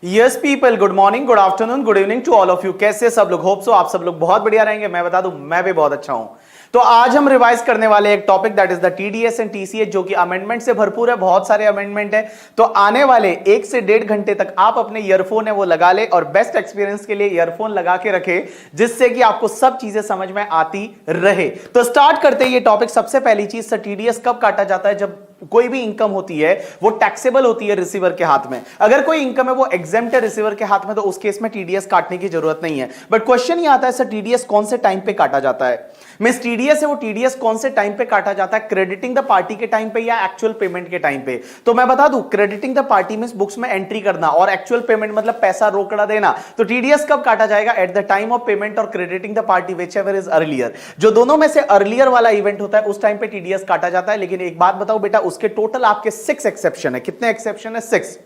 Yes people, good morning, good afternoon, good evening to all of you. कैसे सब लोग? Hope so आप सब लोग बहुत बढ़िया रहेंगे। मैं बता दूं, मैं भी बहुत अच्छा हूं। तो आज हम रिवाइज करने वाले एक topic that is the TDS and TCS, जो कि अमेंडमेंट से भरपूर है। बहुत सारे अमेंडमेंट है। तो आने वाले 1 से 1.5 घंटे तक आप अपने ईयरफोन है वो लगा ले और बेस्ट एक्सपीरियंस के लिए ईयरफोन लगा के रखे, जिससे कि आपको सब चीजें समझ में आती रहे। तो स्टार्ट करते हैं ये टॉपिक। सबसे पहली चीज, सर टीडीएस कब काटा जाता है? जब कोई भी इनकम होती है वो टैक्सेबल होती है रिसीवर के हाथ में। अगर कोई इनकम है वो एग्जेम्प्ट है रिसीवर के हाथ में, तो उस केस में टीडीएस काटने की जरूरत नहीं है। बट क्वेश्चन ये आता है, सर टीडीएस कौन से टाइम पे काटा जाता है? मिस टीडीएस है वो टीडीएस कौन से टाइम पे काटा जाता है? क्रेडिटिंग द पार्टी के टाइम पे या एक्चुअल पेमेंट के टाइम पे? तो मैं बता दूं, crediting the party means books में एंट्री करना, और एक्चुअल पेमेंट मतलब पैसा रोकड़ा देना। तो टीडीएस कब काटा जाएगा? At the time of payment और crediting the party whichever is earlier. जो दोनों में से अर्लियर वाला इवेंट होता है उस टाइम पे टीडीएस काटा जाता है। लेकिन एक बात बताओ बेटा, उसके टोटल आपके 6 एक्सेप्शन है। कितने एक्सेप्शन है? 6।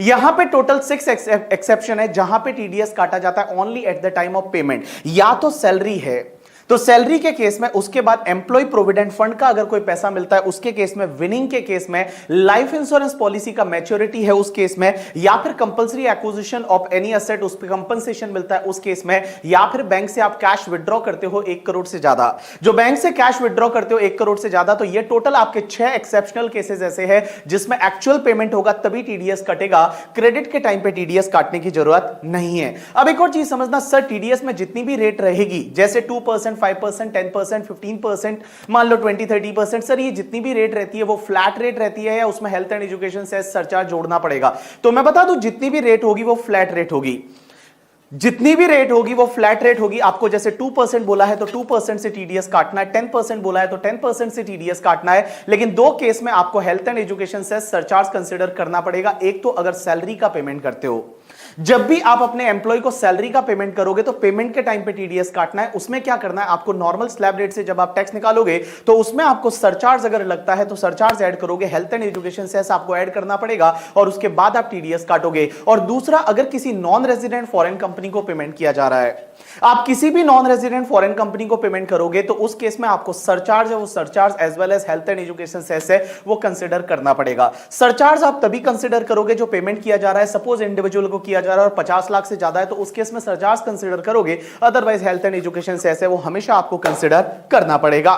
यहां पे टोटल 6 एक्सेप्शन है जहां पे टीडीएस काटा जाता है only at the time of payment. या तो सैलरी है तो सैलरी के केस में, उसके बाद एम्प्लॉय प्रोविडेंट फंड का अगर कोई पैसा मिलता है उसके केस में, विनिंग के केस में, लाइफ इंश्योरेंस पॉलिसी का मैच्योरिटी है उस केस में, या फिर compulsory acquisition of any asset उस पर कंपनसेशन मिलता है उस केस में, या फिर बैंक से आप कैश विड्रॉ करते हो 1 करोड़ से ज्यादा। जो बैंक से कैश विड्रॉ करते हो 1 करोड़ से ज्यादा, तो ये टोटल आपके 6 एक्सेप्शनल केसेस ऐसे हैं जिसमें एक्चुअल पेमेंट होगा तभी टीडीएस कटेगा। क्रेडिट के टाइम पे टीडीएस काटने की जरूरत नहीं है। अब एक और चीज समझना, सर टीडीएस में जितनी भी रेट रहेगी, जैसे 2%, 5%, 10%, 15%, मान लो 20-30%, सर ये जितनी भी रेट रहती है वो फ्लैट रेट रहती है या उसमें health and education cess surcharge जोड़ना पड़ेगा? तो मैं बता दूं, जितनी भी रेट होगी वो फ्लैट रेट होगी। जितनी भी रेट होगी वो फ्लैट रेट होगी। आपको जैसे 2% बोला है तो 2% से टीडीएस काटना है, 10% बोला है तो 10% से टीडीएस काटना है। लेकिन 2 केस में आपको health and education cess surcharge consider करना पड़ेगा। एक तो अगर सैलरी का पेमेंट करते हो, जब भी आप अपने एम्प्लॉय को सैलरी का पेमेंट करोगे तो पेमेंट के टाइम पे टीडीएस काटना है। उसमें क्या करना है आपको, नॉर्मल स्लैब रेट से जब आप टैक्स निकालोगे तो उसमें आपको सरचार्ज अगर लगता है तो सरचार्ज ऐड करोगे, हेल्थ एंड एजुकेशन सेस आपको ऐड करना पड़ेगा और उसके बाद आप टीडीएस काटोगे। और दूसरा, अगर किसी नॉन रेजिडेंट फॉरेन कंपनी को पेमेंट किया जा रहा है, आप किसी भी नॉन रेजिडेंट फॉरेन कंपनी को पेमेंट करोगे तो उस केस में आपको सरचार्ज है वो surcharge as well as health and education cess है वो कंसीडर करना पड़ेगा। सरचार्ज आप तभी कंसीडर करोगे जो पेमेंट किया जा रहा है। सपोज इंडिविजुअल को किया जा रहा है और 50 लाख से ज्यादा है तो उस केस में सरचार्ज कंसीडर करोगे, otherwise health and education cess है वो हमेशा आपको कंसीडर करना पड़ेगा।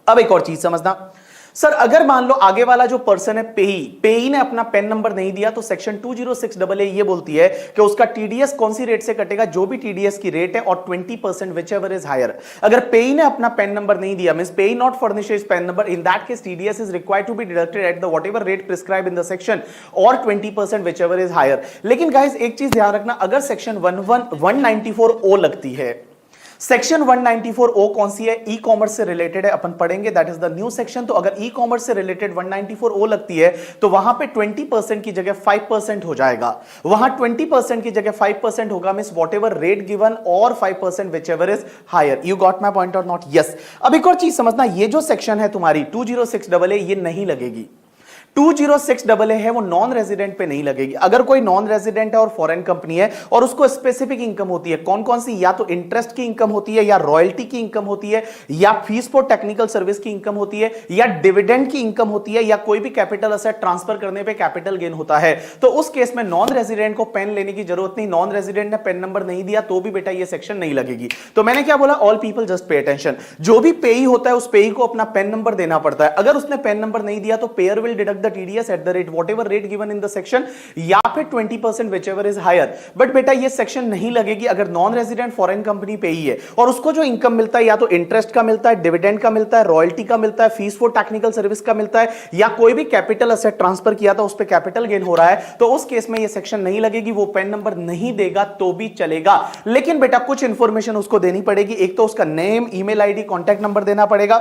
अब एक और चीज समझना, सर अगर मान लो आगे वाला जो पर्सन है पेई ने अपना पेन नंबर नहीं दिया, तो सेक्शन 206AA ये बोलती है कि उसका टीडीएस कौन सी रेट से कटेगा? जो भी टीडीएस की रेट है और 20% व्हिचएवर इज हायर। अगर पेई ने अपना पेन नंबर नहीं दिया, means payee not furnishes PAN number, in that case TDS is required to be deducted at the whatever rate prescribe in the section or 20% whichever is higher. लेकिन guys एक चीज ध्यान रखना, अगर सेक्शन 194O लगती है, सेक्शन 194O कौन सी है? ई कॉमर्स से रिलेटेड है, अपन पढ़ेंगे, that is the new section. तो अगर ई कॉमर्स से रिलेटेड 194O लगती है तो वहां पे 20% की जगह 5% हो जाएगा। वहां 20% की जगह 5% होगा, means whatever rate given or 5% whichever is higher. You got my point or not? Yes. अब एक और चीज समझना, ये जो सेक्शन है तुम्हारी 206AA ये नहीं लगेगी। 206AA है वो नॉन रेजिडेंट पे नहीं लगेगी। अगर कोई नॉन रेजिडेंट है और फॉरेन कंपनी है और उसको स्पेसिफिक इनकम होती है, कौन कौन सी? या तो इंटरेस्ट की इनकम होती है, या रॉयल्टी की इनकम होती है, या फीस फॉर टेक्निकल सर्विस की इनकम होती है, या डिविडेंड की इनकम होती है, या कोई भी कैपिटल असेट ट्रांसफर करने पे कैपिटल गेन होता है, तो उस केस में नॉन रेजिडेंट को पेन लेने की जरूरत नहीं। नॉन रेजिडेंट ने पेन नंबर नहीं दिया तो भी बेटा ये सेक्शन नहीं लगेगी। तो मैंने क्या बोला? All people just pay attention. जो भी पेई होता है उस पेई को अपना पेन नंबर देना पड़ता है। अगर उसने पेन नंबर नहीं दिया तो pair will deduct the TDS at the rate whatever rate given in the section या फिर 20% whichever is higher। बट बेटा ये सेक्शन नहीं लगेगी अगर नॉन रेजिडेंट फॉरेन कंपनी पे ही है और उसको जो इनकम मिलता है या तो इंटरेस्ट का मिलता है, डिविडेंड का मिलता है, रॉयल्टी का मिलता है, फीस फॉर टेक्निकल सर्विस का मिलता है, या कोई भी कैपिटल असेट ट्रांसफर किया था उस पर कैपिटल गेन हो रहा है, तो उस केस में ये सेक्शन नहीं लगेगी। वो पेन नंबर नहीं देगा तो भी चलेगा, लेकिन बेटा कुछ इंफॉर्मेशन उसको देनी पड़ेगी। एक तो उसका name, email ID, contact number देना पड़ेगा।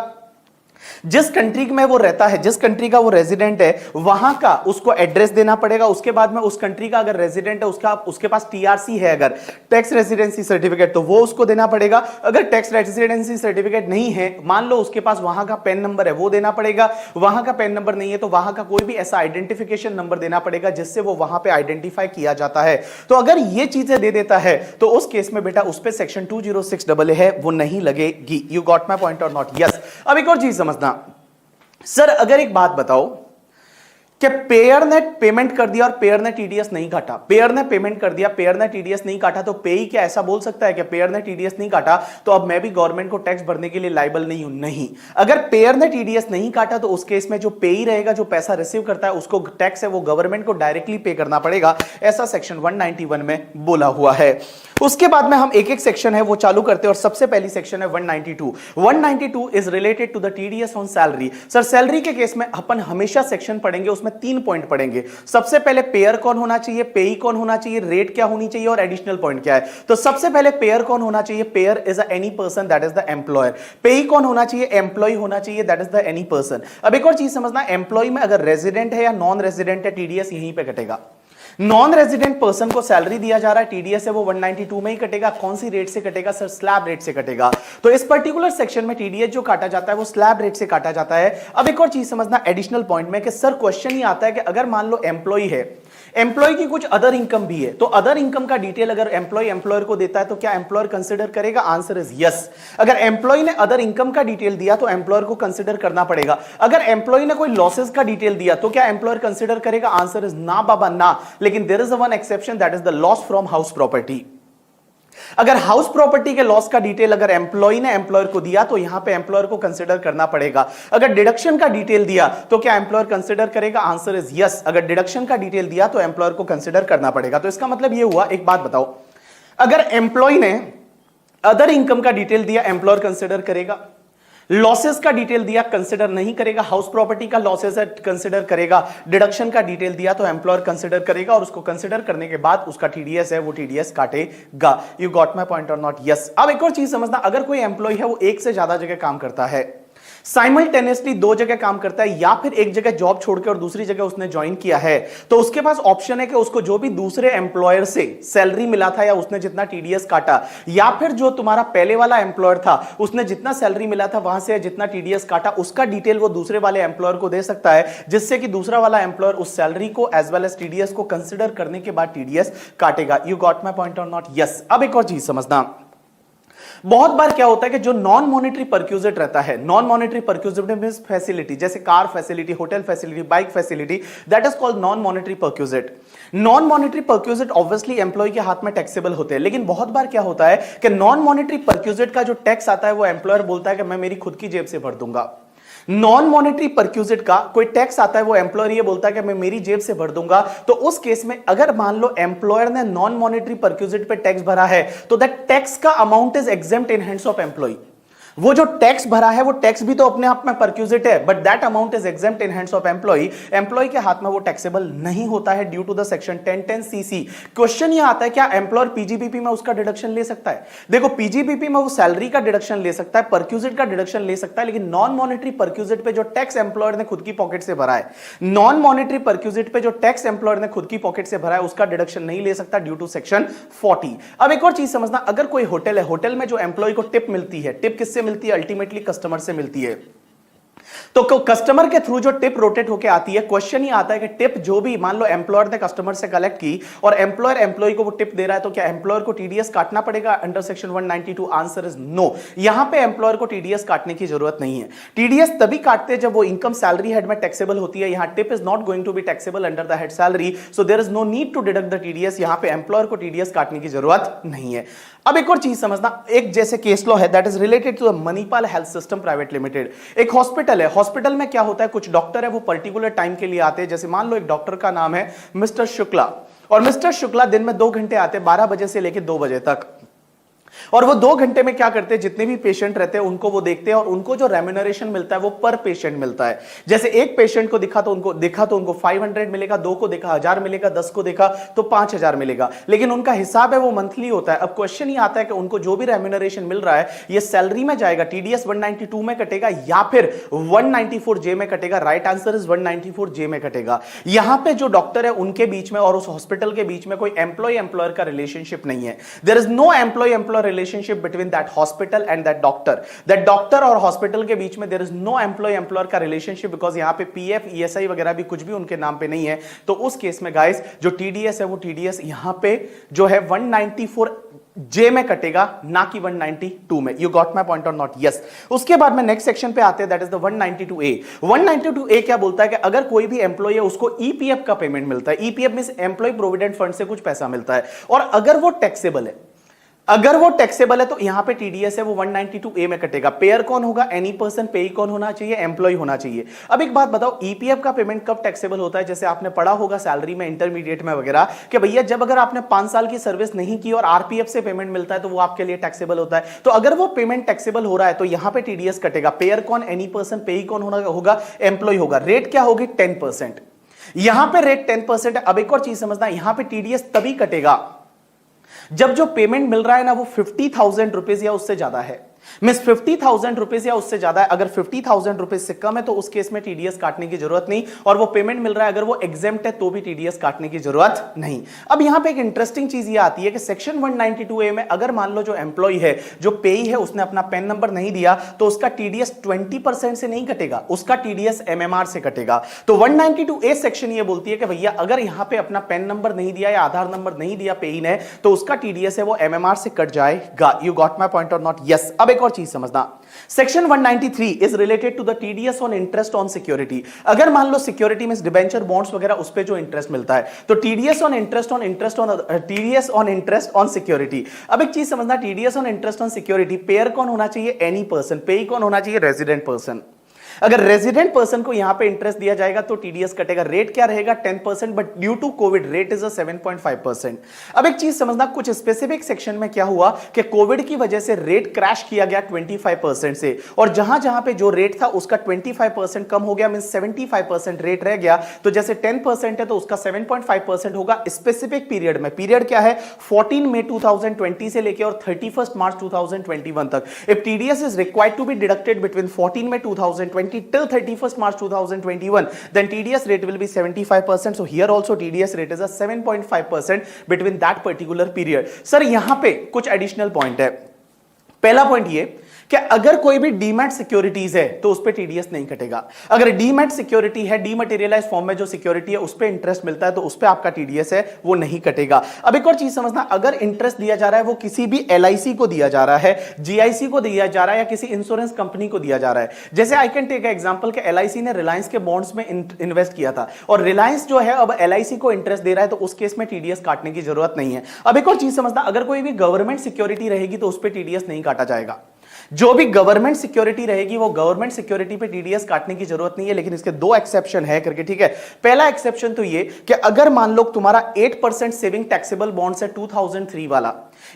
जिस कंट्री में वो रहता है, जिस कंट्री का वो रेजिडेंट है, वहां का उसको एड्रेस देना पड़ेगा। उसके बाद में उस कंट्री का अगर रेजिडेंट है, उसके पास टीआरसी है, अगर टैक्स रेजिडेंसी सर्टिफिकेट, तो वो उसको देना पड़ेगा। अगर टैक्स रेजिडेंसी सर्टिफिकेट नहीं है, मान लो उसके पास वहां का पैन नंबर है, वो देना पड़ेगा। वहां का पैन नंबर नहीं है तो वहां का कोई भी ऐसा आइडेंटिफिकेशन नंबर देना पड़ेगा जिससे वो वहां पे आइडेंटिफाई किया जाता है। तो अगर ये चीजें दे देता है तो उस केस में बेटा उस पे सेक्शन 206 है वो नहीं लगेगी। You got my point or not? Yes. अब एक और चीज समझना सर, अगर एक बात बताओ कि पेयर ने पेमेंट कर दिया और पेयर ने टीडीएस नहीं काटा, पेयर ने पेमेंट कर दिया, पेयर ने टीडीएस नहीं काटा, तो पेई क्या ऐसा बोल सकता है कि पेयर ने टीडीएस नहीं काटा तो अब मैं भी गवर्नमेंट को टैक्स भरने के लिए लायबल नहीं हूं? नहीं। अगर पेयर ने टीडीएस नहीं काटा तो उस केस में जो पेई रहेगा, जो पैसा रिसीव करता है, उसको टैक्स है वो गवर्नमेंट को डायरेक्टली पे करना पड़ेगा, ऐसा सेक्शन 191 में बोला हुआ है। उसके बाद में हम एक एक सेक्शन है वो चालू करते हैं और सबसे पहली सेक्शन है 192। 192 is related to the TDS on salary. Sir salary के केस में अपन हमेशा सेक्शन पढ़ेंगे, उसमें 3 पॉइंट पढ़ेंगे। सबसे पहले पेयर कौन होना चाहिए, पेई कौन होना चाहिए, रेट क्या होनी चाहिए और एडिशनल पॉइंट क्या है। तो सबसे पहले पेयर कौन होना चाहिए? Pair is any person that is the employer. पेई कौन होना चाहिए? एम्प्लॉय होना चाहिए that is the any person. अब एक और चीज समझना, एम्प्लॉय में अगर रेजिडेंट है या नॉन रेजिडेंट है, टीडीएस यहीं पे कटेगा। नॉन रेजिडेंट पर्सन को सैलरी दिया जा रहा है, टीडीएस है वो 192 में ही कटेगा। कौन सी रेट से कटेगा? सर स्लैब रेट से कटेगा। तो इस पर्टिकुलर सेक्शन में टीडीएस जो काटा जाता है वो स्लैब रेट से काटा जाता है। अब एक और चीज समझना एडिशनल पॉइंट में कि सर क्वेश्चन ये आता है कि अगर मान लो एम्प्लॉय है, एम्प्लॉय की कुछ अदर इनकम भी है, तो अदर इनकम का डिटेल अगर एम्प्लॉय एम्प्लॉयर को देता है तो क्या एम्प्लॉयर कंसीडर करेगा? Answer is yes. अगर एम्प्लॉय ने अदर इनकम का डिटेल दिया तो एम्प्लॉयर को कंसीडर करना पड़ेगा। अगर एम्प्लॉय ने कोई लॉसेस का डिटेल दिया तो क्या एम्प्लॉयर कंसीडर करेगा? आंसर इज ना बाबा ना। लेकिन there is one exception that is the loss from house property. अगर हाउस प्रॉपर्टी के लॉस का डिटेल अगर एम्प्लॉय ने एम्प्लॉयर को दिया तो यहां पे एम्प्लॉयर को कंसीडर करना पड़ेगा। अगर डिडक्शन का डिटेल दिया तो क्या एम्प्लॉयर कंसीडर करेगा? Answer is yes. अगर डिडक्शन का डिटेल दिया तो एम्प्लॉयर को कंसीडर करना पड़ेगा। तो इसका मतलब यह हुआ, एक बात बताओ, अगर एम्प्लॉय ने अदर इनकम का डिटेल दिया एम्प्लॉयर कंसीडर करेगा, लॉसेस का डिटेल दिया कंसीडर नहीं करेगा, हाउस प्रॉपर्टी का लॉसेस है कंसीडर करेगा, डिडक्शन का डिटेल दिया तो एम्प्लॉयर कंसीडर करेगा और उसको कंसीडर करने के बाद उसका टीडीएस है वो टीडीएस काटेगा। You got my point or not? Yes. अब एक और चीज समझना, अगर कोई एम्प्लॉय है वो एक से ज्यादा जगह काम करता है, साइमल्टेनियसली 2 जगह काम करता है, या फिर एक जगह जॉब छोड़कर और दूसरी जगह उसने ज्वाइन किया है, तो उसके पास ऑप्शन है कि उसको जो भी दूसरे एम्प्लॉयर से सैलरी मिला था या उसने जितना टीडीएस काटा, या फिर जो तुम्हारा पहले वाला एम्प्लॉयर था उसने जितना सैलरी मिला था वहां से जितना टीडीएस काटा, उसका डिटेल वो दूसरे वाले एम्प्लॉयर को दे सकता है, जिससे कि दूसरा वाला एम्प्लॉयर उस सैलरी को एज वेल एज टीडीएस को कंसिडर करने के बाद टीडीएस काटेगा। You got my point or not? Yes. अब एक और चीज समझना, बहुत बार क्या होता है कि जो नॉन मॉनेटरी परक्यूजिट रहता है, non monetary perquisite means facility, जैसे car facility, hotel facility, bike facility, that is called non monetary perquisite. Non monetary perquisite obviously employee के हाथ में टैक्सेबल होते हैं, लेकिन बहुत बार क्या होता है कि नॉन मॉनेटरी परक्यूजिट का जो टैक्स आता है वो एम्प्लॉयर बोलता है कि मैं मेरी खुद की जेब से भर दूंगा। नॉन मॉनेटरी परक्यूजिट का कोई टैक्स आता है वो एम्प्लॉयर ये बोलता है कि मैं मेरी जेब से भर दूंगा। तो उस केस में अगर मान लो एम्प्लॉयर ने नॉन मॉनेटरी परक्यूजिट पे टैक्स भरा है तो दैट टैक्स का amount is exempt in hands of employ. वो जो टैक्स भरा है वो टैक्स भी तो अपने आप में परक्यूजिट है, but that amount is exempt in hands of employ. Employ के हाथ में वो टैक्सेबल नहीं होता है due to the section 1010 CC. Question ये आता है क्या एम्प्लॉयर पीजीबीपी में उसका डिडक्शन ले सकता है? देखो पीजीबीपी में वो सैलरी का डिडक्शन ले सकता है, परक्यूजिट का डिडक्शन ले सकता है, लेकिन नॉन मॉनेटरी परक्यूजिट पे जो टैक्स एम्प्लॉयर ने खुद की पॉकेट से भरा है, नॉन मॉनेटरी परक्यूजिट पे जो टैक्स एम्प्लॉयर ने खुद की पॉकेट से भरा है उसका डिडक्शन नहीं ले सकता ड्यू टू सेक्शन 40। अब एक और चीज समझना, अगर कोई होटल है, होटल में जो एम्प्लॉय को टिप मिलती है, टिप किससे मिलती है? अल्टीमेटली कस्टमर से मिलती है। तो कस्टमर के थ्रू जो टिप रोटेट होकर आती है, क्वेश्चन ही आता है कि टिप जो भी मान लो एम्प्लॉयर ने कस्टमर से कलेक्ट की और एम्प्लॉयर एम्प्लॉय को वो टिप दे रहा है, तो क्या एम्प्लॉयर को टीडीएस काटना पड़ेगा under section 192? Answer is no. यहां पे एम्प्लॉयर को टीडीएस काटने की जरूरत नहीं है। टीडीएस तभी काटते हैं जब वो इनकम सैलरी हेड में टैक्सेबल होती है। यहां tip is not going to be taxable under the head salary, so there is no need to deduct the TDS. यहां पे एम्प्लॉयर को टीडीएस काटने की जरूरत नहीं है। अब एक और चीज समझना, एक जैसे केस लॉ है that is related to the Manipal health system private limited. एक हॉस्पिटल है, हॉस्पिटल में क्या होता है, कुछ डॉक्टर है वो पर्टिकुलर टाइम के लिए आते हैं। जैसे मान लो एक डॉक्टर का नाम है मिस्टर शुक्ला, और मिस्टर शुक्ला दिन में 2 घंटे आते हैं, 12 बजे से लेकर 2 बजे तक। और वो 2 घंटे में क्या करते हैं, जितने भी पेशेंट रहते हैं उनको वो देखते हैं और उनको जो रेम्यूनरेशन मिलता है वो पर पेशेंट मिलता है। जैसे एक पेशेंट को दिखा तो उनको 500 मिलेगा, 2 को देखा 1000 मिलेगा, 10 को देखा तो 5000 मिलेगा, लेकिन उनका हिसाब है वो मंथली होता है। अब क्वेश्चन ये आता है कि उनको जो भी रेम्यूनरेशन मिल रहा है ये सैलरी में जाएगा, टीडीएस 192 में कटेगा या फिर 194 में कटेगा। राइट आंसर इज 194 में कटेगा। यहां पे जो डॉक्टर है उनके बीच में और उस हॉस्पिटल के बीच में कोई एम्प्लॉय एम्प्लॉयर का रिलेशनशिप नहीं है। There is no employ employer relationship between that hospital and that doctor और हॉस्पिटल के बीच में there is no employee employer का relationship, because यहां पे पीएफ ईएसआई वगैरह भी कुछ भी उनके नाम पे नहीं है। तो उस केस में गाइस जो टीडीएस है वो टीडीएस यहां पे जो है 194 जे में कटेगा, ना कि 192 में। You got my point or not? Yes. उसके बाद में नेक्स्ट सेक्शन पे आते हैं, that is the 192A। 192A क्या बोलता है कि अगर कोई भी एम्प्लॉय है उसको ईपीएफ का पेमेंट मिलता है, EPF means employ provident fund से कुछ पैसा मिलता है, और अगर वो टैक्सेबल है तो यहां पे टीडीएस है वो 192A में कटेगा। पेयर कौन होगा? Any person. पेई कौन होना चाहिए? एम्प्लॉय होना चाहिए। अब एक बात बताओ, ईपीएफ का पेमेंट कब टैक्सेबल होता है? जैसे आपने पढ़ा होगा सैलरी में, इंटरमीडिएट में वगैरह, कि भैया जब अगर आपने 5 साल की सर्विस नहीं की और आरपीएफ से पेमेंट मिलता है तो वो आपके लिए टैक्सेबल होता है। तो अगर वो पेमेंट टैक्सेबल हो रहा है तो यहां पे टीडीएस कटेगा। पेयर कौन? Any person. पेई कौन होगा? एम्प्लॉय होगा। रेट क्या होगी? 10%। यहां पे रेट 10% है। अब एक और चीज समझना, यहां पे टीडीएस तभी कटेगा जब जो पेमेंट मिल रहा है ना वो 50,000 रुपीज या उससे ज्यादा है। मींस 50,000 रुपीज या उससे ज्यादा है। अगर 50,000 रुपीज से कम है तो उस केस में टीडीएस काटने की जरूरत नहीं, और वो पेमेंट मिल रहा है अगर वो एग्जेम्प्ट है तो भी टीडीएस काटने की जरूरत नहीं। अब यहां पे एक इंटरेस्टिंग चीज ये आती है कि सेक्शन 192A में अगर मान लो जो एम्प्लॉय है, जो पेई है, उसने अपना पैन नंबर नहीं दिया तो उसका टीडीएस 20% से नहीं कटेगा, उसका टीडीएस एमएमआर से कटेगा। तो 192A सेक्शन ये बोलती है कि भैया अगर यहां पे अपना पैन नंबर नहीं दिया या आधार नंबर नहीं दिया पेई ने, तो उसका टीडीएस है वो एमएमआर से कट जाएगा। You got my point or not? Yes. अब एक और चीज समझना, section 193 is related to the TDS on interest on security. अगर मान लो सिक्योरिटी में डिबेंचर बॉन्ड्स वगैरह उस पे जो इंटरेस्ट मिलता है, तो TDS on interest on security. अब एक चीज समझना, TDS on interest on security payer कौन होना चाहिए? Any person. पेई कौन होना चाहिए? Resident person. अगर रेजिडेंट पर्सन को यहां पे इंटरेस्ट दिया जाएगा तो टीडीएस कटेगा। रेट क्या रहेगा? 10%, but due to Covid rate is 7.5%। अब एक चीज समझना, कुछ स्पेसिफिक सेक्शन में क्या हुआ कि कोविड की वजह से रेट क्रैश किया गया 25% से, और जहां जहां पे जो रेट था उसका 25% कम हो गया, मीन 75% रेट रह गया। तो जैसे 10% है तो उसका 7.5% होगा स्पेसिफिक पीरियड में। पीरियड क्या है? 14 मई 2020 से लेकर और 31 मार्च 2021 तक। If TDS is required to be deducted between 14 May 2020 till 31st March 2021, then TDS rate will be 75%. So here also TDS rate is a 7.5% between that particular period. Sir यहां पे कुछ एडिशनल पॉइंट है। पहला point ये कि अगर कोई भी डीमैट सिक्योरिटीज है तो उस पे टीडीएस नहीं कटेगा। अगर डीमैट सिक्योरिटी है, डीमटेरियलाइज फॉर्म में जो सिक्योरिटी है उस पे इंटरेस्ट मिलता है तो उस पे आपका टीडीएस है वो नहीं कटेगा। अब एक और चीज समझना, अगर इंटरेस्ट दिया जा रहा है वो किसी भी एलआईसी को दिया जा रहा है, जीआईसी को दिया जा रहा है या किसी इंश्योरेंस कंपनी को दिया जा रहा है। जैसे आई कैन टेक एग्जांपल कि एलआईसी ने रिलायंस के बॉन्ड्स में इन्वेस्ट किया था और रिलायंस जो है अब एलआईसी को इंटरेस्ट दे रहा है, तो उस केस में टीडीएस काटने की जरूरत नहीं है। अब एक और चीज समझना, अगर कोई भी गवर्नमेंट सिक्योरिटी रहेगी तो उस पर टीडीएस नहीं काटा जाएगा। जो भी गवर्नमेंट सिक्योरिटी रहेगी वो गवर्नमेंट सिक्योरिटी पे टीडीएस काटने की जरूरत नहीं है, लेकिन इसके 2 एक्सेप्शन है करके, ठीक है। पहला एक्सेप्शन तो ये कि अगर मान लो तुम्हारा 8% सेविंग टैक्सेबल बॉन्ड्स है 2003 वाला,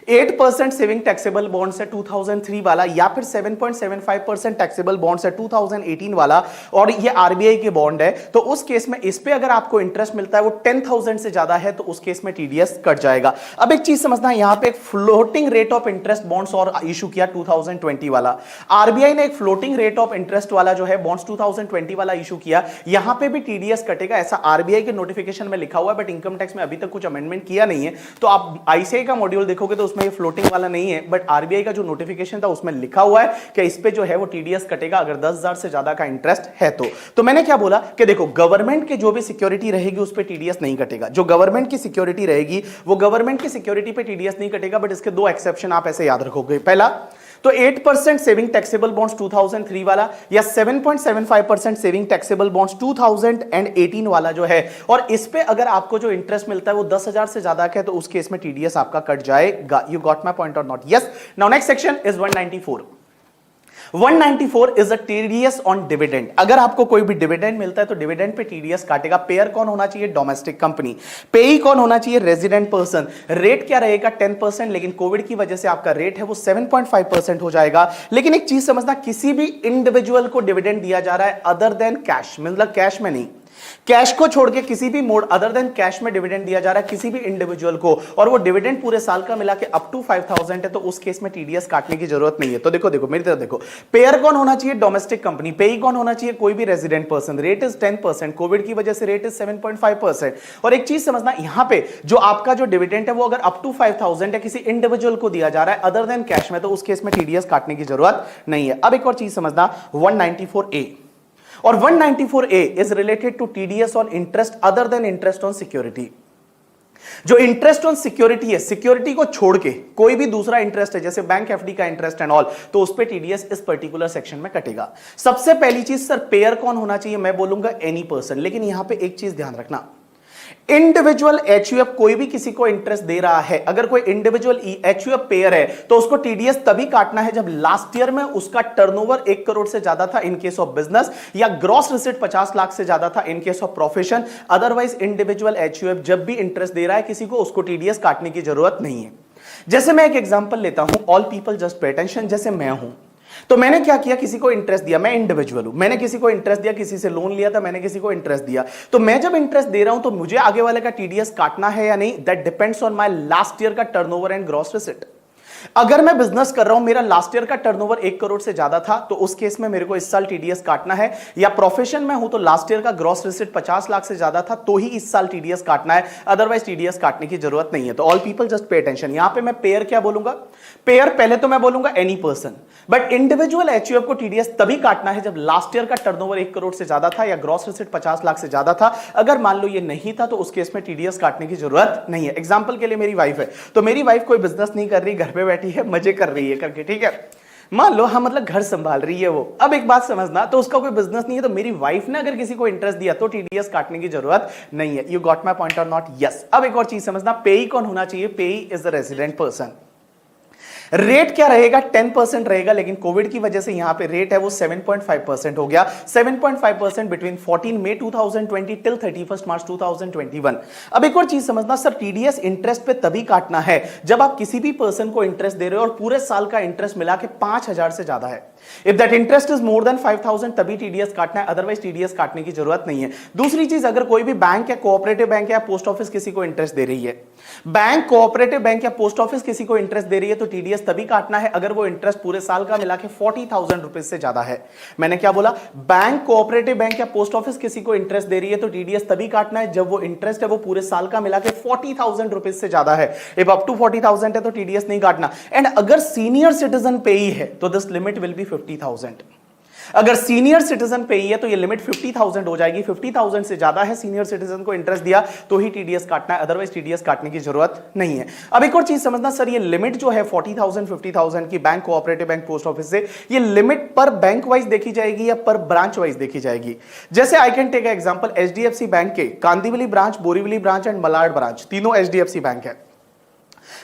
8% सेविंग टैक्सेबल बॉन्ड्स है 2003 वाला, या फिर 7.75% टैक्सेबल बॉन्ड्स है 2018 वाला, और ये आरबीआई के बॉन्ड है, तो उस केस में इस पे अगर आपको इंटरेस्ट मिलता है वो 10,000 से ज्यादा है तो उस केस में टीडीएस कट जाएगा। अब एक चीज समझना, यहां पे एक floating rate of interest bonds और इशू किया 2020 वाला। आरबीआई ने एक फ्लोटिंग रेट ऑफ इंटरेस्ट वाला जो है बॉन्ड्स 2020 वाला इशू किया, यहां पे भी टीडीएस कटेगा, ऐसा आरबीआई के नोटिफिकेशन में लिखा हुआ है, बट इनकम टैक्स में अभी तक कुछ अमेंडमेंट किया नहीं है। तो आप आईसीआई का मॉड्यूल देखोगे तो उसमें ये फ्लोटिंग वाला नहीं है, बट आरबीआई का जो नोटिफिकेशन था उसमें लिखा हुआ है कि इस पे जो है वो टीडीएस कटेगा अगर 10,000 से ज्यादा का इंटरेस्ट है तो मैंने क्या बोला कि देखो, गवर्नमेंट के जो भी सिक्योरिटी रहेगी उस पे टीडीएस नहीं कटेगा। जो गवर्नमेंट की सिक्योरिटी रहेगी वो गवर्नमेंट की सिक्योरिटी पे टीडीएस नहीं कटेगा, बट इसके 2 एक्सेप्शन आप ऐसे याद रखोगे। पहला तो 8% सेविंग टैक्सेबल बॉन्ड्स 2003 वाला, या 7.75% सेविंग टैक्सेबल बॉन्ड्स 2018 वाला जो है, और इस पे अगर आपको जो इंटरेस्ट मिलता है वो 10,000 से ज्यादा का है तो उस केस में टीडीएस आपका कट जाएगा। You got my point or not? Yes. Now next section is 194। 194 is a TDS on dividend. अगर आपको कोई भी डिविडेंड मिलता है तो डिविडेंड पे टीडीएस काटेगा। पेयर कौन होना चाहिए? Domestic company. पेई कौन होना चाहिए? Resident person. रेट क्या रहेगा? 10%, लेकिन कोविड की वजह से आपका रेट है वो 7.5% हो जाएगा। लेकिन एक चीज समझना, किसी भी इंडिविजुअल को डिविडेंड दिया जा रहा है अदर देन कैश, मतलब कैश में नहीं, कैश को छोड़ के किसी भी मोड अदर देन कैश में डिविडेंड दिया जा रहा है किसी भी इंडिविजुअल को, और वो डिविडेंड पूरे साल का मिला के अप टू 5000 है, तो उस केस में टीडीएस काटने की जरूरत नहीं है। तो देखो देखो मेरी तरफ देखो, पेयर कौन होना चाहिए? Domestic company. पेई कौन होना चाहिए? कोई भी resident person. Rate is 10%, Covid की वजह से रेट इज 7.5%। और एक चीज समझना, यहां पे जो आपका जो डिविडेंड है वो अगर अप टू 5000 है किसी इंडिविजुअल को दिया जा रहा है अदर देन कैश में, तो उस केस में टीडीएस काटने की जरूरत नहीं है। अब एक और चीज समझना, 194A और 194A is related to TDS on interest other than interest on security. जो इंटरेस्ट ऑन सिक्योरिटी है, सिक्योरिटी को छोड़ के कोई भी दूसरा इंटरेस्ट है, जैसे बैंक एफडी का इंटरेस्ट एंड ऑल, तो उस पे टीडीएस इस पर्टिकुलर सेक्शन में कटेगा। सबसे पहली चीज सर, पेयर कौन होना चाहिए? मैं बोलूंगा एनी पर्सन, लेकिन यहां पे एक चीज ध्यान रखना, इंडिविजुअल एचयूएफ कोई भी किसी को इंटरेस्ट दे रहा है, अगर कोई इंडिविजुअल एचयूएफ पेयर है तो उसको टीडीएस तभी काटना है जब लास्ट ईयर में उसका टर्नओवर 1 करोड़ से ज्यादा था इन केस ऑफ बिजनेस, या ग्रॉस रिसिट 50 लाख से ज्यादा था in case of profession. Otherwise individual HUF जब भी इंटरेस्ट दे रहा है किसी को, उसको टीडीएस काटने की जरूरत नहीं है। जैसे मैं एक एग्जांपल लेता हूं, all people just pay attention. जैसे मैं हूं, तो मैंने क्या किया, किसी को इंटरेस्ट दिया, मैं इंडिविजुअल हूं, मैंने किसी को इंटरेस्ट दिया, किसी से लोन लिया था, मैंने किसी को इंटरेस्ट दिया, तो मैं जब इंटरेस्ट दे रहा हूं तो मुझे आगे वाले का टीडीएस काटना है या नहीं, that depends on my last year का टर्नओवर एंड ग्रॉस रिसिट। अगर मैं बिजनेस कर रहा हूं, मेरा लास्ट ईयर का टर्नओवर 1 करोड़ से ज्यादा था, तो उस केस में मेरे को इस साल टीडीएस काटना है, या प्रोफेशन में हूं तो लास्ट ईयर का ग्रॉस रिसिट 50 लाख से ज्यादा था तो ही इस साल टीडीएस काटना है, अदरवाइज टीडीएस काटने की जरूरत नहीं है। तो all people just pay attention. यहां पे मैं पेयर क्या बोलूंगा? पेयर पहले तो मैं बोलूंगा any person, but individual HUF को टीडीएस तभी काटना है जब लास्ट ईयर का टर्नओवर 1 करोड़ से ज्यादा था या ग्रॉस रिसिट 50 लाख से ज्यादा था। अगर मान लो ये नहीं था तो उस केस में टीडीएस काटने की जरूरत नहीं है। एग्जांपल के लिए मेरी वाइफ है, तो मेरी वाइफ कोई बिजनेस नहीं कर रही, घर पे बैठी है, मजे कर रही है करके, ठीक है, मान लो हम मतलब घर संभाल रही है वो। अब एक बात समझना, तो उसका कोई बिजनेस नहीं है, तो मेरी वाइफ ने अगर किसी को इंटरेस्ट दिया तो टीडीएस काटने की जरूरत नहीं है। You got my point or not? Yes. अब एक और चीज समझना, पेई कौन होना चाहिए? पेई is a resident person. Rate क्या रहेगा? 10% रहेगा, लेकिन कोविड की वजह से यहां पे रेट है वो 7.5% हो गया। 7.5% बिटवीन 14 मई 2020 टिल 31 मार्च 2021। अब एक और चीज समझना सर, टीडीएस इंटरेस्ट पे तभी काटना है जब आप किसी भी पर्सन को इंटरेस्ट दे रहे हो और पूरे साल का इंटरेस्ट मिला के 5000 से ज्यादा है। If that interest is more then 5000 तभी टीडीएस काटना है, अदरवाइज टीडीएस काटने की जरूरत नहीं है। दूसरी चीज, अगर कोई भी बैंक या कोऑपरेटिव बैंक या पोस्ट ऑफिस किसी को इंटरेस्ट दे रही है, बैंक, कोऑपरेटिव बैंक या पोस्ट ऑफिस किसी को इंटरेस्ट दे रही है, तो टीडीएस तभी काटना है अगर वो इंटरेस्ट पूरे साल का मिला के 40,000 रुपए से ज्यादा है। मैंने क्या बोला? बैंक, कोऑपरेटिव बैंक या पोस्ट ऑफिस किसी को इंटरेस्ट दे रही है तो टीडीएस तभी काटना है जब वो इंटरेस्ट है वो पूरे साल का मिला के 40,000 रुपए से ज्यादा है। इफ अप टू 40,000 है तो टीडीएस नहीं काटना। एंड अगर सीनियर सिटीजन पेई है तो दिस लिमिट विल बी 50,000। अगर सीनियर सिटीजन पे ही है तो ये लिमिट 50,000 हो जाएगी। 50,000 से ज्यादा है, सीनियर सिटीजन को इंटरेस्ट दिया तो ही टीडीएस काटना है, अदरवाइज टीडीएस काटने की जरूरत नहीं है। अब एक और चीज समझना सर, ये लिमिट जो है 40,000 50,000 की bank, cooperative bank, post office से, ये लिमिट पर बैंक वाइज देखी जाएगी या पर ब्रांच वाइज देखी जाएगी? जैसे I can take example, HDFC bank के Kandivali branch, Borivali branch and Malad branch, तीनों एचडीएफसी बैंक है।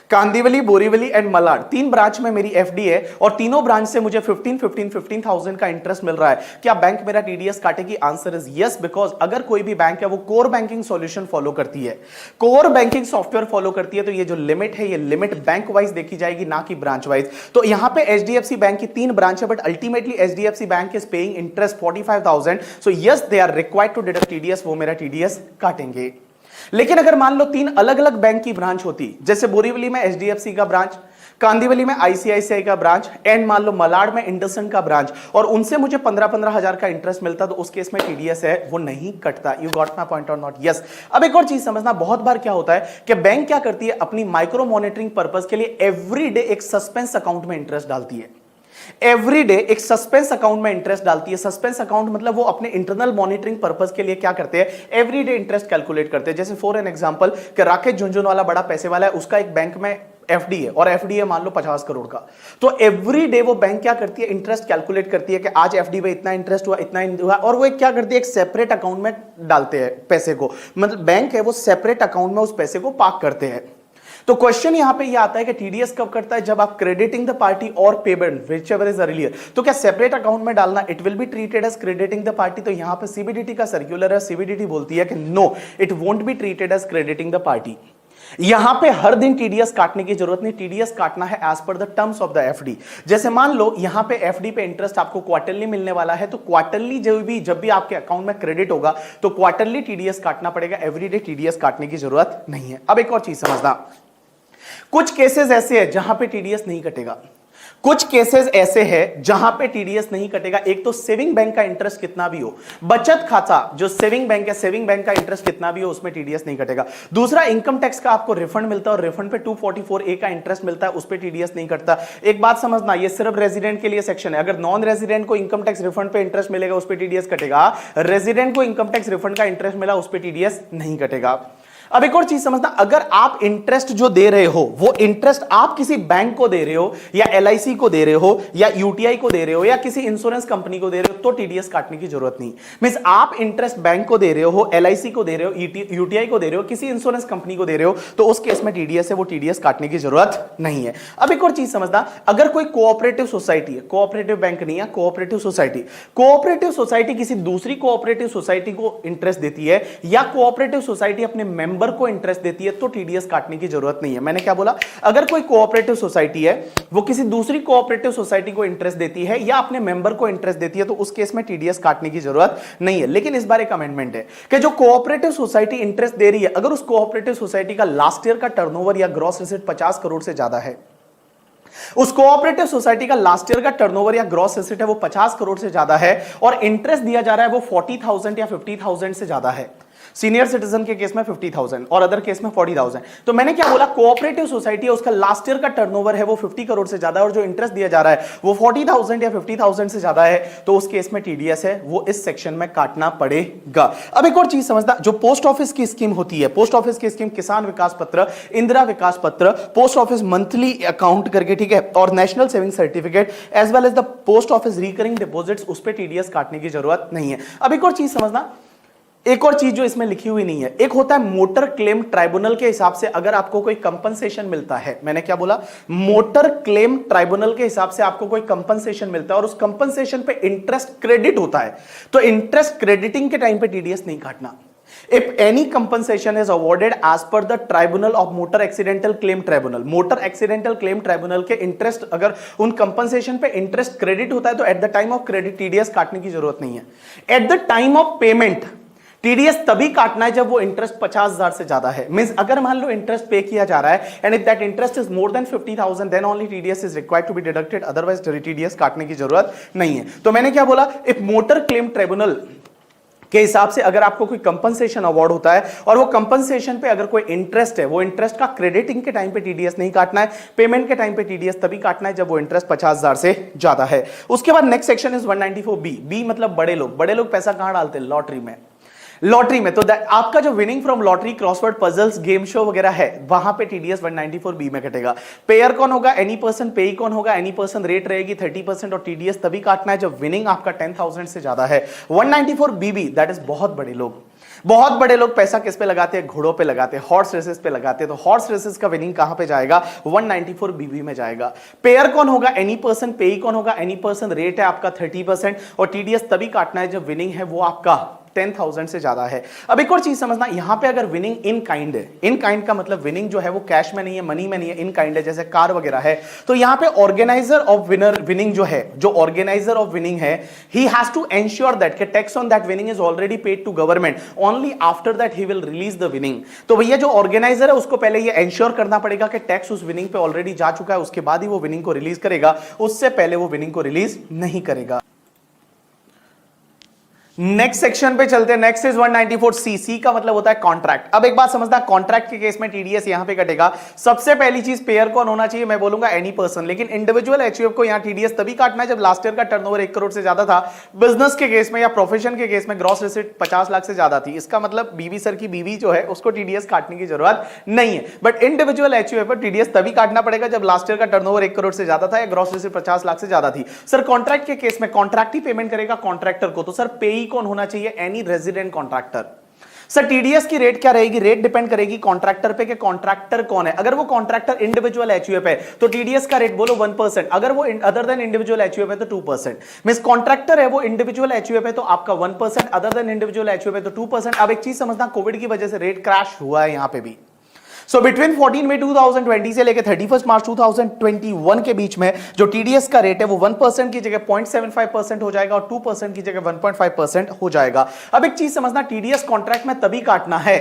कांदिवली, बोरीवली एंड मलाड, 3 ब्रांच में मेरी एफडी है और तीनों ब्रांच से मुझे 15,000 का इंटरेस्ट मिल रहा है। क्या बैंक मेरा टीडीएस काटेगी? आंसर इज यस, बिकॉज अगर कोई भी बैंक है वो कोर बैंकिंग सॉल्यूशन फॉलो करती है, कोर बैंकिंग सॉफ्टवेयर फॉलो करती है, तो ये जो लिमिट है ये लिमिट बैंक वाइज देखी जाएगी, ना कि ब्रांच वाइज। तो यहां पे एचडीएफसी बैंक की 3 ब्रांच है, but ultimately HDFC bank is paying interest 45,000, so yes they are required to deduct TDS, वो मेरा टीडीएस काटेंगे। लेकिन अगर मान लो 3 अलग अलग बैंक की ब्रांच होती, जैसे बोरीवली में एचडीएफसी का ब्रांच, कांदिवली में आईसीआईसीआई का ब्रांच एंड मान लो मलाड में इंडसइंड का ब्रांच, और उनसे मुझे 15-15 हजार का इंटरेस्ट मिलता, तो उस केस में टीडीएस है वो नहीं कटता। You got my point or not? Yes. अब एक और चीज समझना, बहुत बार क्या होता है कि बैंक क्या करती है, अपनी माइक्रो मॉनिटरिंग पर्पस के लिए एवरीडे एक सस्पेंस अकाउंट में इंटरेस्ट डालती है। एवरीडे एक सस्पेंस अकाउंट में इंटरेस्ट डालती है। सस्पेंस अकाउंट मतलब वो अपने इंटरनल मॉनिटरिंग पर्पस के लिए क्या करते हैं, एवरीडे इंटरेस्ट कैलकुलेट करते हैं। जैसे फॉर एन एग्जांपल कि राकेश झुंझुनवाला बड़ा पैसे वाला है, उसका एक बैंक में एफडी है और एफडी है मान लो 50 करोड़ का, तो एवरी डे वो बैंक क्या करती है, इंटरेस्ट कैलकुलेट करती है कि आज एफडी में इतना इंटरेस्ट हुआ, इतना हुआ, और वो एक क्या करती है, एक सेपरेट अकाउंट में डालते हैं पैसे को। मतलब बैंक है वो सेपरेट अकाउंट में उस पैसे को पार्क करते हैं। तो क्वेश्चन यहां पे ये आता है कि टीडीएस कब करता है, जब आप crediting the party or payment whichever is earlier. तो क्या सेपरेट अकाउंट में डालना, it will be treated as crediting the party. तो यहां पे सीबीडीटी का सर्कुलर है, सीबीडीटी बोलती है कि no, it won't be treated as crediting the party. यहां पे हर दिन टीडीएस काटने की जरूरत नहीं, टीडीएस काटना है as per the terms of the FD. जैसे मान लो यहां पे एफडी पे इंटरेस्ट आपको क्वार्टरली मिलने वाला है, तो क्वार्टरली जब भी आपके अकाउंट में क्रेडिट होगा तो क्वार्टरली टीडीएस काटना पड़ेगा, एवरीडे टीडीएस काटने की जरूरत नहीं है। अब एक और चीज समझना, कुछ केसेस ऐसे हैं जहां पे टीडीएस नहीं कटेगा, कुछ केसेस ऐसे हैं जहां पे टीडीएस नहीं कटेगा। एक तो सेविंग बैंक का इंटरेस्ट कितना भी हो, बचत खाता जो सेविंग बैंक है, सेविंग बैंक का इंटरेस्ट कितना भी हो उसमें टीडीएस नहीं कटेगा। दूसरा, इनकम टैक्स का आपको रिफंड मिलता है और रिफंड पे 244A का इंटरेस्ट मिलता है, उस पे टीडीएस नहीं कटता। एक बात समझना, ये सिर्फ रेजिडेंट के लिए सेक्शन है। अगर नॉन रेजिडेंट को इनकम टैक्स रिफंड पे इंटरेस्ट मिलेगा उस पे टीडीएस कटेगा, रेजिडेंट को इनकम टैक्स रिफंड का इंटरेस्ट मिला उस पे टीडीएस नहीं कटेगा। अब एक और चीज समझना, अगर आप इंटरेस्ट जो दे रहे हो वो इंटरेस्ट आप किसी बैंक को दे रहे हो या एलआईसी को दे रहे हो या यूटीआई को दे रहे हो या किसी इंश्योरेंस कंपनी को दे रहे हो तो टीडीएस काटने की जरूरत नहीं। मींस आप इंटरेस्ट बैंक को दे रहे हो, एलआईसी को दे रहे हो, यूटीआई को दे रहे हो, किसी इंश्योरेंस कंपनी को दे रहे हो, तो उस केस में टीडीएस है, वो टीडीएस काटने की जरूरत नहीं है। अब एक और चीज समझना, अगर कोई कोऑपरेटिव सोसाइटी है, कोऑपरेटिव बैंक नहीं है, कोऑपरेटिव सोसाइटी किसी दूसरी कोऑपरेटिव सोसाइटी को इंटरेस्ट देती है या कोऑपरेटिव सोसाइटी अपने मेंबर को इंटरेस्ट देती है तो टीडीएस काटने की जरूरत नहीं है। मैंने क्या बोला, अगर कोई कोऑपरेटिव सोसाइटी है वो किसी दूसरी कोऑपरेटिव सोसाइटी को इंटरेस्ट देती है या अपने मेंबर को इंटरेस्ट देती है तो उस केस में टीडीएस काटने की जरूरत नहीं है। लेकिन इस बार एक अमेंडमेंट है कि जो कोऑपरेटिव सोसाइटी इंटरेस्ट दे रही है, अगर उस कोऑपरेटिव सोसाइटी का लास्ट ईयर का टर्नओवर या ग्रॉस रिसीट 50 करोड़ से ज्यादा है, उस कोऑपरेटिव सोसाइटी का लास्ट ईयर का टर्नओवर या ग्रॉस एसेट है वो 50 करोड़ से ज्यादा है और इंटरेस्ट दिया जा रहा है वो 40,000 या 50,000 से ज्यादा है, सीनियर सिटीजन के केस में 50,000 और अदर केस में 40,000। तो मैंने क्या बोला, कोऑपरेटिव सोसाइटी है उसका लास्ट ईयर का टर्नओवर है वो 50 करोड़ से ज्यादा है और जो इंटरेस्ट दिया जा रहा है वो 40,000 या 50,000 से ज्यादा है, तो उस केस में टीडीएस है वो इस सेक्शन में काटना पड़ेगा। अब एक और चीज समझना, जो पोस्ट ऑफिस की स्कीम होती है, पोस्ट ऑफिस की स्कीम किसान विकास पत्र, इंदिरा विकास पत्र, पोस्ट ऑफिस मंथली अकाउंट करके, ठीक है, और national saving certificate as well as the post office recurring deposits, उस पर टीडीएस काटने की जरूरत नहीं है। अब एक और चीज समझना, एक और चीज जो इसमें लिखी हुई नहीं है, एक होता है मोटर क्लेम ट्राइब्यूनल के हिसाब से अगर आपको कोई कंपनसेशन मिलता है। मैंने क्या बोला, मोटर क्लेम ट्राइब्यूनल के हिसाब से आपको कोई कंपनसेशन मिलता है और उस कंपनसेशन पे इंटरेस्ट क्रेडिट होता है, तो इंटरेस्ट क्रेडिटिंग के टाइम पे टीडीएस नहीं काटना। If any compensation is awarded as per the tribunal of motor accidental claim tribunal, motor accidental claim tribunal के इंटरेस्ट अगर उन कंपनसेशन पे इंटरेस्ट क्रेडिट होता है तो eight the time of credit TDS काटने की जरूरत नहीं है। Eight the time of payment TDS तभी काटना है जब वो इंटरेस्ट 50,000 से ज्यादा है। मींस अगर मान लो इंटरेस्ट पे किया जा रहा है and if that interest is more than 50,000 then only TDS is required to be deducted, otherwise TDS काटने की जरूरत नहीं है। तो मैंने क्या बोला, इफ मोटर क्लेम ट्रिब्यूनल के हिसाब से अगर आपको कोई कंपनसेशन अवार्ड होता है और वो कंपनसेशन पे अगर कोई इंटरेस्ट है, वो इंटरेस्ट का क्रेडिटिंग के टाइम पे टीडीएस नहीं काटना है, पेमेंट के टाइम पे टीडीएस तभी काटना है जब वो इंटरेस्ट 50,000 से ज्यादा है। उसके बाद next section is 194B। B मतलब बड़े लोग। बड़े लोग पैसा कहां डालते हैं, लॉटरी में। लॉटरी में तो आपका जो winning from lottery, crossword puzzles, game show वगैरह है, वहां पे टीडीएस 194B में कटेगा। पेयर कौन होगा, एनी पर्सन। पेई कौन होगा, एनी पर्सन। रेट रहेगी 30% और टीडीएस तभी काटना है जब विनिंग आपका 10,000 से ज्यादा है। 194BB दैट इज बहुत बड़े लोग। बहुत बड़े लोग पैसा किस पे लगाते हैं, घोड़ों पे लगाते हैं, हॉर्स रेसेस पे लगाते हैं। तो हॉर्स रेसेस का विनिंग कहां पे जाएगा, 194BB में जाएगा। पेयर कौन होगा, एनी पर्सन। पेई कौन होगा, एनी पर्सन। रेट है आपका 30% और टीडीएस तभी काटना है जब विनिंग है वो आपका 10,000 से ज्यादा है। अब एक और चीज समझना, यहां पे अगर विनिंग इन काइंड है, इन काइंड का मतलब विनिंग जो है वो कैश में नहीं है, मनी में नहीं है, इन काइंड है, जैसे कार वगैरह है, तो यहां पे ऑर्गेनाइजर ऑफ विनिंग जो है, जो ऑर्गेनाइजर ऑफ विनिंग है, he has to ensure that कि tax on that winning is already paid to government, only after that he will release the winning. तो भैया जो ऑर्गेनाइजर है उसको पहले ये एंश्योर करना पड़ेगा कि टैक्स उस विनिंग पे ऑलरेडी जा चुका है, उसके बाद ही वो विनिंग को रिलीज करेगा, उससे पहले वो विनिंग को रिलीज नहीं करेगा। नेक्स्ट सेक्शन पे चलते हैं। Next is 194C। सी का मतलब होता है कॉन्ट्रैक्ट। अब एक बात समझना, कॉन्ट्रैक्ट के केस में टीडीएस यहां पे कटेगा। सबसे पहली चीज, पेयर कौन होना चाहिए, मैं बोलूंगा एनी पर्सन। लेकिन इंडिविजुअल एचयूएफ को यहां टीडीएस तभी काटना है जब लास्ट ईयर का टर्नओवर 1 करोड़ से ज्यादा था। बिजनेस के केस में या प्रोफेशन के केस में ग्रॉस रिसीट 50 लाख से ज्यादा थी। इसका मतलब बीवी सर की बीवी जो है उसको टीडीएस काटने की जरूरत नहीं है। बट इंडिविजुअल एचयूएफ पर टीडीएस तभी काटना पड़ेगा जब लास्ट ईयर का टर्नओवर 1 करोड़ से ज्यादा था या ग्रॉस रिसीट 50 लाख से ज्यादा थी। सर कॉन्ट्रैक्ट के केस में कॉन्ट्रैक्ट ही पेमेंट करेगा कॉन्ट्रैक्टर को, तो सर पेई कौन होना चाहिए, any resident contractor. Sir TDS की रेट क्या रहेगी? रेट डिपेंड करेगी कॉन्ट्रैक्टर पे कि कॉन्ट्रैक्टर कौन है। अगर वो कॉन्ट्रैक्टर इंडिविजुअल एचयूएफ है तो टीडीएस का रेट बोलो 1%, अगर वो अदर देन इंडिविजुअल एचयूएफ है तो 2%। मींस कॉन्ट्रैक्टर है वो इंडिविजुअल एचयूएफ है तो आपका 1%, अदर देन इंडिविजुअल एचयूएफ है तो 2%। अब एक चीज समझना, कोविड की वजह से रेट क्रैश हुआ है यहां पे भी। सो बिटवीन 14 मई 2020 से लेकर 31 मार्च 2021 के बीच में जो टीडीएस का रेट है वो 1% की जगह 0.75% हो जाएगा और 2% की जगह 1.5% हो जाएगा। अब एक चीज समझना, टीडीएस कॉन्ट्रैक्ट में तभी काटना है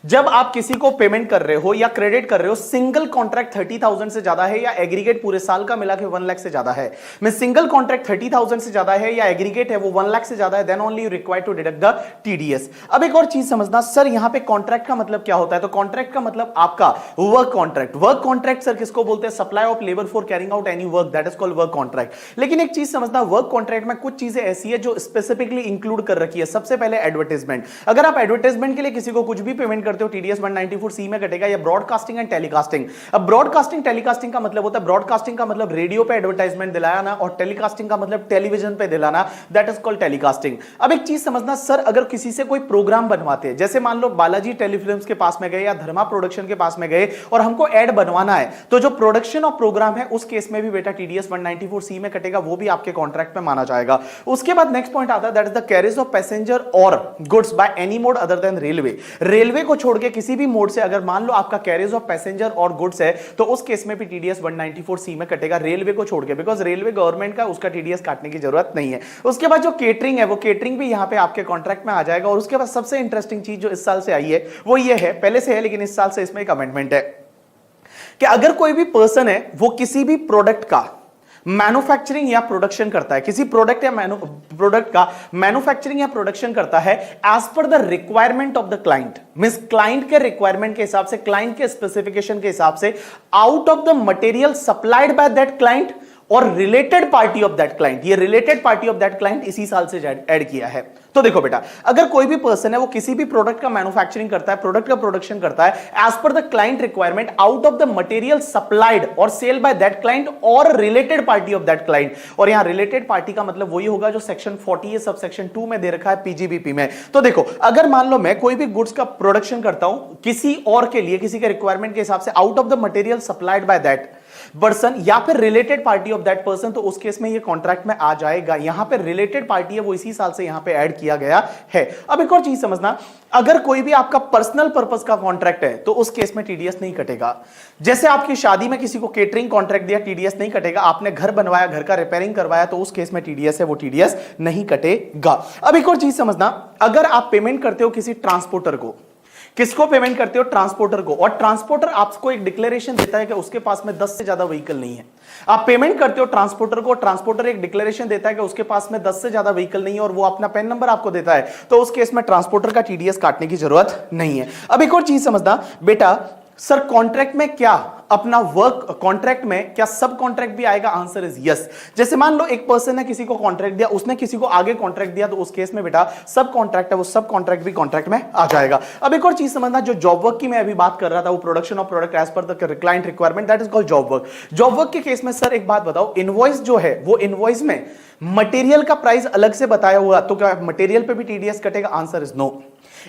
जब आप किसी को पेमेंट कर रहे हो या क्रेडिट कर रहे हो, सिंगल कॉन्ट्रैक्ट 30,000 से ज्यादा है या एग्रीगेट पूरे साल का मिला के 1 लाख से ज्यादा है। मैं सिंगल कॉन्ट्रैक्ट 30,000 से ज्यादा है या एग्रीगेट है वो 1 लाख से ज्यादा है, then only you required to deduct the TDS. अब एक और चीज समझना, सर यहां पे कॉन्ट्रैक्ट का मतलब क्या होता है? तो कॉन्ट्रैक्ट का मतलब आपका work contract. Work contract sir किसको बोलते हैं? Supply of labour for carrying out any work, that is called work contract. लेकिन एक चीज समझना, वर्क कॉन्ट्रैक्ट में कुछ चीजें ऐसी है जो स्पेसिफिकली इंक्लूड कर रखी है। सबसे पहले एडवर्टाइजमेंट। अगर आप एडवर्टाइजमेंट के लिए किसी को कुछ भी पेमेंट करते हो, टीडीएस 194C में कटेगा। या ब्रॉडकास्टिंग एंड टेलीकास्टिंग। अब ब्रॉडकास्टिंग टेलीकास्टिंग का मतलब होता है, ब्रॉडकास्टिंग का मतलब रेडियो पे एडवर्टाइजमेंट दिलाना और टेलीकास्टिंग का मतलब टेलीविजन पे दिलाना, दैट इज कॉल्ड टेलीकास्टिंग। अब एक चीज समझना सर, अगर किसी से कोई प्रोग्राम बनवाते हैं, जैसे मान लो बालाजी टेलीफिल्म्स के पास में गए या धर्मा प्रोडक्शन के पास में गए और हमको एड बनवाना है, तो जो प्रोडक्शन ऑफ प्रोग्राम है उस केस में भी बेटा टीडीएस 194C में कटेगा, वो भी आपके कॉन्ट्रैक्ट में माना जाएगा। उसके बाद नेक्स्ट पॉइंट आता है, that is the carriage of passenger और goods by any mode other than railway. Railway को छोड़ के किसी भी मोड से अगर मान लो आपका कैरिज ऑफ पैसेंजर और गुड्स है तो उस केस में भी टीडीएस 194C में कटेगा, रेलवे को छोड़ के, बिकॉज रेलवे गवर्नमेंट का, उसका टीडीएस काटने की जरूरत नहीं है। उसके बाद जो केटरिंग है वो केटरिंग भी यहां पे आपके कॉन्ट्रैक्ट में आ जाएगा। और उसके बाद सबसे इंटरेस्टिंग चीज जो इस साल से आई है वो ये है, पहले से है लेकिन इस साल से इसमें एक अमेंडमेंट है कि अगर कोई भी पर्सन है वो किसी भी प्रोडक्ट का मैन्युफैक्चरिंग या प्रोडक्शन करता है, किसी प्रोडक्ट या प्रोडक्ट का मैन्युफैक्चरिंग या प्रोडक्शन करता है as per the requirement of the client, means client के रिक्वायरमेंट के हिसाब से, क्लाइंट के स्पेसिफिकेशन के हिसाब से, out of the material supplied by that client और related party of that client. ये related party of that client इसी साल से ऐड किया है। तो देखो बेटा, अगर कोई भी पर्सन है वो किसी भी प्रोडक्ट का मैन्युफैक्चरिंग करता है, प्रोडक्ट का प्रोडक्शन करता है as per the client requirement, out of the material supplied or sale by that client और related party of that client. और यहां रिलेटेड पार्टी का मतलब वही होगा जो सेक्शन 40 सब सेक्शन 2 में दे रखा है पीजीबीपी में। तो देखो, अगर मान लो मैं कोई भी गुड्स का प्रोडक्शन करता हूं किसी और के लिए, किसी के रिक्वायरमेंट के हिसाब से, out of the material supplied by that person या फिर related party of that person, तो उस केस में ये कॉन्ट्रैक्ट में आ जाएगा। यहां पे रिलेटेड पार्टी है वो इसी साल से यहां पे ऐड किया गया है। अब एक और चीज समझना, अगर कोई भी आपका पर्सनल पर्पस का कॉन्ट्रैक्ट है तो उस केस में टीडीएस नहीं कटेगा। जैसे आपकी शादी में किसी को केटरिंग कॉन्ट्रैक्ट दिया, टीडीएस नहीं कटेगा। आपने घर बनवाया, घर का रिपेयरिंग करवाया, तो उस केस में टीडीएस है वो टीडीएस नहीं कटेगा। अब एक और चीज समझना, अगर आप पेमेंट करते हो किसी ट्रांसपोर्टर को, किसको पेमेंट करते हो? ट्रांसपोर्टर को। और ट्रांसपोर्टर आपको एक डिक्लेरेशन देता है कि उसके पास में 10 से ज्यादा व्हीकल नहीं है। आप पेमेंट करते हो ट्रांसपोर्टर को, ट्रांसपोर्टर एक डिक्लेरेशन देता है कि उसके पास में 10 से ज्यादा व्हीकल नहीं है और वो अपना पैन नंबर आपको देता है, तो उस केस में ट्रांसपोर्टर का टीडीएस काटने की जरूरत नहीं है। अब एक और चीज समझना बेटा, सर कॉन्ट्रैक्ट में क्या अपना वर्क, कॉन्ट्रैक्ट में क्या सब कॉन्ट्रैक्ट भी आएगा? Answer is yes. जैसे मान लो एक पर्सन ने किसी को कॉन्ट्रैक्ट दिया, उसने किसी को आगे कॉन्ट्रैक्ट दिया, तो उस केस में बेटा सब कॉन्ट्रैक्ट है वो सब कॉन्ट्रैक्ट भी कॉन्ट्रैक्ट में आ जाएगा। अब एक और चीज समझना, जो जॉब वर्क की मैं अभी बात कर रहा था, वो production of product as per the client requirement, that is called job work. Job work के केस में सर एक बात बताओ, इनवॉइस जो है वो इनवॉइस में मटेरियल का प्राइस अलग से बताया हुआ, तो क्या मटेरियल पे भी टीडीएस कटेगा? Answer is no.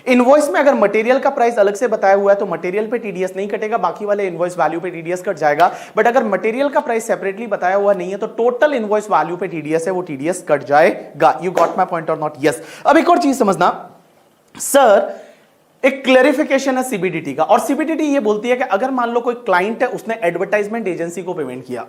इनवॉइस में अगर मटेरियल का प्राइस अलग से बताया हुआ है तो मटेरियल पे टीडीएस नहीं कटेगा, बाकी वाले इनवॉइस वैल्यू पे टीडीएस कट जाएगा। बट अगर मटेरियल का प्राइस सेपरेटली बताया हुआ नहीं है तो टोटल इनवॉइस वैल्यू पे टीडीएस है वो टीडीएस कट जाएगा। You got my point or not? Yes. अब एक और चीज समझना सर, एक क्लैरिफिकेशन है सीबीडीटी का, और सीबीडीटी ये बोलती है कि अगर मान लो कोई क्लाइंट है उसने एडवर्टाइजमेंट एजेंसी को पेमेंट किया,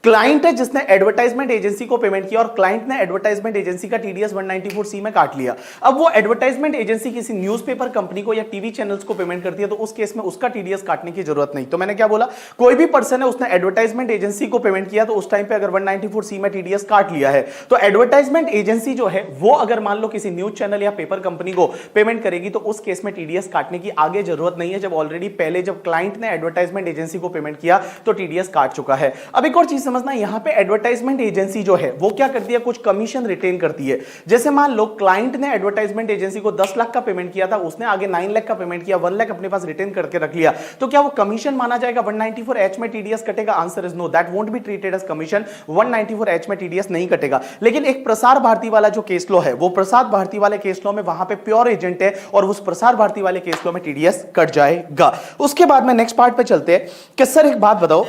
क्लाइंट है जिसने एडवर्टाइजमेंट एजेंसी को पेमेंट किया और क्लाइंट ने एडवर्टाइजमेंट एजेंसी का टीडीएस 194C में काट लिया। अब वो एडवर्टाइजमेंट एजेंसी किसी न्यूज़पेपर कंपनी को या टीवी चैनल्स को पेमेंट करती है, तो उस केस में उसका टीडीएस काटने की जरूरत नहीं। तो मैंने क्या बोला, कोई भी पर्सन है उसने एडवर्टाइजमेंट एजेंसी को पेमेंट किया, तो उस टाइम पे अगर 194C में टीडीएस काट लिया है, तो एडवर्टाइजमेंट एजेंसी जो है वो अगर मान लो किसी न्यूज चैनल या पेपर कंपनी को पेमेंट करेगी, तो उस केस में टीडीएस काटने की आगे जरूरत नहीं है। जब ऑलरेडी पहले जब क्लाइंट ने एडवर्टाइजमेंट एजेंसी को पेमेंट किया तो टीडीएस काट चुका है। अब एक एक और चीज समझना, यहां पे एडवर्टाइजमेंट एजेंसी जो है वो क्या करती है, कुछ कमीशन रिटेन करती है। जैसे मान लो क्लाइंट ने एडवर्टाइजमेंट एजेंसी को 10 लाख का पेमेंट किया था, उसने आगे 9 लाख का पेमेंट किया, 1 लाख अपने पास रिटेन करके रख लिया, तो क्या वो कमीशन माना जाएगा? 194H में टीडीएस कटेगा? Answer is no, that won't be treated as commission. 194H में टीडीएस नहीं कटेगा। लेकिन एक प्रसार भारती वाला जो केस लॉ है, वो प्रसार भारती वाले केस लॉ में वहां पे प्योर एजेंट है और उस प्रसार भारती वाले केस लॉ में टीडीएस कट जाएगा। उसके बाद में नेक्स्ट पार्ट पे चलते हैं कि सर एक बात बताओ,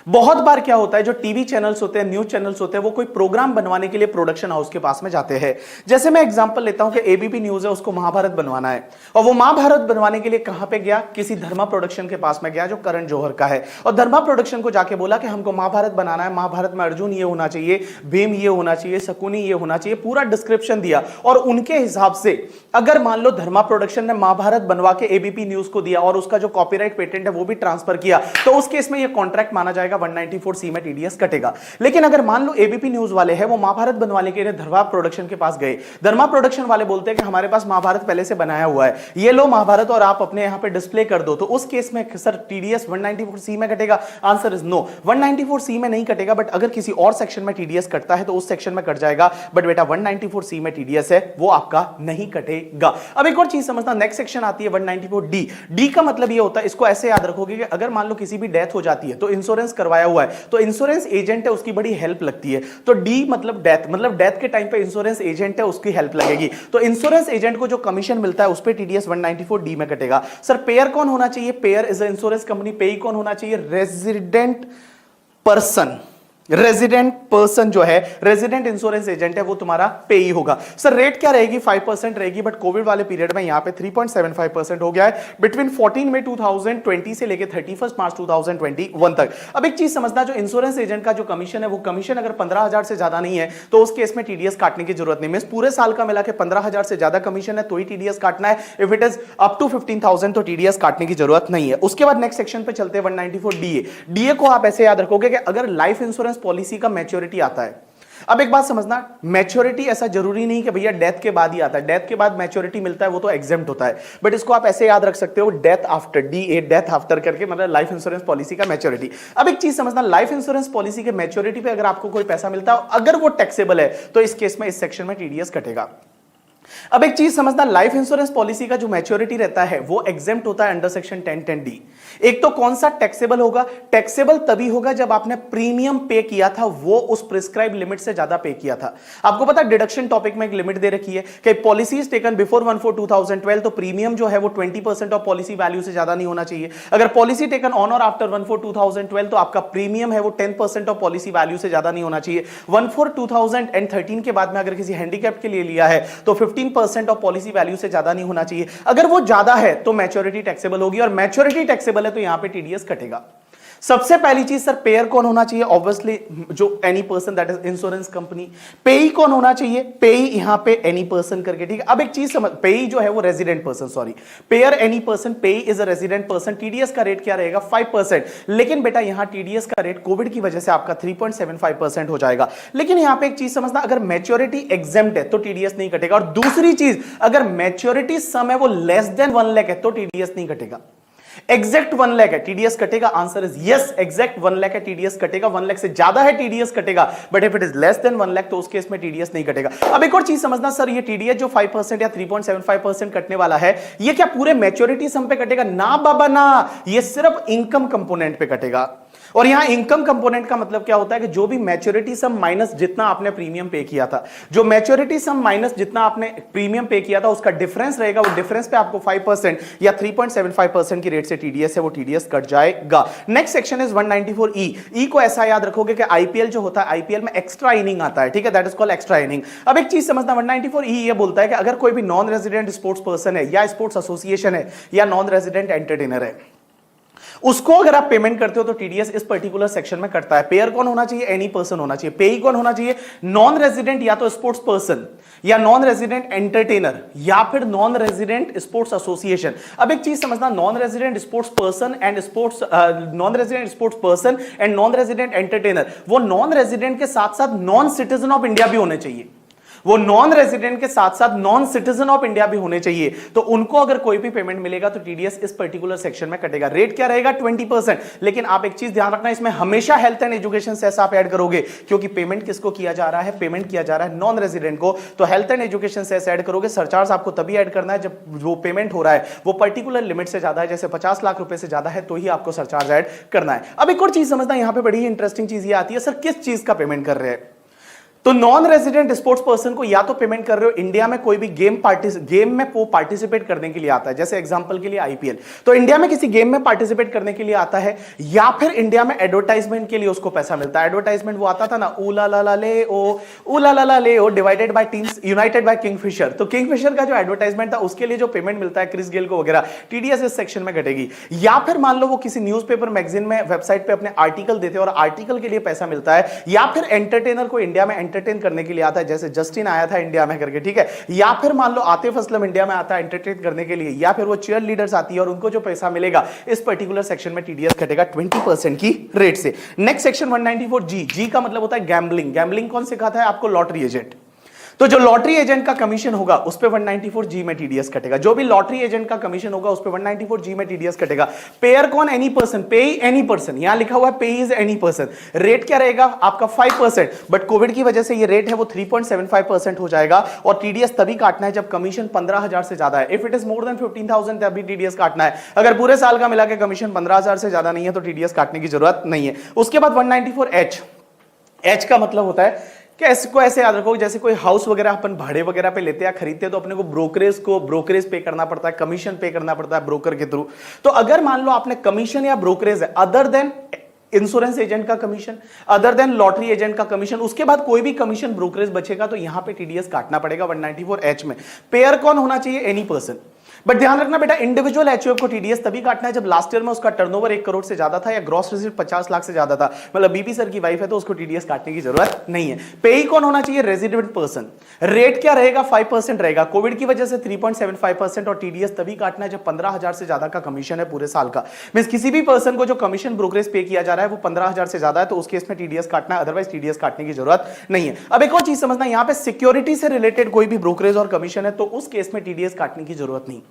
बहुत बार क्या होता है, जो टीवी चैनल्स होते हैं, न्यूज चैनल्स होते हैं, वो कोई प्रोग्राम बनवाने के लिए प्रोडक्शन हाउस के पास में जाते हैं। जैसे मैं एग्जांपल लेता हूं कि एबीपी न्यूज है, उसको महाभारत बनवाना है, और वो महाभारत बनवाने के लिए कहां पे गया? किसी धर्मा प्रोडक्शन के पास में गया जो करण जौहर का है, और धर्मा प्रोडक्शन को जाके बोला कि हमको महाभारत बनाना है, महाभारत में अर्जुन ये होना चाहिए, भीम ये होना चाहिए, शकुनी ये होना चाहिए, पूरा डिस्क्रिप्शन दिया। और उनके हिसाब से अगर मान लो धर्मा प्रोडक्शन ने महाभारत बनवा के एबीपी न्यूज को दिया और उसका जो कॉपीराइट पेटेंट है वो भी ट्रांसफर किया, तो उस केस में ये कॉन्ट्रैक्ट माना जाएगा, 194C में टीडीएस कटेगा। लेकिन अगर मान लो एबीपी न्यूज वाले हैं, वो महाभारत बनवाने के लिए धर्मा प्रोडक्शन के पास गए, धर्मा प्रोडक्शन वाले बोलते हैं कि हमारे पास महाभारत पहले से बनाया हुआ है, ये लो महाभारत और आप अपने यहां पे डिस्प्ले कर दो, तो उस केस में सर टीडीएस 194C में कटेगा? आंसर इज नो, 194C में नहीं कटेगा, बट अगर किसी और सेक्शन में टीडीएस कटता है तो उस सेक्शन में कट जाएगा। बट बेटा 194C में टीडीएस है, वो आपका नहीं कटेगा। अब एक और चीज समझना, नेक्स्ट सेक्शन आती है 194D। डी का मतलब ये होता है, इसको ऐसे याद रखोगे कि अगर मान लो किसी भी डेथ हो जाती है तो इंश्योरेंस करवाया हुआ है, तो इंश्योरेंस एजेंट है, उसकी बड़ी हेल्प लगती है। तो डी मतलब डेथ, मतलब डेथ के टाइम पे इंश्योरेंस एजेंट है, उसकी हेल्प लगेगी। तो इंश्योरेंस एजेंट को जो कमीशन मिलता है उस पे टीडीएस 194D में कटेगा। सर पेयर कौन होना चाहिए? Pair is a insurance company. पेई कौन होना चाहिए? Resident person. रेजिडेंट पर्सन जो है, रेजिडेंट इंश्योरेंस एजेंट है, वो तुम्हारा पेई होगा। सर रेट क्या रहेगी? 5% रहेगी, बट कोविड वाले पीरियड में यहां पे 3.75% हो गया है बिटवीन 14 मई 2020 से लेके 31 मार्च 2021 तक। अब एक चीज समझना, जो इंश्योरेंस एजेंट का जो कमीशन है, वो कमीशन अगर 15,000 से ज्यादा नहीं है तो उस केस में टीडीएस काटने की जरूरत नहीं। पूरे साल का मिला के 15,000 से ज्यादा कमीशन है तो ही टीडीएस काटना है। If it is up to 15,000 तो टीडीएस काटने की जरूरत नहीं है। उसके बाद नेक्स्ट सेक्शन पे चलते हैं 194DA। डीए को आप ऐसे याद रखोगे कि अगर लाइफ इंश्योरेंस पॉलिसी का मैच्योरिटी आता है, अब एक बात समझना, मैच्योरिटी ऐसा जरूरी नहीं कि भैया डेथ के बाद ही आता है, डेथ के बाद मैच्योरिटी मिलता है वो तो एग्जेम्प्ट होता है, बट इसको आप ऐसे याद रख सकते हो death after, DA death after करके, मतलब लाइफ इंश्योरेंस पॉलिसी का मैच्योरिटी। अब एक चीज समझना, लाइफ इंश्योरेंस पॉलिसी के मैच्योरिटी पे अगर आपको कोई पैसा मिलता है, अगर वो टैक्सेबल है, तो इस केस में इस सेक्शन में टीडीएस कटेगा। अब एक चीज समझना, लाइफ इंश्योरेंस पॉलिसी का जो मैच्योरिटी रहता है वो एग्जेम्प्ट होता है अंडर सेक्शन 1010D। एक तो कौन सा टैक्सेबल होगा? टैक्सेबल तभी होगा जब आपने प्रीमियम पे किया था, वो उस प्रिस्क्राइब लिमिट से ज्यादा पे किया था। आपको पता है डिडक्शन टॉपिक में एक लिमिट दे रखी है कि पॉलिसीज टेकन बिफोर 1/4/2012, तो प्रीमियम जो है वो 20% ऑफ पॉलिसी वैल्यू से ज्यादा नहीं होना चाहिए। अगर पॉलिसी टेकन ऑन और आफ्टर 1/4/2012, तो आपका प्रीमियम है वो 10% ऑफ पॉलिसी वैल्यू से ज्यादा नहीं होना चाहिए। 1/4/2013 के बाद में अगर किसी हैंडीकैप के लिए लिया है तो 15% ऑफ पॉलिसी वैल्यू से ज्यादा नहीं होना चाहिए। अगर वो ज्यादा है तो मैच्योरिटी टैक्सेबल होगी, और मैच्योरिटी टैक्सेबल है तो यहां पे टीडीएस कटेगा। सबसे पहली चीज सर, पेयर कौन होना चाहिए? ऑब्वियसली जो any person, that is insurance company. पेई कौन होना चाहिए? पेई यहां पे एनी पर्सन करके, ठीक है। अब एक चीज समझ, पेई जो है वो resident person, sorry, payer any person, payee is a resident person. TDS का रेट क्या रहेगा? 5%। लेकिन बेटा यहां टीडीएस का रेट कोविड की वजह से आपका 3.75% हो जाएगा। लेकिन यहां पे एक चीज समझना, अगर मैच्योरिटी एग्जेम्प्ट है तो टीडीएस नहीं कटेगा, और दूसरी चीज, अगर मैच्योरिटी सम है वो लेस देन 1 लाख है तो टीडीएस नहीं कटेगा। एग्जैक्ट 1 लाख है टीडीएस कटेगा, answer is yes, exact 1 lakh है टीडीएस कटेगा। 1 लाख से ज्यादा है टीडीएस कटेगा, but if it is less than 1 lakh तो उस केस में टीडीएस नहीं कटेगा। अब एक और चीज समझना सर, ये टीडीएस जो 5% या 3.75% कटने वाला है, ये क्या पूरे मैच्योरिटी सम पे कटेगा? ना बाबा ना, ये सिर्फ इनकम कंपोनेंट पे कटेगा। और यहां इनकम कंपोनेंट का मतलब क्या होता है कि जो भी मैच्योरिटी सम माइनस जितना आपने प्रीमियम पे किया था, जो मैच्योरिटी सम माइनस जितना आपने प्रीमियम पे किया था, उसका डिफरेंस रहेगा, वो डिफरेंस पे आपको 5% या 3.75% की रेट से टीडीएस है वो टीडीएस कट जाएगा। Next section is 194E। ई को ऐसा याद रखोगे कि आईपीएल जो होता है, आईपीएल में एक्स्ट्रा इनिंग आता है, ठीक है, that is called extra inning. अब एक चीज समझना, 194E ये बोलता है कि अगर कोई भी नॉन रेजिडेंट स्पोर्ट्स पर्सन है, या स्पोर्ट्स एसोसिएशन है, या नॉन रेजिडेंट एंटरटेनर है, उसको अगर आप पेमेंट करते हो तो टीडीएस इस पर्टिकुलर सेक्शन में कटता है। पेयर कौन होना चाहिए? एनी पर्सन होना चाहिए। पेई कौन होना चाहिए? नॉन रेजिडेंट या तो स्पोर्ट्स पर्सन, या नॉन रेजिडेंट एंटरटेनर, या फिर नॉन रेजिडेंट स्पोर्ट्स एसोसिएशन। अब एक चीज समझना, non resident sports person and sports, non resident sports person and non resident entertainer, वो नॉन रेजिडेंट के साथ साथ नॉन सिटीजन ऑफ इंडिया भी होने चाहिए। वो नॉन रेजिडेंट के साथ साथ नॉन सिटीजन ऑफ इंडिया भी होने चाहिए। तो उनको अगर कोई भी पेमेंट मिलेगा तो टीडीएस इस पर्टिकुलर सेक्शन में कटेगा। रेट क्या रहेगा? 20%। लेकिन आप एक चीज ध्यान रखना, इसमें हमेशा हेल्थ एंड एजुकेशन सेस आप ऐड करोगे, क्योंकि पेमेंट किसको किया जा रहा है? पेमेंट किया जा रहा है नॉन रेजिडेंट को। तो health and education cess add करोगे। सरचार्ज आपको तभी ऐड करना है जब वो पेमेंट हो रहा है वो पर्टिकुलर लिमिट से ज्यादा है, जैसे 50 लाख रुपए से ज्यादा है तो ही आपको सरचार्ज ऐड करना है। अब एक और चीज समझना, यहां पे बड़ी ही इंटरेस्टिंग चीज ये आती है, सर किस चीज का पेमेंट कर रहे हैं? तो नॉन रेजिडेंट स्पोर्ट्स पर्सन को या तो पेमेंट कर रहे हो इंडिया में कोई भी गेम में वो पार्टिसिपेट करने के लिए आता है, जैसे एग्जांपल के लिए आईपीएल, तो इंडिया में किसी गेम में पार्टिसिपेट करने के लिए आता है, या फिर इंडिया में एडवर्टाइजमेंट के लिए उसको पैसा मिलता है। एडवर्टाइजमेंट वो आता था ना, ऊला ला ला ले ओ divided by teams united by Kingfisher. तो किंगफिशर का जो एडवर्टाइजमेंट था उसके लिए जो पेमेंट मिलता है क्रिस गेल को वगैरह, टीडीएस इस सेक्शन में घटेगी। या फिर मान लो वो किसी न्यूज़पेपर मैगजीन में वेबसाइट पे अपने आर्टिकल देते हैं और आर्टिकल के लिए पैसा मिलता है, या फिर एंटरटेनर को इंडिया में एंटरटेन करने के लिए आता है, जैसे जस्टिन आया था इंडिया में करके, ठीक है, या फिर मान लो आतिफ असलम इंडिया में आता है एंटरटेन करने के लिए, या फिर वो चीयर लीडर्स आती है और उनको जो पैसा मिलेगा इस पर्टिकुलर सेक्शन में टीडीएस कटेगा 20% की रेट से। नेक्स्ट सेक्शन 194 जी का मतलब होता है गैम्बलिंग। गैम्बलिंग कौन सिखाता है आपको? Lottery agent. तो जो लॉटरी एजेंट का कमीशन होगा उस पे 194 जी में टीडीएस कटेगा। जो भी लॉटरी एजेंट का कमीशन होगा उस पे 194 जी में टीडीएस कटेगा। पेयर कौन? एनी पर्सन, पे एनी पर्सन, यहां लिखा हुआ है पे इज एनी पर्सन। रेट क्या रहेगा आपका? 5%, बट कोविड की वजह से ये रेट है वो 3.75% हो जाएगा। और टीडीएस तभी काटना है जब कमीशन 15,000 से ज्यादा है। If it is more then 15,000 तभी टीडीएस काटना है। अगर पूरे साल का मिला के कमीशन 15,000 से ज्यादा नहीं है तो टीडीएस काटने की जरूरत नहीं है। उसके बाद 194 एच का मतलब होता है कि इसको ऐसे याद रखो, जैसे कोई हाउस वगैरह अपन भाड़े वगैरह पे लेते हैं या खरीदते हैं तो अपने को ब्रोकरेज पे करना पड़ता है, कमीशन पे करना पड़ता है ब्रोकर के थ्रू। तो अगर मान लो आपने कमीशन या ब्रोकरेज है अदर देन इंश्योरेंस एजेंट का commission, other than lottery agent का कमीशन, उसके बाद कोई भी कमीशन ब्रोकरेज बचेगा तो यहां पे टीडीएस काटना पड़ेगा 194 एच में। पेयर कौन होना चाहिए? Any person. बट ध्यान रखना बेटा, इंडिविजुअल एचयूएफ को टीडीएस तभी काटना है जब लास्ट ईयर में उसका टर्नओवर 1 करोड़ से ज्यादा था या ग्रॉस रिसीट 50 लाख से ज्यादा था। मतलब बीपी सर की वाइफ है तो उसको टीडीएस काटने की जरूरत नहीं है। पेई कौन होना चाहिए? Resident person. रेट क्या रहेगा? 5% रहेगा। कोविड की वजह से 3.75% और टीडीएस तभी काटना है जब 15,000 से ज्यादा का कमीशन है पूरे साल का। मींस किसी भी पर्सन को जो कमीशन ब्रोकरेज पे किया जा रहा है वो 15,000 से ज्यादा है तो उस केस में टीडीएस काटना है, अदरवाइज टीडीएस काटने की जरूरत नहीं है। अब एक और चीज समझना, यहां पे सिक्योरिटी से रिलेटेड कोई भी ब्रोकरेज और कमीशन है तो उस केस में टीडीएस काटने की जरूरत नहीं।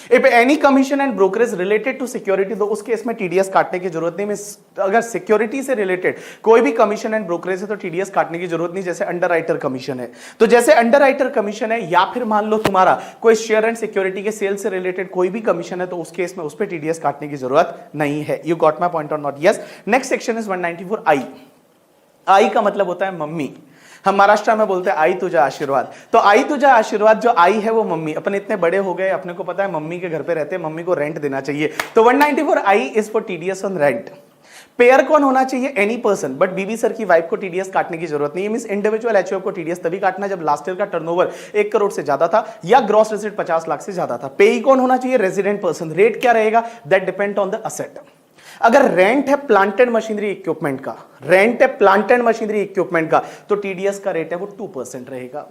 If any commission and brokerage related to security, तो उस केस में टीडीएस काटने की जरूरत नहीं। अगर सिक्योरिटी से रिलेटेड कोई भी कमीशन एंड ब्रोकरेज है तो टीडीएस काटने की जरूरत नहीं। जैसे अंडरराइटर कमीशन है, तो जैसे अंडरराइटर कमीशन है, या फिर मान लो तुम्हारा कोई शेयर एंड सिक्योरिटी के सेल से रिलेटेड कोई भी कमीशन है तो उस केस में उस पर टीडीएस काटने की जरूरत नहीं है। You got my point or not? Yes. Next section is 194 आई का मतलब होता है मम्मी। हम महाराष्ट्र में बोलते हैं आई तुझा आशीर्वाद। तो आई तुझा आशीर्वाद, जो आई है वो मम्मी। अपन इतने बड़े हो गए, अपने को पता है मम्मी के घर पे रहते हैं, मम्मी को रेंट देना चाहिए। तो 194 I is for TDS on rent. Payer कौन होना चाहिए? Any person. But BB sir की वाइफ को टीडीएस काटने की जरूरत नहीं है। मींस इंडिविजुअल एचयूएफ को टीडीएस तभी काटना जब लास्ट ईयर का टर्नओवर 1 करोड़ से ज्यादा था या ग्रॉस रिसीट 50 लाख से ज्यादा था। पेई कौन होना चाहिए? Resident person. रेट क्या रहेगा? That depend on the asset. अगर रेंट है प्लांट एंड मशीनरी इक्विपमेंट का, रेंट है प्लांट एंड मशीनरी इक्विपमेंट का, तो टीडीएस का रेट है वो 2% रहेगा।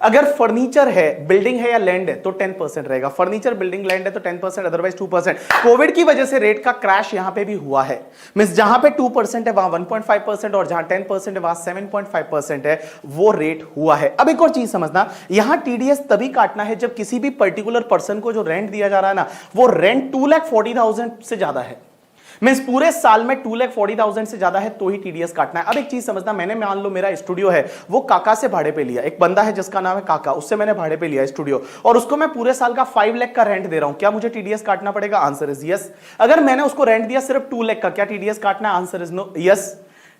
अगर फर्नीचर है, बिल्डिंग है या लैंड है तो 10% रहेगा। फर्नीचर, बिल्डिंग, लैंड है तो 10%, अदरवाइज 2%। कोविड की वजह से रेट का क्रैश यहां पे भी हुआ है। मींस जहां पे 2% है वहां 1.5% और जहां 10% है वहां 7.5% है, वो रेट हुआ है। अब एक और चीज समझना, यहां टीडीएस तभी काटना है जब किसी भी पर्टिकुलर पर्सन को जो रेंट दिया जा रहा है ना, वो रेंट 2,40,000 से ज्यादा है। मींस पूरे साल में 2,40,000 से ज्यादा है तो ही टीडीएस काटना है। अब एक चीज समझना, मैंने मान लो मेरा स्टूडियो है वो काका से भाड़े पे लिया, एक बंदा है जिसका नाम है काका, उससे मैंने भाड़े पे लिया स्टूडियो और उसको मैं पूरे साल का 5 लाख का रेंट दे रहा हूं। क्या मुझे टीडीएस काटना पड़ेगा? Answer is yes. अगर मैंने उसको रेंट दिया सिर्फ 2 लाख का, क्या टीडीएस काटना है? आंसर इज नो, यस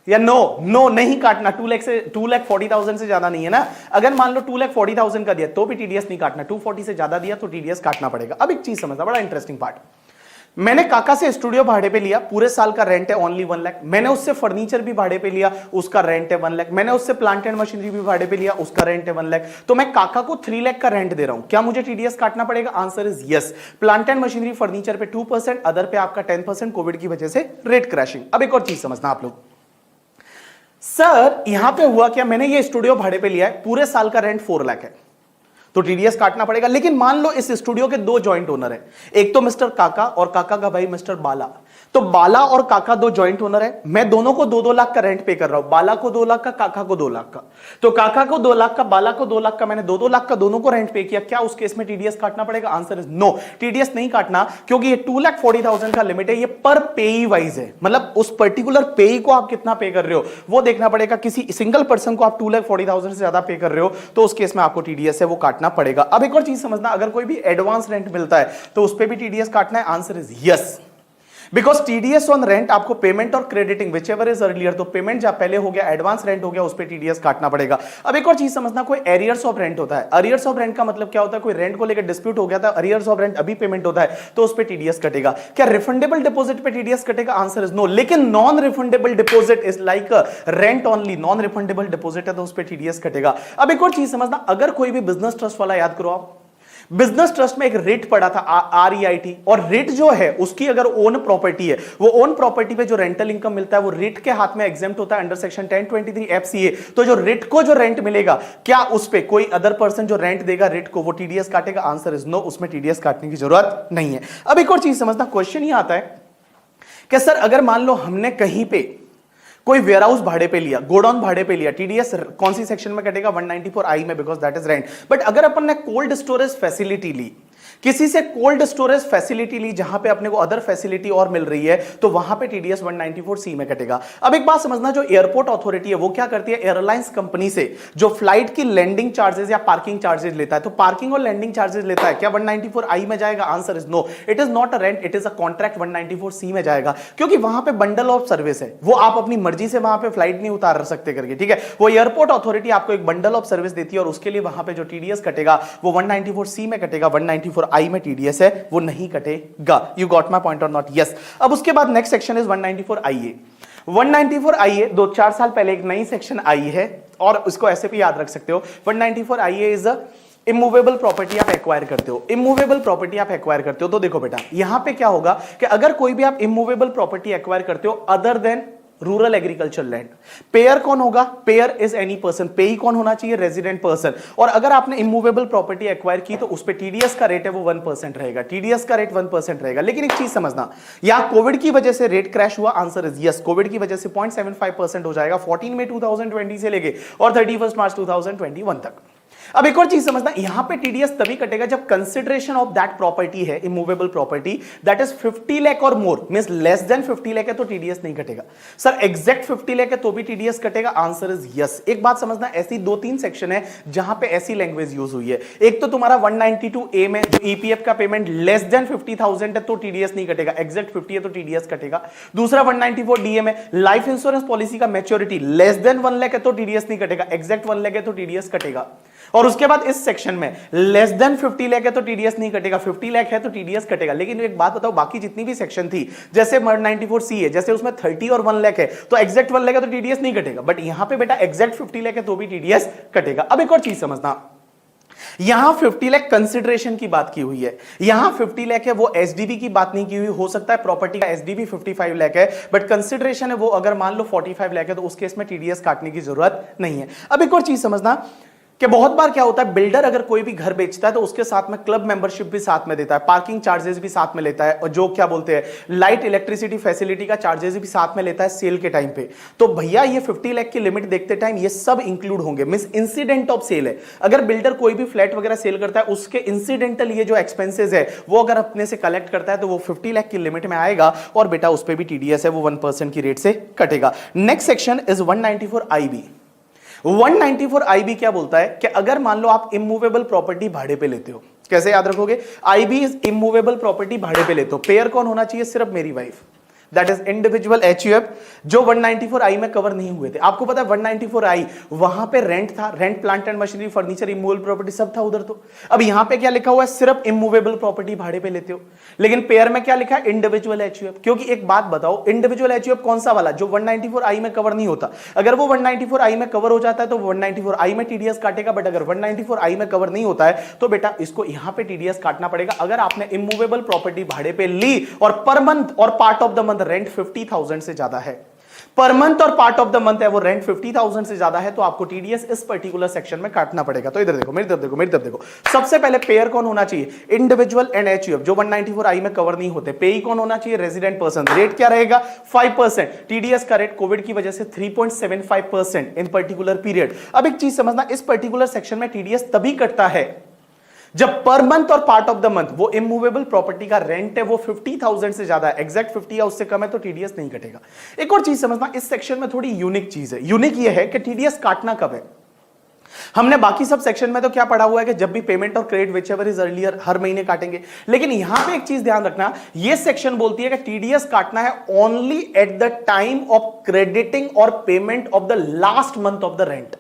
या नो? नो नहीं काटना। 2,40,000 से ज्यादा नहीं है ना। अगर मान लो 2,40,000 का दिया तो भी टीडीएस नहीं काटना, 240 से ज्यादा दिया तो टीडीएस काटना पड़ेगा। अब एक चीज समझना, बड़ा इंटरेस्टिंग पार्ट, मैंने काका से स्टूडियो भाड़े पे लिया, पूरे साल का रेंट है ओनली 1 लाख। मैंने उससे फर्नीचर भी भाड़े पे लिया, उसका रेंट है 1 लाख। मैंने उससे प्लांट एंड मशीनरी भी भाड़े पे लिया, उसका रेंट है 1 लाख। तो मैं काका को 3 लाख का रेंट दे रहा हूं। क्या मुझे टीडीएस काटना पड़ेगा? Answer is yes. Plant and machinery, furniture पे 2%, अदर पे आपका 10%, कोविड की वजह से रेट क्रैशिंग। अब एक और चीज समझना आप लोग, सर यहां पे हुआ क्या, मैंने ये स्टूडियो भाड़े पे लिया है, पूरे साल का रेंट 4 लाख है तो टीडीएस काटना पड़ेगा। लेकिन मान लो इस स्टूडियो के 2 जॉइंट ओनर हैं, एक तो मिस्टर काका और काका का भाई मिस्टर बाला। तो बाला और काका दो जॉइंट ओनर है, मैं दोनों को 2-2 लाख का रेंट पे कर रहा हूं, बाला को 2 लाख का, काका को 2 लाख का। तो काका को 2 लाख का, बाला को 2 लाख का, मैंने 2-2 लाख का दोनों को रेंट पे किया। क्या उस केस में टीडीएस काटना पड़ेगा? आंसर इज नो, टीडीएस नहीं काटना, क्योंकि ये 2,40,000 का लिमिट है, ये पर पेई वाइज है, मतलब उस पर्टिकुलर पेई को आप कितना पे कर रहे हो वो देखना पड़ेगा। किसी सिंगल पर्सन को आप 2,40,000 से ज्यादा पे कर रहे हो तो उस केस में आपको टीडीएस है वो काटना पड़ेगा। अब एक और चीज समझना, अगर कोई भी एडवांस रेंट मिलता है तो उस पर भी टीडीएस काटना है? Answer is yes, because TDS on rent आपको पेमेंट और crediting which ever is earlier, तो पेमेंट जब पहले हो गया, एडवांस रेंट हो गया, उस पर टीडीएस काटना पड़ेगा। अब एक और चीज समझना, कोई एरियर्स ऑफ रेंट होता है, एरियर्स ऑफ रेंट का मतलब क्या होता है? कोई रेंट को लेकर डिस्प्यूट हो गया था, एरियर्स ऑफ रेंट अभी पेमेंट होता है तो उस पर टीडीएस कटेगा। क्या रिफंडेबल डिपॉजिट पे टीडीएस कटेगा? आंसर इज नो, लेकिन non refundable deposit is like rent only, non refundable deposit है तो उस पर टीडीएस कटेगा। अब एक और चीज समझना, अगर कोई भी बिजनेस ट्रस्ट वाला, याद करो आप, बिजनेस ट्रस्ट में एक रिट पड़ा था REIT, और रिट जो है उसकी अगर ओन प्रॉपर्टी है, वो ओन प्रॉपर्टी पे जो रेंटल इनकम मिलता है वो रिट के हाथ में एग्जेम्प्ट होता है अंडर सेक्शन 1023 FCA। तो जो रिट को जो रेंट मिलेगा, क्या उस पे कोई अदर पर्सन जो रेंट देगा रिट को वो टीडीएस काटेगा? आंसर इज नो, उसमें टीडीएस काटने की जरूरत नहीं है। अब एक और चीज समझना, क्वेश्चन ये आता है कि सर अगर मान लो हमने कहीं पे कोई वेयरहाउस भाड़े पे लिया, गोडाउन भाड़े पे लिया, टीडीएस कौन सी सेक्शन में कटेगा? 194I में, because that is rent. But अगर अपन ने कोल्ड स्टोरेज फैसिलिटी ली, किसी से कोल्ड स्टोरेज फैसिलिटी ली जहां पे अपने को अदर फैसिलिटी और मिल रही है, तो वहां पे टीडीएस 194C में कटेगा। अब एक बात समझना, जो एयरपोर्ट अथॉरिटी है वो क्या करती है? एयरलाइंस कंपनी से जो फ्लाइट की लैंडिंग चार्जेस या पार्किंग चार्जेस लेता है, तो पार्किंग और लैंडिंग चार्जेस लेता है, क्या 194I में जाएगा? Answer is no, it is not a rent, it is a contract, 194C में जाएगा, क्योंकि वहां पे बंडल ऑफ सर्विस है, वो आप अपनी मर्जी से वहां पे फ्लाइट नहीं उतार सकते करके, ठीक है? वो एयरपोर्ट अथॉरिटी आपको एक बंडल ऑफ सर्विस देती है और उसके लिए वहां पे जो टीडीएस कटेगा वो 194C में कटेगा, 194I में टीडीएस है वो नहीं कटेगा। You got my point or not? Yes. अब उसके बाद next section is 194IA। 194IA 2-4 साल पहले एक नई सेक्शन आई है और उसको ऐसे भी याद रख सकते हो, 194IA इज इमूवेबल प्रॉपर्टी आप एक्वायर करते हो, इमूवेबल प्रॉपर्टी आप एक्वायर करते हो। तो देखो बेटा, यहां पे क्या होगा कि अगर कोई भी आप इमूवेबल प्रॉपर्टी एक्वायर करते हो other than rural agriculture land, pair कौन होगा? Pair is any person, payee कौन होना चाहिए? Resident person. और अगर आपने इमूवेबल प्रॉपर्टी एक्वायर की तो उस पे टीडीएस का रेट है वो 1% रहेगा, टीडीएस का रेट 1% रहेगा। लेकिन एक चीज समझना, यहां कोविड की वजह से रेट क्रैश हुआ, आंसर इज यस, कोविड की वजह से 0.75% हो जाएगा 14 मई 2020 से लेके और 31 मार्च 2021 तक। अब एक और चीज समझना, यहां पे टीडीएस तभी कटेगा जब कंसिडरेशन ऑफ दैट प्रॉपर्टी है, immovable property, that is 50 lakh और मोर, मींस लेस देन 50 लाख है तो टीडीएस नहीं कटेगा। सर एग्जैक्ट 50 लाख है तो भी टीडीएस कटेगा? Answer is yes. एक बात समझना, ऐसी 2-3 सेक्शन है जहां पे ऐसी लैंग्वेज यूज हुई है। एक तो तुम्हारा 192A में जो ईपीएफ का पेमेंट लेस देन 50,000 है तो टीडीएस नहीं कटेगा, एग्जैक्ट 50 है तो टीडीएस कटेगा। दूसरा 194DA में लाइफ इंश्योरेंस पॉलिसी का मैच्योरिटी लेस देन 1 लाख है तो टीडीएस नहीं कटेगा, एग्जैक्ट 1 लाख है तो टीडीएस कटेगा। और उसके बाद इस सेक्शन में लेस देन 50 लाख है तो टीडीएस नहीं कटेगा, 50 लाख है तो टीडीएस कटेगा। लेकिन एक बात बताओ, बाकी जितनी भी सेक्शन थी जैसे 194C है, जैसे उसमें 30 और 1 लाख है तो एग्जैक्ट 1 लाख है तो टीडीएस नहीं कटेगा, बट यहां पे बेटा एग्जैक्ट 50 लाख है तो भी टीडीएस कटेगा। अब एक और चीज समझना, यहां 50 लाख कंसिडरेशन की बात की हुई है, यहां 50 लाख है वो एसडीवी की बात नहीं की हुई। हो सकता है प्रॉपर्टी का एसडीवी 55 लाख है बट कंसिडरेशन है वो अगर मान लो 45 लाख है तो उस केस में टीडीएस काटने की जरूरत नहीं है। अब एक और चीज समझना कि बहुत बार क्या होता है, बिल्डर अगर कोई भी घर बेचता है तो उसके साथ में क्लब मेंबरशिप भी साथ में देता है, पार्किंग चार्जेस भी साथ में लेता है, और जो क्या बोलते हैं लाइट इलेक्ट्रिसिटी फैसिलिटी का चार्जेस भी साथ में लेता है सेल के टाइम पे। तो भैया ये 50 लाख की लिमिट देखते टाइम ये सब इंक्लूड होंगे, मींस इंसिडेंट ऑफ सेल है। अगर बिल्डर कोई भी फ्लैट वगैरह सेल करता है उसके इंसिडेंटल ये जो एक्सपेंसेस है वो अगर अपने से कलेक्ट करता है तो वो 50 लाख की लिमिट में आएगा और बेटा उस पर भी टीडीएस है वो 1% की रेट से कटेगा। Next section is 194IB। 194IB क्या बोलता है कि अगर मान लो आप इमूवेबल प्रॉपर्टी भाड़े पे लेते हो, कैसे याद रखोगे? IB इज इमूवेबल प्रॉपर्टी भाड़े पे लेते हो, पेयर कौन होना चाहिए? सिर्फ मेरी wife, that is individual HUF, जो 194I में कवर नहीं हुए थे। आपको पता है 194I वहां पे रेंट था, rent plant and machinery furniture immovable property सब था उधर। तो अब यहां पे क्या लिखा हुआ है? सिर्फ इमूवेबल प्रॉपर्टी भाड़े पे लेते हो। लेकिन पेयर में क्या लिखा है? Individual HUF। क्योंकि एक बात बताओ, इंडिविजुअल HUF कौन सा वाला? जो 194I में कवर नहीं होता। अगर वो 194I में कवर हो जाता है तो 194I में टीडीएस काटेगा, बट अगर 194I में कवर नहीं होता है तो बेटा इसको यहां पे टीडीएस काटना पड़ेगा। अगर आपने इमूवेबल प्रॉपर्टी भाड़े पे ली और पर मंथ और part of the month rent 50,000 से ज्यादा है पर मंथ और पार्ट ऑफ द मंथ है वो रेंट 50,000 से ज्यादा है तो आपको टीडीएस इस पर्टिकुलर सेक्शन में काटना पड़ेगा। तो इधर देखो, मेरी तरफ देखो, मेरी तरफ देखो। सबसे पहले पेयर कौन होना चाहिए? इंडिविजुअल एंड एचयूएफ, जो 194I में कवर नहीं होते। पेई कौन होना चाहिए? Resident person. रेट क्या रहेगा? 5%। टीडीएस का रेट कोविड की वजह से 3.75% इन पर्टिकुलर पीरियड। अब एक चीज समझना, इस पर्टिकुलर सेक्शन में टीडीएस तभी कटता है जब पर मंथ और पार्ट ऑफ द मंथ वो इमूवेबल प्रॉपर्टी का रेंट है वो 50,000 से ज्यादा है। एग्जैक्ट 50 या उससे कम है तो टीडीएस नहीं कटेगा। एक और चीज समझना, इस सेक्शन में थोड़ी यूनिक चीज है। यूनिक ये है कि टीडीएस काटना कब है। हमने बाकी सब सेक्शन में तो क्या पढ़ा हुआ है कि जब भी पेमेंट और क्रेडिट व्हिचएवर इज अर्लियर हर महीने काटेंगे, लेकिन यहां पे एक चीज ध्यान रखना, ये सेक्शन बोलती है कि टीडीएस काटना है only at the time of crediting और payment of the last month of the rent.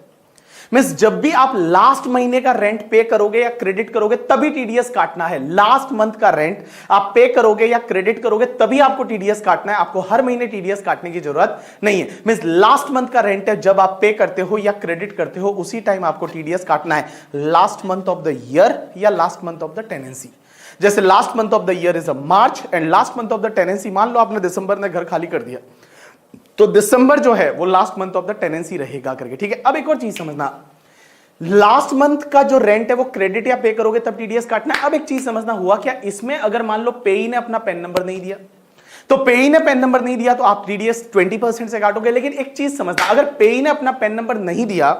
Means जब भी आप लास्ट महीने का रेंट पे करोगे या क्रेडिट करोगे तभी टीडीएस काटना है। लास्ट मंथ का रेंट आप पे करोगे या क्रेडिट करोगे तभी आपको टीडीएस काटना है। आपको हर महीने टीडीएस काटने की जरूरत नहीं है। मींस लास्ट मंथ का रेंट है, जब आप पे करते हो या क्रेडिट करते हो उसी टाइम आपको टीडीएस काटना है। Last month of the year या last month of the tenancy. जैसे last month of the year is a March and last month of the tenancy, मान लो आपने दिसंबर में घर खाली कर दिया तो दिसंबर जो है वो last month of the tenancy रहेगा करके, ठीक है। अब एक और चीज समझना, लास्ट मंथ का जो रेंट है वो क्रेडिट या पे करोगे तब टीडीएस काटना है। अब एक चीज समझना, हुआ क्या इसमें, अगर मान लो पेई ने अपना पेन नंबर नहीं दिया तो पेई ने पेन नंबर नहीं दिया तो आप टीडीएस 20% से काटोगे। लेकिन एक चीज समझना, अगर पेई ने अपना पेन नंबर नहीं दिया,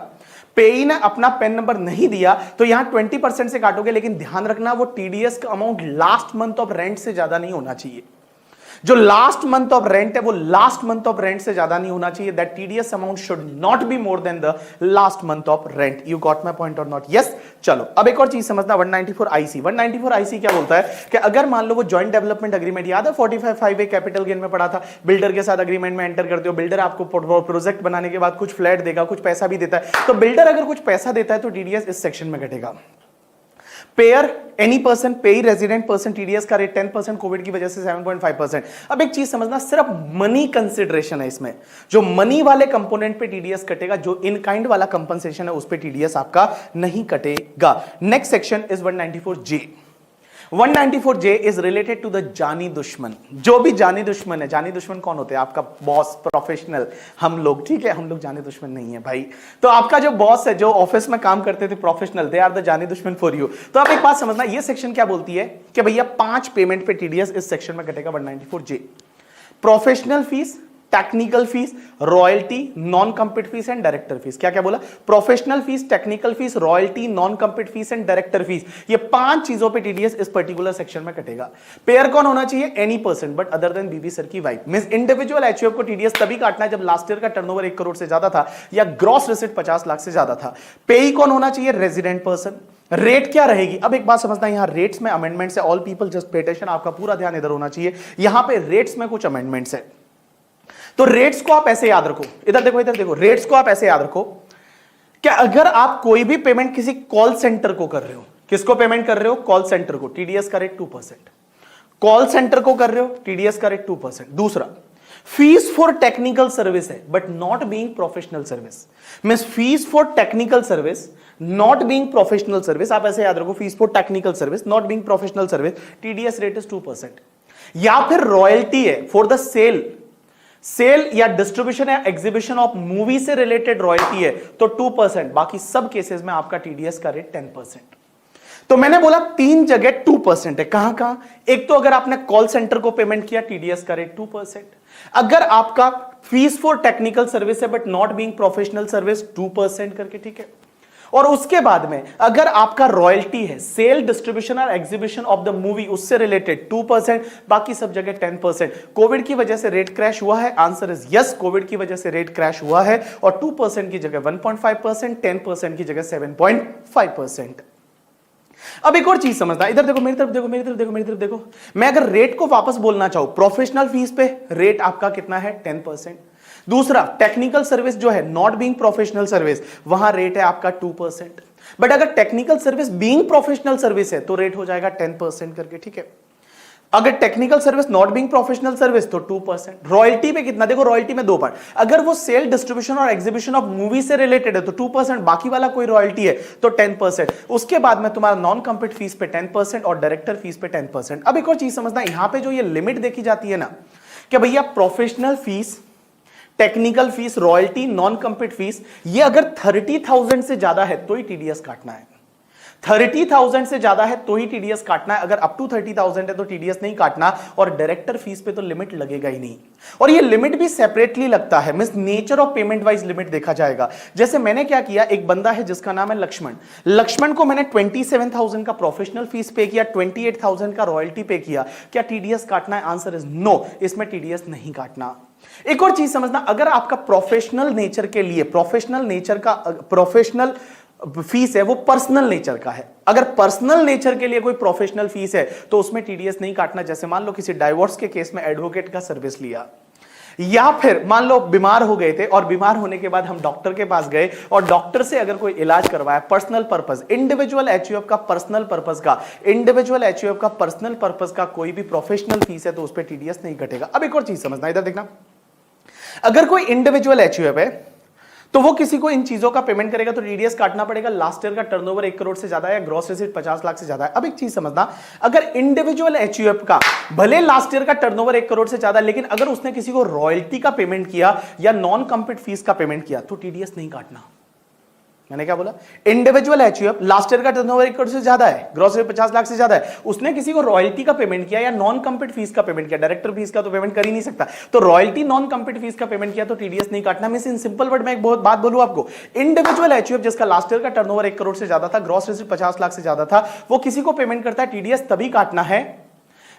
पेई ने अपना पेन नंबर नहीं दिया तो यहां 20% से काटोगे। लेकिन ध्यान रखना वो टीडीएस का amount last month of rent से ज्यादा नहीं होना चाहिए। जो लास्ट मंथ ऑफ रेंट है वो लास्ट मंथ ऑफ रेंट से ज्यादा नहीं होना चाहिए। That TDS amount should not be more than the last month of rent. You got my point or not? Yes. चलो अब एक और चीज समझना, 194IC। 194IC क्या बोलता है कि अगर मान लो वो जॉइंट डेवलपमेंट एग्रीमेंट, याद है 45(5)(a) कैपिटल गेन में पढ़ा था, बिल्डर के साथ अग्रीमेंट में एंटर करते हो, बिल्डर आपको प्रोजेक्ट बनाने के बाद कुछ फ्लैट देगा, कुछ पैसा भी देता है, तो बिल्डर अगर कुछ पैसा देता है तो टीडीएस इस सेक्शन में घटेगा। पेयर एनी पर्सन, पेई रेजिडेंट पर्सन, टीडीएस का रेट 10%, कोविड की वजह से 7.5%। अब एक चीज समझना, सिर्फ मनी कंसिडरेशन है इसमें। जो मनी वाले कंपोनेंट पे टीडीएस कटेगा, जो इन काइंड वाला कंपनसेशन है उस पे टीडीएस आपका नहीं कटेगा। Next section is 194J। 194J is related to the Jaani Dushman. जो भी जानी दुश्मन है, जानी दुश्मन कौन होते हैं? आपका बॉस, प्रोफेशनल, हम लोग, ठीक है। हम लोग जानी दुश्मन नहीं है भाई। तो आपका जो बॉस है, जो ऑफिस में काम करते थे professional, they are the Jaani दुश्मन फॉर यू। तो आप एक बात समझना, ये सेक्शन क्या बोलती है कि भैया 5 पेमेंट पे टीडीएस इस सेक्शन में कटेगा 194J। Professional fees, technical fees, royalty, non compete fees and director fees. क्या क्या बोला? Professional fees, technical fees, royalty, non compete fees and director fees. ये 5 चीजों पे टीडीएस इस पर्टिकुलर सेक्शन में कटेगा। पेयर कौन होना चाहिए? Any person but other than बीवी सर की वाइफ। मींस इंडिविजुअल एचयूएफ को टीडीएस तभी काटना है जब लास्ट ईयर का टर्नओवर 1 करोड़ से ज्यादा था या ग्रॉस रिसिट 50 लाख से ज्यादा था। पेई कौन होना चाहिए? Resident person. रेट क्या रहेगी? अब एक बात समझना, यहां रेट्स में अमेंडमेंट्स है। All people just pay attention, आपका पूरा ध्यान इधर होना चाहिए। यहां पे रेट्स में कुछ अमेंडमेंट्स है, तो रेट्स को आप ऐसे याद रखो। इधर देखो, इधर देखो, रेट्स को आप ऐसे याद रखो कि अगर आप कोई भी पेमेंट किसी कॉल सेंटर को कर रहे हो, किसको पेमेंट कर रहे हो? कॉल सेंटर को, टीडीएस का रेट 2%। कॉल सेंटर को कर रहे हो, टीडीएस का रेट 2%। दूसरा, फीस फॉर टेक्निकल सर्विस है but not being professional service. Means fees for technical service not being professional service, आप ऐसे याद रखो, fees for technical service not being professional service, TDS rate is 2%। या फिर royalty है for the cell या distribution या एग्जीबिशन ऑफ मूवी से रिलेटेड रॉयल्टी है तो 2%। बाकी सब केसेस में आपका टीडीएस का रेट 10%। तो मैंने बोला 3 जगह 2% है। कहां कहां? एक तो अगर आपने कॉल सेंटर को पेमेंट किया, टीडीएस का रेट 2%। अगर आपका फीस फॉर टेक्निकल सर्विस है but not being professional service, 2% करके, ठीक है। और उसके बाद में अगर आपका रॉयल्टी है, सेल, डिस्ट्रीब्यूशन और एग्जीबिशन ऑफ द मूवी, उससे रिलेटेड 2%, बाकी सब जगह 10%। कोविड की वजह से रेट क्रैश हुआ है? आंसर इज यस, कोविड की वजह से रेट क्रैश हुआ है और 2% की जगह 1.5%, 10% की जगह 7.5%। अब एक और चीज समझना, इधर देखो, मेरी तरफ देखो, मेरी तरफ देखो, मेरी तरफ देखो। मैं अगर रेट को वापस बोलना चाहूं, प्रोफेशनल फीस पे रेट आपका कितना है? 10%। दूसरा, टेक्निकल सर्विस जो है, नॉट बीइंग प्रोफेशनल सर्विस, वहां रेट है आपका 2%। बट अगर technical service being professional service है तो रेट हो जाएगा 10% करके, ठीक है। अगर technical service not being professional service तो 2%। रॉयल्टी पे कितना? देखो, रॉयल्टी में 2 पार्ट। अगर वो सेल, डिस्ट्रीब्यूशन और एग्जीबिशन ऑफ मूवी से रिलेटेड है तो 2%, बाकी वाला कोई रॉयल्टी है तो 10%। उसके बाद में तुम्हारा नॉन कम्पिट फीस पे 10% और डायरेक्टर फीस पे 10%। अब एक और चीज समझना, यहां पे जो ये लिमिट देखी जाती है ना कि भैया professional fees, technical fees, royalty, non compete fees, ये अगर 30,000 से ज्यादा है तो ही टीडीएस काटना है। 30,000 से ज्यादा है तो ही टीडीएस काटना है, अगर अप टू 30,000 है तो टीडीएस नहीं काटना। और डायरेक्टर फीस पे तो लिमिट लगेगा ही नहीं, और ये लिमिट भी सेपरेटली लगता है, means nature of payment wise limit देखा जाएगा। जैसे मैंने क्या किया, एक बंदा है जिसका नाम है लक्ष्मण, लक्ष्मण को मैंने 27,000 का प्रोफेशनल फीस पे किया, 28,000 का रॉयल्टी पे किया, क्या टीडीएस काटना है? आंसर इज नो, इसमें टीडीएस नहीं काटना। एक और चीज समझना, अगर आपका प्रोफेशनल नेचर के लिए प्रोफेशनल फीस है वो पर्सनल नेचर का है, अगर पर्सनल नेचर के लिए कोई प्रोफेशनल फीस है तो उसमें टीडीएस नहीं काटना। जैसे मान लो किसी डाइवोर्स के केस में एडवोकेट का सर्विस लिया, या फिर मान लो बीमार हो गए थे और बीमार होने के बाद हम डॉक्टर के पास गए और डॉक्टर से अगर कोई इलाज करवाया पर्सनल पर्पस, इंडिविजुअल एचयूएफ का पर्सनल पर्पस का, इंडिविजुअल एचयूएफ का पर्सनल पर्पस का कोई भी प्रोफेशनल फीस है तो उस पर टीडीएस नहीं कटेगा। अब एक और चीज समझना, इधर देखना, अगर कोई इंडिविजुअल एचयूएफ है तो वो किसी को इन चीजों का पेमेंट करेगा तो टीडीएस काटना पड़ेगा। लास्ट ईयर का टर्नओवर 1 करोड़ से ज्यादा है, ग्रॉस रिसीट 50 लाख से ज्यादा है। अब एक चीज समझना, अगर इंडिविजुअल एचयूएफ का भले लास्ट ईयर का टर्नओवर 1 करोड़ से ज्यादा, लेकिन अगर उसने किसी को रॉयल्टी का पेमेंट किया या नॉन कम्पीट फीस का पेमेंट किया तो टीडीएस नहीं काटना। मैंने क्या बोला, इंडिविजुअल एचयूएफ लास्ट ईयर का टर्नओवर 1 करोड़ से ज्यादा है, ग्रॉस रेट 50 लाख से ज्यादा है, उसने किसी को रॉयल्टी का पेमेंट किया या नॉन कम्पीट फीस का पेमेंट किया, डायरेक्टर फीस का तो पेमेंट कर ही नहीं सकता, तो रॉयल्टी नॉन कम्पीट फीस का पेमेंट किया तो टीडीएस नहीं काटना। मैं इन सिंपल वर्ड में एक बहुत बात बोलूं आपको, इंडिविजुअल एचयूएफ जिसका लास्ट ईयर का टर्नओवर 1 करोड़ से ज्यादा था, ग्रॉस रेट 50 लाख से ज्यादा था, वो किसी को पेमेंट करता है, टीडीएस तभी काटना है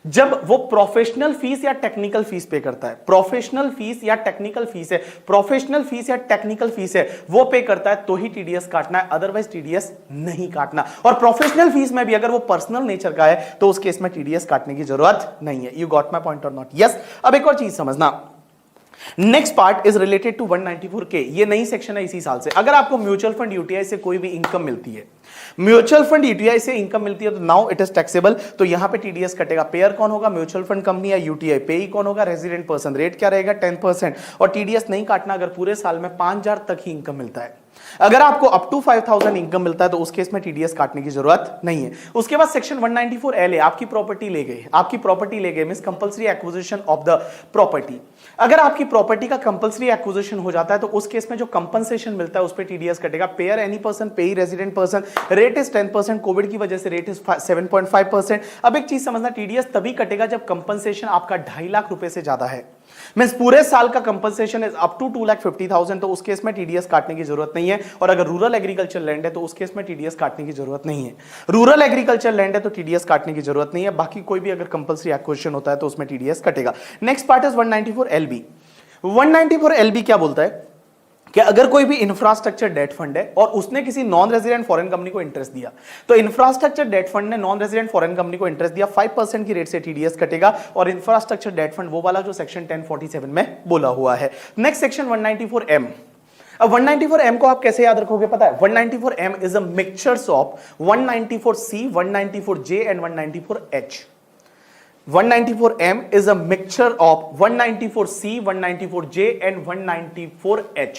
जब वो प्रोफेशनल फीस या टेक्निकल फीस पे करता है। प्रोफेशनल फीस या टेक्निकल फीस है, प्रोफेशनल फीस या टेक्निकल फीस है वो पे करता है तो ही टीडीएस काटना है, अदरवाइज टीडीएस नहीं काटना। और प्रोफेशनल फीस में भी अगर वो पर्सनल नेचर का है तो उस केस में टीडीएस काटने की जरूरत नहीं है। You got my point or not? Yes. अब एक और चीज समझना, next part is related to 194K, ये नई सेक्शन है इसी साल से। अगर आपको म्यूचुअल फंड यूटीआई से कोई भी इनकम मिलती है, म्यूचुअल फंड यूटीआई से इनकम मिलती है तो नाउ इट इज टैक्सेबल, तो यहां पे टीडीएस कटेगा। पेयर कौन होगा, म्यूचुअल फंड कंपनी या यूटीआई। पेई कौन होगा, रेजिडेंट पर्सन। रेट क्या रहेगा, 10%। और टीडीएस नहीं काटना अगर पूरे साल में 5,000 तक ही इनकम मिलता है। अगर आपको अप टू 5,000 इनकम मिलता है तो उस केस में टीडीएस काटने की जरूरत नहीं है। उसके बाद सेक्शन 194L है, आपकी प्रॉपर्टी ले गए, आपकी प्रॉपर्टी ले गए, means compulsory acquisition of the property. अगर आपकी प्रॉपर्टी का कंपल्सरी एक्विजिशन हो जाता है तो उस केस में जो कंपनसेशन मिलता है उस पर टीडीएस कटेगा। पेयर एनी पर्सन, पेई resident person, rate is 10%, Covid की वजह से रेट इज 7.5%। अब एक चीज समझना, टीडीएस तभी कटेगा जब कंपनसेशन आपका 2.5 लाख रुपए से ज्यादा है, मींस पूरे साल का कंपनसेशन इज अप टू 2,50,000, तो उस केस में टीडीएस काटने की जरूरत नहीं है। और अगर रूरल एग्रीकल्चर लैंड है तो उस केस में टीडीएस काटने की जरूरत नहीं है। रूरल एग्रीकल्चर लैंड है तो टीडीएस काटने की जरूरत नहीं है। बाकी कोई भी अगर कंपल्सरी एक्विजिशन होता है तो उसमें टीडीएस कटेगा। Next part is 194LB। 194LB क्या बोलता है कि अगर कोई भी इंफ्रास्ट्रक्चर डेट फंड है और उसने किसी नॉन रेजिडेंट फॉरेन कंपनी को इंटरेस्ट दिया, तो इंफ्रास्ट्रक्चर डेट फंड ने नॉन रेजिडेंट फॉरेन कंपनी को इंटरेस्ट दिया, 5% की रेट से टीडीएस कटेगा। और इंफ्रास्ट्रक्चर डेट फंड वो वाला जो सेक्शन 1047 में बोला हुआ है। Next section 194M। अब 194M को आप कैसे याद रखोगे पता है, 194M is a mixtures of 194C, 194J and 194H। 194M is a mixture of 194C, 194J and 194H।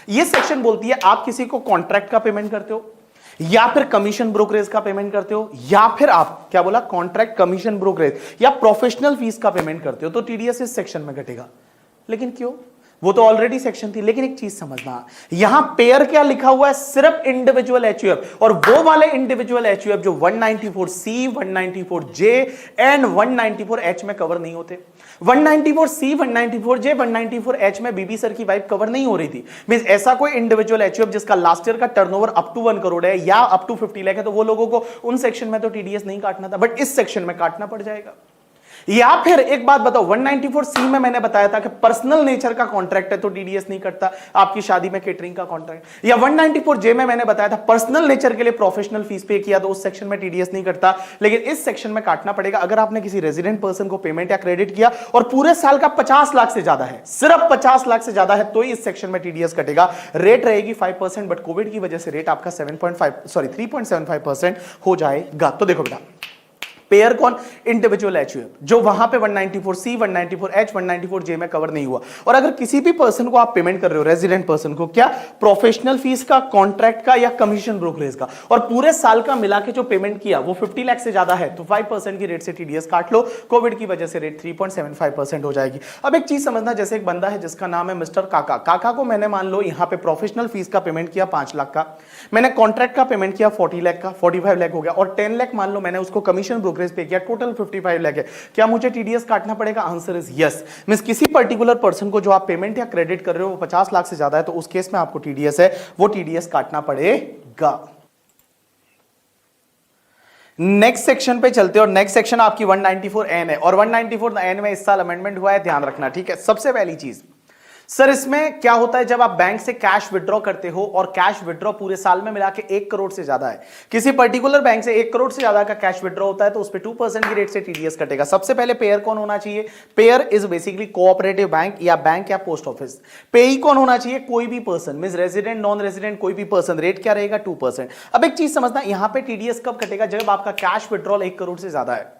ये सेक्शन बोलती है आप किसी को कॉन्ट्रैक्ट का पेमेंट करते हो या फिर कमीशन ब्रोकरेज का पेमेंट करते हो या फिर आप क्या बोला, कॉन्ट्रैक्ट, कमीशन ब्रोकरेज या प्रोफेशनल फीस का पेमेंट करते हो तो टीडीएस इस सेक्शन में घटेगा। लेकिन क्यों, वो तो ऑलरेडी सेक्शन थी। लेकिन एक चीज समझना, यहां पेयर क्या लिखा हुआ है, सिर्फ इंडिविजुअल एचयूएफ, और वो वाले इंडिविजुअल एचयूएफ जो 194C, 194J एंड 194H में कवर नहीं होते। 194C, 194J, 194H में बीबी सर की वाइफ कवर नहीं हो रही थी। मींस ऐसा कोई इंडिविजुअल एचयूएफ जिसका लास्ट ईयर का टर्नओवर अप टू 1 करोड़ है या अप टू 50 लाख है तो वो लोगों को उन सेक्शन में तो टीडीएस नहीं काटना था, बट इस सेक्शन में काटना पड़ जाएगा। या फिर एक बात बताओ, 194C में मैंने बताया था कि पर्सनल नेचर का कॉन्ट्रैक्ट है तो टीडीएस नहीं कटता, आपकी शादी में केटरिंग का कॉन्ट्रैक्ट। या 194J में मैंने बताया था पर्सनल नेचर के लिए प्रोफेशनल फीस पे किया तो उस सेक्शन में टीडीएस नहीं कटता। लेकिन इस सेक्शन में काटना पड़ेगा अगर आपने किसी रेजिडेंट पर्सन को पेमेंट या क्रेडिट किया और पूरे साल का 50 लाख से ज्यादा है, सिर्फ 50 लाख से ज्यादा है तो ही इस सेक्शन में टीडीएस कटेगा। रेट रहेगी 5%, बट कोविड की वजह से रेट आपका 3.75% हो जाएगा। तो देखो बेटा, पेयर कौन? इंडिविजुअल एचयूएफ, जो वहां पे 194C 194H 194J में कवर नहीं हुआ। और अगर किसी भी पर्सन को आप पेमेंट कर रहे हो, रेजिडेंट पर्सन को, क्या प्रोफेशनल फीस का, कॉन्ट्रैक्ट का या कमीशन ब्रोकरेज का, और पूरे साल का मिला के जो पेमेंट किया वो 50 लाख से ज्यादा है, तो 5% की रेट से टीडीएस काट लो। कोविड की वजह से रेट 3.75% हो जाएगी। अब एक चीज समझना, जैसे एक बंदा है जिसका नाम है मिस्टर काका, काका को मैंने मान लो यहां पे प्रोफेशनल फीस का पेमेंट किया 5 लाख का, मैंने कॉन्ट्रैक्ट का पेमेंट किया 40 लाख का, 45 लाख हो गया, और 10 लाख मान लो मैंने उसको कमीशन ब्रोकरेज पे किया, टोटल 55 लाख है। क्या मुझे टीडीएस काटना पड़ेगा? Answer is yes. मींस किसी पर्टिकुलर पर्सन को जो आप पेमेंट या क्रेडिट कर रहे हो वो 50 लाख से ज्यादा है, तो उस केस में आपको टीडीएस है वो टीडीएस काटना पड़ेगा। नेक्स्ट सेक्शन पे चलते हैं, और नेक्स्ट सेक्शन आपकी 194N है, और 194N में इस साल अमेंडमेंट हुआ है, ध्यान रखना, ठीक है। सबसे पहली चीज सर, इसमें क्या होता है, जब आप बैंक से कैश विड्रॉ करते हो और कैश विड्रॉ पूरे साल में मिला के 1 करोड़ से ज्यादा है, किसी पर्टिकुलर बैंक से 1 करोड़ से ज्यादा का कैश विड्रॉ होता है, तो उस पर 2% की रेट से टीडीएस कटेगा। सबसे पहले पेयर कौन होना चाहिए? Pair is basically cooperative bank या पोस्ट ऑफिस। पेई कौन होना चाहिए? कोई भी person, means resident, non resident, कोई भी पर्सन। रेट क्या रहेगा? 2%। अब एक चीज समझना, यहां पे टीडीएस कब कटेगा? जब आपका कैश विड्रॉल 1 करोड़ से ज्यादा है।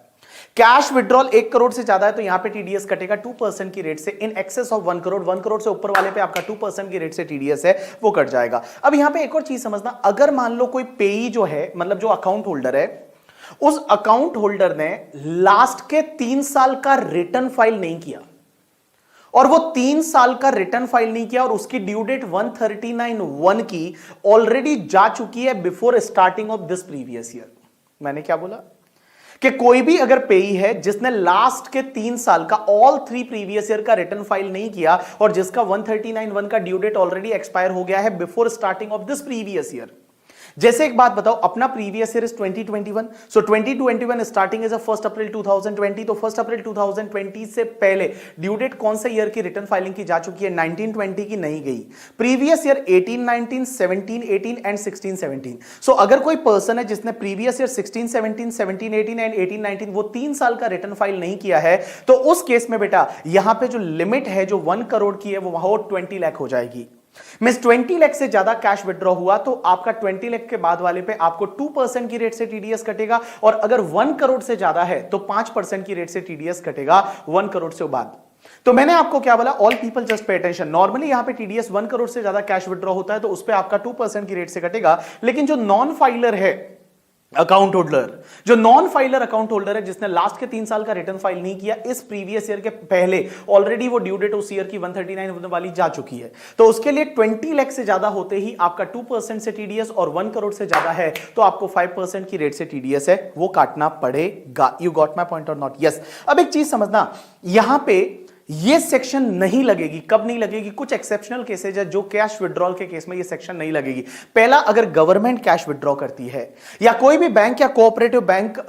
कैश विड्रॉल 1 करोड़ से ज्यादा है तो यहां पे टीडीएस कटेगा 2% की रेट से। In excess of 1 crore, 1 crore से ऊपर वाले पे आपका 2% की रेट से टीडीएस है वो कट जाएगा। अब यहां पे एक और चीज समझना, अगर मान लो कोई पेई जो है, मतलब जो अकाउंट होल्डर है, उस अकाउंट होल्डर ने लास्ट के 3 साल का रिटर्न फाइल नहीं किया, और वो 3 साल का रिटर्न फाइल नहीं किया, और उसकी ड्यू डेट 139/1 की ऑलरेडी जा चुकी है before starting of this previous year. मैंने क्या बोला कि कोई भी अगर पेई है जिसने लास्ट के 3 साल का ऑल 3 प्रीवियस ईयर का रिटर्न फाइल नहीं किया, और जिसका 139/1 का ड्यू डेट ऑलरेडी एक्सपायर हो गया है before starting of this previous year. जैसे एक बात बताओ, अपना previous year is 2021, so 2021 starting is 1 अप्रैल 2020, तो 1 अप्रैल 2020 से पहले ड्यू डेट कौन से ईयर की रिटर्न फाइलिंग की जा चुकी है? 19-20 की नहीं गई। Previous year 18-19, 17-18 and 16-17। सो अगर कोई पर्सन है जिसने प्रीवियस ईयर 16-17, 17-18 एंड 18-19 वो 3 साल का रिटर्न फाइल नहीं किया है, तो उस केस में बेटा यहां पे जो लिमिट है जो 1 करोड़ की है वो वहां 20 लाख हो जाएगी। मिस 20 लाख से ज्यादा कैश विड्रॉ हुआ तो आपका 20 लाख के बाद वाले पे आपको 2% की रेट से टीडीएस कटेगा, और अगर 1 करोड़ से ज्यादा है तो 5% की रेट से टीडीएस कटेगा 1 करोड़ से बाद। तो मैंने आपको क्या बोला? All people just pay attention. Normally यहां पे टीडीएस 1 करोड़ से ज्यादा कैश विड्रॉ होता है तो उस पे आपका 2% की रेट से कटेगा, लेकिन जो नॉन फाइलर है अकाउंट होल्डर, जो नॉन फाइलर अकाउंट होल्डर है जिसने लास्ट के 3 साल का रिटर्न फाइल नहीं किया इस प्रीवियस ईयर के पहले, ऑलरेडी वो ड्यू डेट उस ईयर की 139 वाली जा चुकी है, तो उसके लिए 20 लाख से ज्यादा होते ही आपका 2% से टीडीएस, और 1 करोड़ से ज्यादा है तो आपको 5% की रेट से टीडीएस है वो काटना पड़ेगा। You got my point or not? Yes. अब एक चीज समझना, यहां पे ये सेक्शन नहीं लगेगी। कब नहीं लगेगी? कुछ एक्सेप्शनल केसेज है जो कैश विड्रॉल के केस में ये सेक्शन नहीं लगेगी। पहला, अगर गवर्नमेंट कैश विड्रॉ करती है, या कोई भी बैंक या कोऑपरेटिव बैंक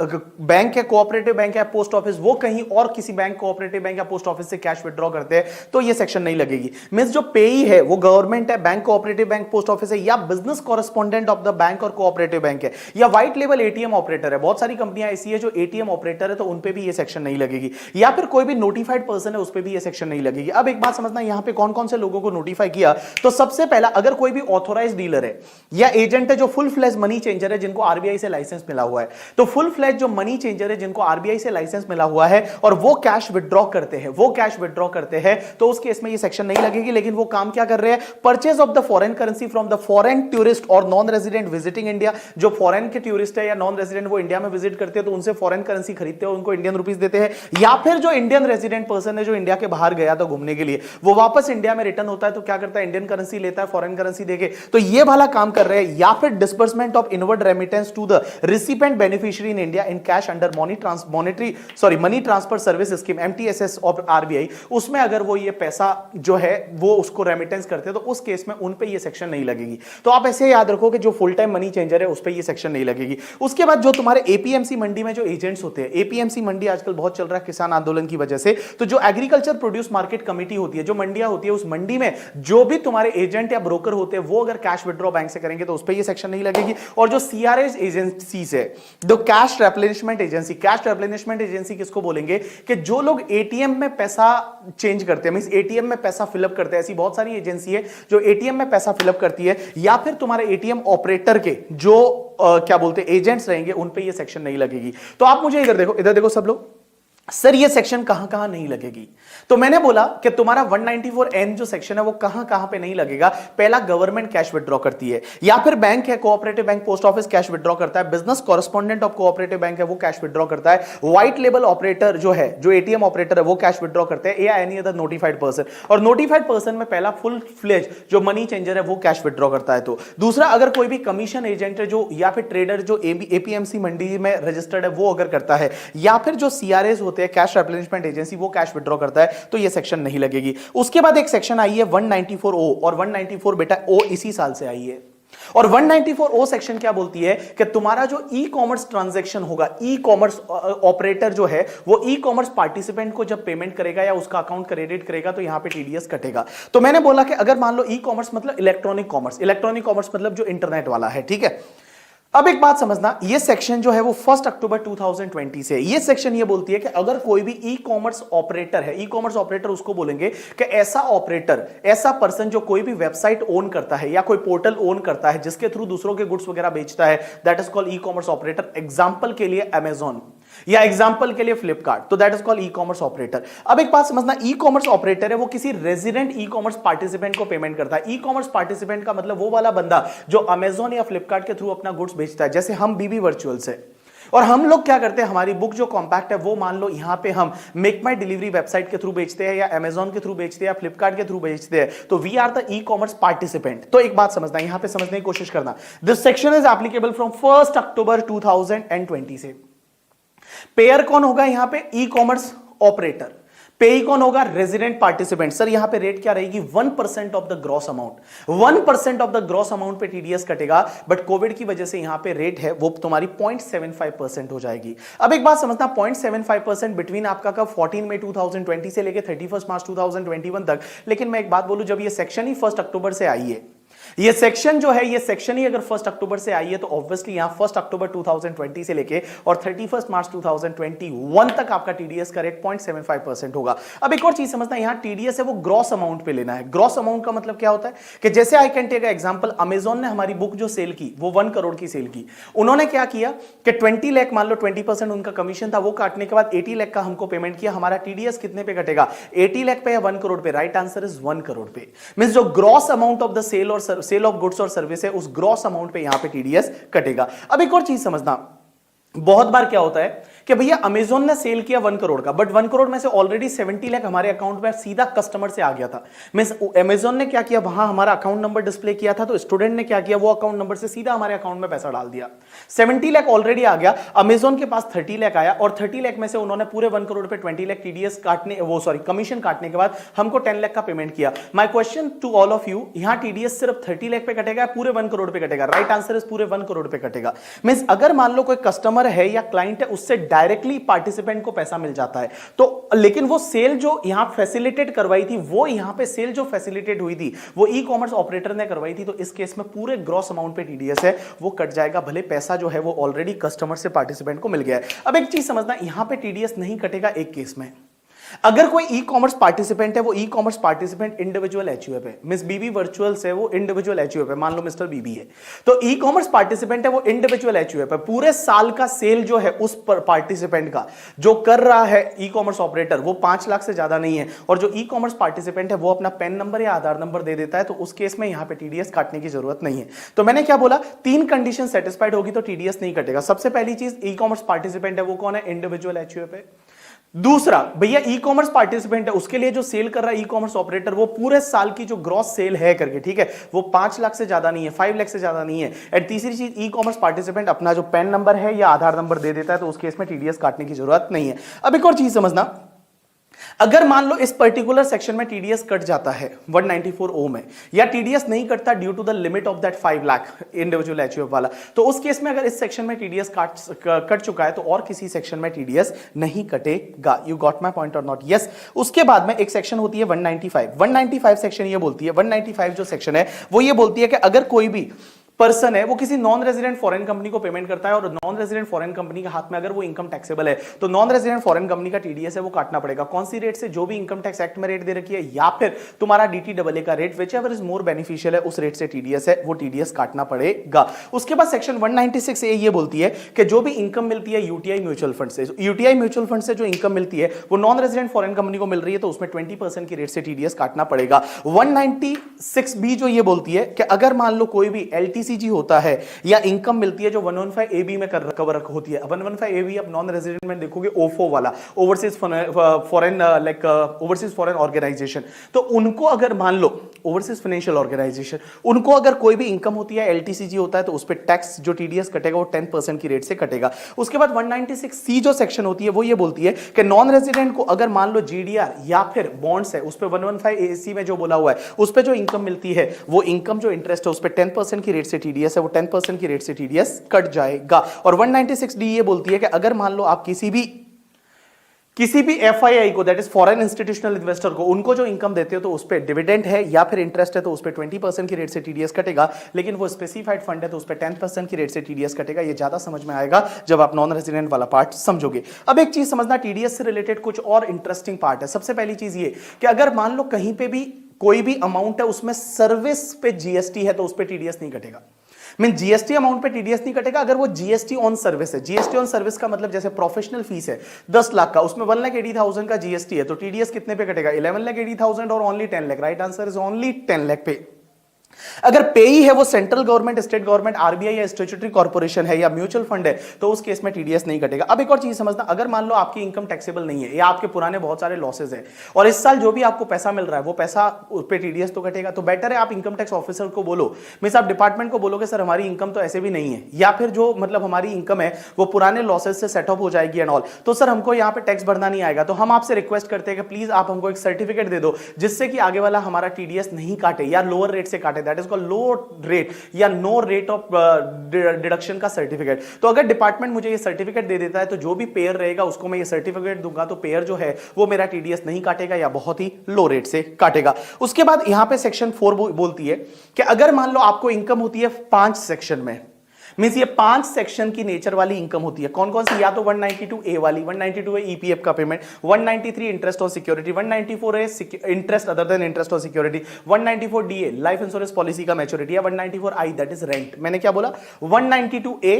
या पोस्ट ऑफिस वो कहीं और किसी बैंक, कोऑपरेटिव बैंक या पोस्ट ऑफिस से कैश विड्रॉ करते हैं तो ये सेक्शन नहीं लगेगी। मींस जो पेई है वो गवर्नमेंट है, bank, cooperative bank, post office है, या business correspondent of the bank और कोऑपरेटिव बैंक है, या व्हाइट लेवल एटीएम ऑपरेटर है। बहुत सारी कंपनियां ऐसी है जो एटीएम ऑपरेटर है तो उन पे भी ये सेक्शन नहीं लगेगी, या फिर कोई भी नोटिफाइड पर्सन है उस पे भी ये सेक्शन नहीं लगेगी। अब एक बात समझना, यहां पे कौन कौन से लोगों को नोटिफाई किया, तो सबसे पहला, अगर कोई भी ऑथोराइज्ड डीलर है या एजेंट है जो फुल फ्लेज मनी चेंजर है जिनको आरबीआई से लाइसेंस मिला हुआ है, तो फुल फ्लेज जो मनी चेंजर है जिनको आरबीआई से लाइसेंस मिला हुआ है और वो कैश विड्रॉ करते हैं तो उस केस में ये सेक्शन नहीं लगेगी। लेकिन वो काम क्या कर रहे हैं? Purchase of the foreign currency from the foreign tourist और नॉन रेजिडेंट विजिटिंग इंडिया। जो फॉरेन के टूरिस्ट है या नॉन रेजिडेंट वो इंडिया में विजिट करते हैं तो उनसे फॉरेन करेंसी खरीदते हैं, उनको इंडियन रुपीस देते हैं, या फिर जो इंडियन रेजिडेंट पर्सन है जो इंडिया के बाहर गया था घूमने के लिए वो वापस इंडिया में रिटर्न होता है तो क्या करता है? इंडियन करेंसी लेता है फॉरेन करेंसी देके, तो ये वाला काम कर रहे हैं। या फिर disbursement of inward remittance to the recipient beneficiary in India in cash under money transfer service scheme MTSS of RBI, उसमें अगर वो ये पैसा जो है वो उसको रेमिटेंस करते हैं तो उस केस में उन पे ये सेक्शन नहीं लगेगी। तो आप ऐसे याद रखो कि जो फुल टाइम मनी चेंजर है उस पे ये सेक्शन नहीं लगेगी। उसके बाद जो तुम्हारे एपीएमसी मंडी में जो एजेंट्स होते हैं, एपीएमसी मंडी आजकल बहुत चल रहा है किसान आंदोलन की वजह से, तो जो agriculture agriculture produce market committee होती है, जो मंडियां होती है, उस मंडी में जो भी तुम्हारे एजेंट या ब्रोकर होते हैं वो अगर कैश विड्रॉ बैंक से करेंगे तो उस पर ये सेक्शन नहीं लगेगी। और जो सीआरएस एजेंसी है, जो cash replenishment agency, cash replenishment agency किसको बोलेंगे कि जो लोग एटीएम में पैसा चेंज करते हैं, मींस एटीएम में पैसा फिलअप करते हैं, ऐसी बहुत सारी एजेंसी है जो एटीएम में पैसा फिलअप करती है, या फिर तुम्हारे एटीएम ऑपरेटर के जो क्या बोलते हैं एजेंट्स रहेंगे, उन पे ये सेक्शन नहीं लगेगी। तो आप मुझे इधर देखो सब लोग, सर ये सेक्शन कहां कहां नहीं लगेगी? तो मैंने बोला कि तुम्हारा 194N जो सेक्शन है वो कहां कहां पे नहीं लगेगा। पहला, गवर्नमेंट कैश विड्रॉ करती है, या फिर बैंक है, cooperative bank, post office cash withdraw करता है, business correspondent of cooperative bank है वो कैश विड्रॉ करता है, व्हाइट लेबल ऑपरेटर जो है, जो एटीएम ऑपरेटर है वो कैश विड्रॉ करते हैं, या एनी अदर नोटिफाइड पर्सन। और नोटिफाइड पर्सन में पहला फुल फ्लेज जो मनी चेंजर है वो कैश विड्रॉ करता है। तो दूसरा, अगर कोई भी कमीशन एजेंट है जो, या फिर ट्रेडर जो एपीएमसी मंडी में रजिस्टर्ड है वो अगर करता है, या फिर जो सीआरएस होते हैं, कैश रिप्लेनिशमेंट एजेंसी, वो कैश विड्रॉ करता है, तो ये सेक्शन नहीं लगेगी। उसके बाद एक सेक्शन आई है 194O, और 194 बेटा ओ इसी साल से आई है। और 194O सेक्शन क्या बोलती है कि तुम्हारा जो ई कॉमर्स ट्रांजैक्शन होगा, ई कॉमर्स ऑपरेटर जो है वो ई कॉमर्स पार्टिसिपेंट को जब पेमेंट करेगा या उसका अकाउंट क्रेडिट करेगा तो यहां पे टीडीएस कटेगा। तो मैंने बोला कि अगर मान लो ई कॉमर्स मतलब इलेक्ट्रॉनिक कॉमर्स, इलेक्ट्रॉनिक कॉमर्स मतलब जो इंटरनेट वाला है, ठीक है। अब एक बात समझना, ये सेक्शन जो है वो 1 अक्टूबर 2020 से, ये सेक्शन ये बोलती है कि अगर कोई भी ई कॉमर्स ऑपरेटर है, ई कॉमर्स ऑपरेटर उसको बोलेंगे कि ऐसा ऑपरेटर, ऐसा पर्सन जो कोई भी वेबसाइट ओन करता है या कोई पोर्टल ओन करता है जिसके थ्रू दूसरों के गुड्स वगैरह बेचता है, that is called e commerce operator. Example के लिए अमेजॉन, या एग्जांपल के लिए फ्लिपकार्ट, तो that is called e commerce operator. अब एक बात समझना, ई कॉमर्स ऑपरेटर है वो किसी रेजिडेंट ई कॉमर्स पार्टिसिपेंट को पेमेंट करता है। ई कॉमर्स पार्टिसिपेंट का मतलब वो वाला बंदा जो अमेजॉन या फ्लिपकार्ट के थ्रू अपना गुड्स बेचता है। जैसे हम बीबी वर्चुअल से, और हम लोग क्या करते हैं, हमारी बुक जो कॉम्पैक्ट है वो मान लो यहां पे हम मेक माई डिलीवरी वेबसाइट के थ्रू बेचते हैं, या अमेजॉन के थ्रू बेचते हैं, या फ्लिपकार्ट के थ्रू बेचते हैं, तो we are the e commerce participant. तो एक बात समझना, यहां पे समझने की कोशिश करना, this section is applicable from 1 अक्टूबर 2020 से। पेयर कौन होगा यहां पे? E commerce operator. पेई कौन होगा? Resident participant. सर यहां पे रेट क्या रहेगी? 1% of the gross amount. 1% of the gross amount पे टीडीएस कटेगा, बट कोविड की वजह से यहां पे रेट है वो तुम्हारी 0.75% हो जाएगी। अब एक बात समझना, 0.75% बिटवीन आपका कब? 14 मई 2020 से लेके 31 मार्च 2021 तक। लेकिन मैं एक बात बोलूं, जब ये सेक्शन ही 1 अक्टूबर से आई है, ये सेक्शन जो है, ये सेक्शन ही अगर 1 अक्टूबर से आई है, तो ऑब्वियसली यहां 1 अक्टूबर 2020 से लेके और 31 मार्च 2021 तक आपका टीडीएस का रेट 0.75% होगा। अब एक और चीज समझना, यहां टीडीएस है वो ग्रॉस अमाउंट पे लेना है। ग्रॉस अमाउंट का मतलब क्या होता है कि जैसे I can take example, Amazon ने हमारी बुक जो सेल की वो 1 करोड़ की सेल की। उन्होंने क्या किया कि 20 लाख, मान लो 20% उनका कमीशन था, वो काटने के बाद 80 लाख का हमको पेमेंट किया। हमारा टीडीएस कितने पे कटेगा? 80 लाख पे या 1 करोड़ पे? राइट आंसर इज 1 करोड़ पे। मींस जो gross amount of the sale of goods or service है, उस ग्रॉस अमाउंट पे यहां पे टीडीएस कटेगा। अब एक और चीज समझना, बहुत बार क्या होता है कि भैया अमेजॉन ने सेल किया 1 करोड़ का, बट 1 करोड़ में से ऑलरेडी 70 लाख हमारे अकाउंट में सीधा कस्टमर से आ गया था। मींस अमेजॉन ने क्या किया, वहां हमारा अकाउंट नंबर डिस्प्ले किया था, तो स्टूडेंट ने क्या किया, वो अकाउंट नंबर से सीधा हमारे अकाउंट में पैसा डाल दिया। 70 लाख ऑलरेडी आ गया, अमेजॉन के पास 30 लाख आया, और 30 लाख में से उन्होंने पूरे 1 करोड़ पे 20 लाख टीडीएस काटने, वो सॉरी कमीशन काटने के बाद हमको 10 लाख का पेमेंट किया। My question to all of you, यहां टीडीएस सिर्फ 30 लाख पे कटेगा, पूरे 1 करोड़ पे कटेगा? राइट आंसर इज पूरे 1 करोड़ पे कटेगा। मींस अगर मान लो कोई कस्टमर है या क्लाइंट है, उससे डायरेक्टली पार्टिसिपेंट को पैसा मिल जाता है, तो लेकिन वो सेल जो यहां फैसिलिटेट करवाई थी, वो यहां पे सेल जो फैसिलिटेट हुई थी वो ई कॉमर्स ऑपरेटर ने करवाई थी, तो इस केस में पूरे ग्रॉस अमाउंट पे टीडीएस है वो कट जाएगा, भले पैसा जो है वो ऑलरेडी कस्टमर से पार्टिसिपेंट को मिल गया है। अब एक चीज समझना, यहां पे टीडीएस नहीं कटेगा एक केस में, अगर कोई ई कॉमर्स पार्टिसिपेंट है, वो ई कॉमर्स पार्टिसिपेंट इंडिविजुअल एचयूएफ है। मिस बीबी वर्चुअल्स है वो इंडिविजुअल एचयूएफ है, मान लो मिस्टर बीबी है, तो ई कॉमर्स पार्टिसिपेंट है वो इंडिविजुअल एचयूएफ है। पूरे साल का सेल जो है उस पार्टिसिपेंट का जो कर रहा है ई कॉमर्स ऑपरेटर, वो 5 लाख से ज्यादा नहीं है, और जो ई कॉमर्स पार्टिसिपेंट है वो अपना पैन नंबर या आधार नंबर दे देता है, तो उस केस में यहां पे टीडीएस काटने की जरूरत नहीं है। तो मैंने क्या बोला, 3 कंडीशन सेटिस्फाइड होगी तो टीडीएस नहीं कटेगा। सबसे पहली चीज, ई कॉमर्स पार्टिसिपेंट है वो कौन है? इंडिविजुअल एचयूएफ है। दूसरा, भैया ई कॉमर्स पार्टिसिपेंट है, उसके लिए जो सेल कर रहा है ई कॉमर्स ऑपरेटर, वो पूरे साल की जो ग्रॉस सेल है करके, ठीक है, वो 5 लाख से ज्यादा नहीं है, 5 लाख से ज्यादा नहीं है। एंड तीसरी चीज, ई कॉमर्स पार्टिसिपेंट अपना जो पैन नंबर है या आधार नंबर दे देता है, तो उस केस में टीडीएस काटने की जरूरत नहीं है। अब एक और चीज समझना, अगर मान लो इस पर्टिकुलर सेक्शन में टीडीएस कट जाता है 194 ओ में, या टीडीएस नहीं कटता due to the limit of that 5 lakh individual HUF वाला, तो उस केस में अगर इस सेक्शन में टीडीएस कट चुका है तो और किसी सेक्शन में टीडीएस नहीं कटेगा। You got my point or not? Yes. उसके बाद में एक सेक्शन होती है 195 सेक्शन ये बोलती है, 195 जो सेक्शन है वो ये बोलती है कि अगर कोई भी पर्सन है वो किसी नॉन रेजिडेंट फॉरेन कंपनी को पेमेंट करता है और नॉन रेजिडेंट फॉरेन कंपनी के हाथ में अगर वो इनकम टैक्सेबल है तो नॉन रेजिडेंट फॉरेन कंपनी का टीडीएस है वो काटना पड़ेगा। कौन सी रेट से? जो भी इनकम टैक्स एक्ट में रेट दे रखी है या फिर तुम्हारा डीटीडब्ल्यू का rate, which ever is more beneficial है उस रेट से टीडीएस है वो टीडीएस काटना पड़ेगा। उसके बाद सेक्शन 196 ए ये बोलती है कि जो भी इनकम मिलती है यूटीआई म्यूचुअल फंड से, यूटीआई म्यूचुअल फंड से जो इनकम मिलती है वो नॉन रेजिडेंट फॉरेन कंपनी को मिल रही है तो उसमें 20% की रेट से टीडीएस काटना पड़ेगा। 196 बी जो ये बोलती है कि अगर मान लो कोई भी एलटीसीजी होता है या इनकम मिलती है जो 115 एबी में कवर होती है। 115 एबी अब नॉन रेजिडेंट में देखोगे ओफो वाला, overseas foreign like overseas foreign organization, तो उनको अगर मान लो ओवरसीज फाइनेंशियल ऑर्गेनाइजेशन, उनको अगर कोई भी इनकम होती है एलटीसीजी होता है तो उस पर टैक्स जो टीडीएस कटेगा वो 10% की रेट से कटेगा। उसके बाद 196 सी जो सेक्शन होती है वो ये बोलती है कि नॉन रेजिडेंट को अगर मान लो जीडीआर या फिर बॉन्ड्स है उस पर 115 एसी में जो बोला हुआ है उस पर जो इनकम मिलती है वो इनकम जो इंटरेस्ट है उस पर 10% की रेट से टीडीएस है वो 10% की रेट से टीडीएस कट जाएगा। और 196 डी ये बोलती है कि अगर मान लो आप किसी भी एफआईआई को, that is foreign institutional investor को, उनको जो इनकम देते हो तो उस पर डिविडेंड है या फिर इंटरेस्ट है तो उस पर 20% की रेट से टीडीएस कटेगा, लेकिन वो स्पेसिफाइड फंड है तो उस पर 10% की रेट से टीडीएस कटेगा। ये ज्यादा समझ में आएगा जब आप नॉन रेजिडेंट वाला पार्ट समझोगे। अब एक चीज समझना, टीडीएस से रिलेटेड कुछ और इंटरेस्टिंग पार्ट है। सबसे पहली चीज ये कि अगर मान लो कहीं पे भी कोई भी अमाउंट है उसमें सर्विस पे जीएसटी है तो उस पर टीडीएस नहीं कटेगा। मीन जीएसटी अमाउंट पे टीडीएस नहीं कटेगा अगर वो जीएसटी ऑन सर्विस है। जीएसटी ऑन सर्विस का मतलब जैसे प्रोफेशनल फीस है 10 लाख का, उसमें 1,80,000 का जीएसटी है तो टीडीएस कितने पे कटेगा? 11,80,000 और only 10 lakh. Right answer is only 10 lakh पे। अगर पेई है वो central government, state government, RBI या स्टैट्यूटरी कॉर्पोरेशन है या म्यूचुअल फंड है तो उस केस में टीडीएस नहीं कटेगा। अब एक और चीज समझना, अगर मान लो आपकी इनकम टैक्सेबल नहीं है या आपके पुराने बहुत सारे लॉसेज है और इस साल जो भी आपको पैसा मिल रहा है वो पैसा उस पे टीडीएस तो कटेगा, तो बेटर है आप इनकम टैक्स ऑफिसर को बोलो, मींस आप डिपार्टमेंट को बोलोगे सर हमारी इनकम तो ऐसे भी नहीं है या फिर जो मतलब हमारी इनकम है वो पुराने लॉसेज से सेटअप हो जाएगी एंड ऑल, तो सर हमको यहाँ पे टैक्स भरना नहीं आएगा। तो हम आपसे रिक्वेस्ट करते हैं कि प्लीज आप हमको एक सर्टिफिकेट दे दो जिससे कि आगे वाला हमारा टीडीएस नहीं काटे या लोअर रेट से काटे, that is called low rate या नो रेट ऑफ डिडक्शन का सर्टिफिकेट। तो अगर डिपार्टमेंट मुझे ये सर्टिफिकेट दे देता है तो जो भी पेयर रहेगा उसको मैं ये सर्टिफिकेट दूंगा तो पेयर जो है वो मेरा टीडीएस नहीं काटेगा या बहुत ही लो रेट से काटेगा। उसके बाद यहां पे सेक्शन 4 बोलती है कि अगर मान लो आपको इनकम होती है 5 सेक्शन में, मींस ये 5 सेक्शन की नेचर वाली इनकम होती है। कौन कौन सी? या तो 192 ए वाली, 192 है ईपीएफ का पेमेंट, 193 इंटरेस्ट ऑन सिक्योरिटी, 194 है interest other than interest on security, 194 D life insurance policy का मैच्योरिटी, या 194 आई दैट इज रेंट। मैंने क्या बोला? 192 ए,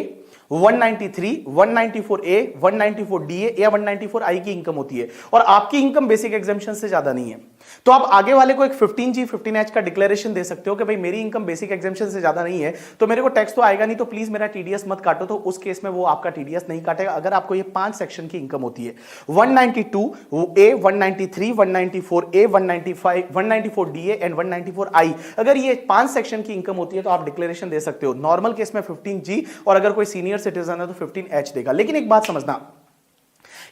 193, 194 ए, 194 डी या 194 आई की इनकम होती है और आपकी इनकम बेसिक एग्जाम्पशन से ज्यादा नहीं है तो आप आगे वाले को एक 15G 15H का डिक्लेरेशन दे सकते हो कि भाई मेरी इनकम बेसिक एग्जाम्पशन से ज्यादा नहीं है तो मेरे को टैक्स तो आएगा नहीं तो प्लीज मेरा टीडीएस मत काटो, तो उस केस में वो आपका टीडीएस नहीं काटेगा अगर आपको ये 5 सेक्शन की इनकम होती है। 192 ए, 193, 194 ए, 195, 194 डी एंड 194 आई, अगर ये 5 सेक्शन की इनकम होती है तो आप डिक्लेरेशन दे सकते हो। नॉर्मल केस में 15G और अगर कोई सीनियर सिटीजन है तो 15H देगा। लेकिन एक बात समझना,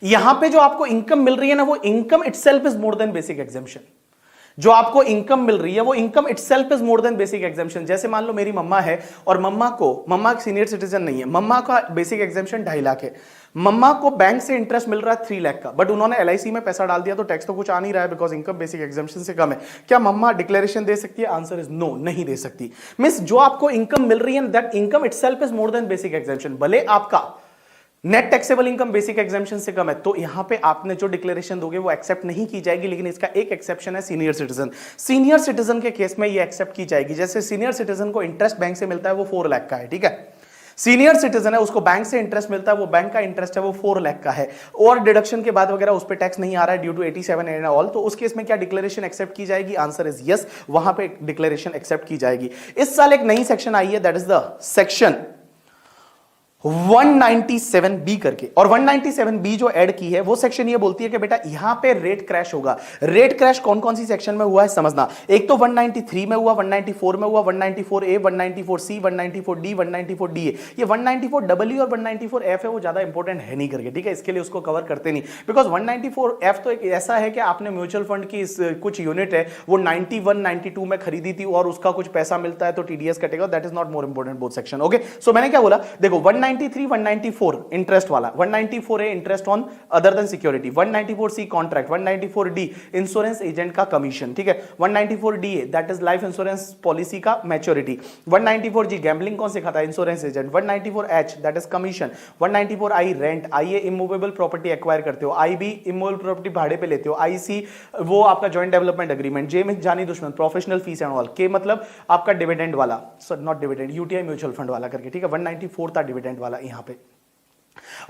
यहां पे जो आपको इनकम मिल रही है ना वो income itself is more then basic exemption. जो आपको इनकम मिल रही है वो income itself is more then basic exemption. जैसे मान लो मेरी मम्मा है और मम्मा सीनियर सिटीजन नहीं है, मम्मा का बेसिक एग्जाम्पशन 2.5 लाख है, मम्मा को बैंक से इंटरेस्ट मिल रहा है 3 लाख का, बट उन्होंने एलआईसी में पैसा डाल दिया तो टैक्स तो कुछ आ नहीं रहा है बिकॉज इनकम बेसिक एग्जाम्पशन से कम है। क्या मम्मा डिक्लेरेशन दे सकती है? आंसर इज नो, नहीं दे सकती। मींस जो आपको इनकम मिल रही है that income itself is more then basic exemption, भले आपका net taxable income basic exemption से कम है तो यहां पे आपने जो डिक्लेरेशन दोगे वो एक्सेप्ट नहीं की जाएगी। लेकिन इसका एक एक्सेप्शन है सीनियर सिटीजन। सीनियर सिटीजन के केस में ये एक्सेप्ट की जाएगी। जैसे सीनियर सिटीजन को इंटरेस्ट बैंक से मिलता है वो 4 लाख का है, ठीक है, सीनियर सिटीजन है उसको बैंक से इंटरेस्ट मिलता है, वो बैंक का इंटरेस्ट है वो 4 लाख का है और डिडक्शन के बाद वगैरह उस पर टैक्स नहीं आ रहा है ड्यू टू 87 एंड ऑल, तो उस केस में क्या डिक्लेरेशन एक्सेप्ट की जाएगी? आंसर इज यस, वहां पे डिक्लेरेशन एक्सेप्ट की जाएगी। इस साल एक नई सेक्शन आई है that is the section 197B करके, और 197B जो ऐड की है वो सेक्शन ये बोलती है कि बेटा यहां पे रेट क्रैश होगा। रेट क्रैश कौन कौन सी सेक्शन में हुआ है समझना। एक तो 193 में हुआ, 194 में हुआ, 194A, 194C, 194D, 194DA। ये 194W और 194F है, वो ज्यादा इंपॉर्टेंट है नहीं करके, ठीक है, इसके लिए उसको कवर करते नहीं, बिकॉज 194F तो एक ऐसा है कि आपने म्यूचुअल फंड की कुछ यूनिट है वो 91 92 में खरीदी थी और उसका कुछ पैसा मिलता है तो टीडीएस कटेगा, that is not more important both section. Okay, so मैंने क्या बोला, देखो 193 194 इंटरेस्ट वाला, 194A interest on other than security, 194C contract, 194D insurance agent का कमीशन, ठीक है, 194DA that is life insurance policy का मैच्योरिटी, 194G गैम्बलिंग कौन सिखाता है, insurance agent, 194H that is commission, 194I rent, IA immovable property acquire करते हो, IB immovable property भाड़े पे लेते हो, IC वो आपका जॉइंट डेवलपमेंट एग्रीमेंट, J में जानी दुश्मन प्रोफेशनल फीस एंड ऑल, के मतलब आपका डिविडेंड वाला, not dividend, UTI mutual fund वाला करके, ठीक है, 194 था डिविडेंड वाला यहां पे।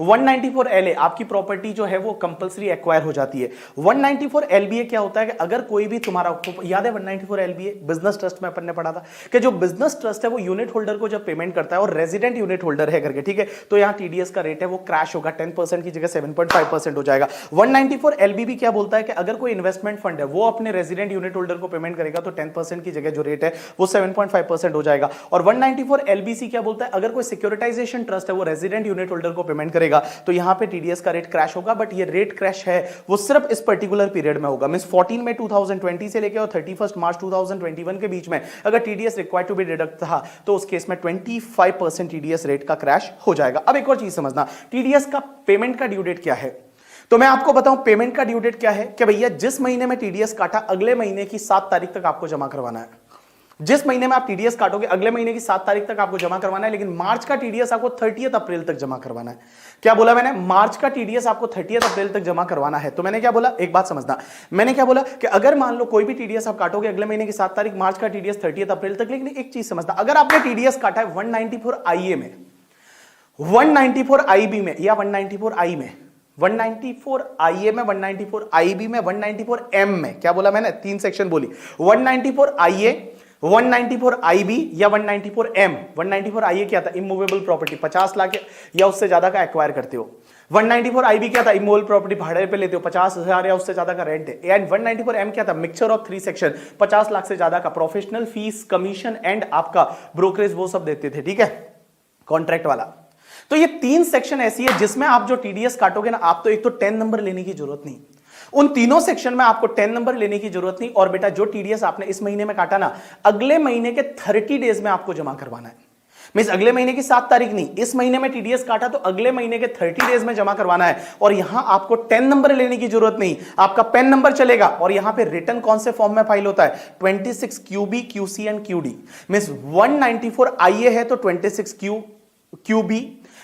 194LA आपकी प्रॉपर्टी जो है वो कंपलसरी एक्वायर हो जाती है। 194LBA क्या होता है कि अगर कोई भी तुम्हारा, याद है 194LBA बिजनेस ट्रस्ट में अपन ने पढ़ा था कि जो बिजनेस ट्रस्ट है वो यूनिट होल्डर को जब पेमेंट करता है और रेजिडेंट यूनिट होल्डर है करके, ठीक है, तो यहां टीडीएस का रेट है वो क्रैश होगा, 10% की जगह 7.5% हो जाएगा। 194LBB क्या बोलता है कि अगर कोई इन्वेस्टमेंट फंड है वो अपने रेजिडेंट यूनिट होल्डर को पेमेंट करेगा तो 10% की जगह जो रेट है वो 7.5% हो जाएगा। और 194LBC क्या बोलता है, अगर कोई सिक्योरिटाइजेशन ट्रस्ट है वो रेजिडेंट यूनिट होल्डर को पेमेंट करेगा तो यहां पे टीडीएस का रेट क्रैश होगा, बट ये रेट क्रैश है वो सिर्फ इस पर्टिकुलर पीरियड में होगा, मींस 14 में 2020 से लेकर और 31 मार्च 2021 के बीच में अगर TDS required to be deduct था तो उस केस में 25% टीडीएस रेट का क्रैश हो जाएगा। अब एक और चीज समझना, टीडीएस का पेमेंट का ड्यू डेट क्या है, तो मैं आपको बताऊं पेमेंट का ड्यू डेट क्या है कि भैया जिस महीने में टीडीएस काटा अगले महीने की 7 तारीख तक आपको जमा करवाना है। जिस महीने में आप टीडीएस काटोगे अगले महीने की 7 तारीख तक आपको जमा करवाना है, लेकिन मार्च का टीडीएस आपको 30 अप्रैल तक जमा करवाना है। क्या बोला मैंने, मार्च का टीडीएस आपको 30 अप्रैल तक जमा करवाना है। तो मैंने क्या बोला, एक बात समझना, मैंने क्या बोला कि अगर मान लो कोई भी टीडीएस आप काटोगे अगले महीने की 7 तारीख, मार्च का टीडीएस 30 अप्रैल तक, लेकिन एक चीज समझना, अगर आपने टीडीएस काटा है 194IA में, 194IB में या 194I में, 194IA में, 194IB में, 194M में, क्या बोला मैंने, 3 सेक्शन बोली, 194IA, 194IB या 194M। 194IA क्या था, इमूवेबल प्रॉपर्टी 50 लाख या उससे ज्यादा का एक्वायर करते हो। 194IB क्या था, इमूवेबल प्रॉपर्टी भाड़े पे लेते हो, 50,000 या उससे ज्यादा का रेंट है। एंड 194M क्या था, मिक्सचर ऑफ 3 सेक्शन, 50 लाख से ज्यादा का प्रोफेशनल फीस, कमीशन एंड आपका ब्रोकरेज वो सब देते थे, ठीक है, कॉन्ट्रैक्ट वाला। तो ये 3 सेक्शन ऐसी है जिसमें आप जो टीडीएस काटोगे ना, आप तो एक तो 10 नंबर लेने की जरूरत नहीं, उन तीनों सेक्शन में आपको 10 नंबर लेने की जरूरत नहीं। और बेटा जो टीडीएस आपने इस महीने में काटा ना, अगले महीने के 30 डेज में आपको जमा करवाना है। मींस अगले महीने की 7 तारीख नहीं, इस महीने में टीडीएस काटा तो अगले महीने के 30 डेज में जमा करवाना है। और यहां आपको 10 नंबर लेने की जरूरत नहीं, आपका पेन नंबर चलेगा। और यहां पे रिटर्न कौन से फॉर्म में फाइल होता है, 26 QB QC and QD। Means 194IA है तो 26 QB,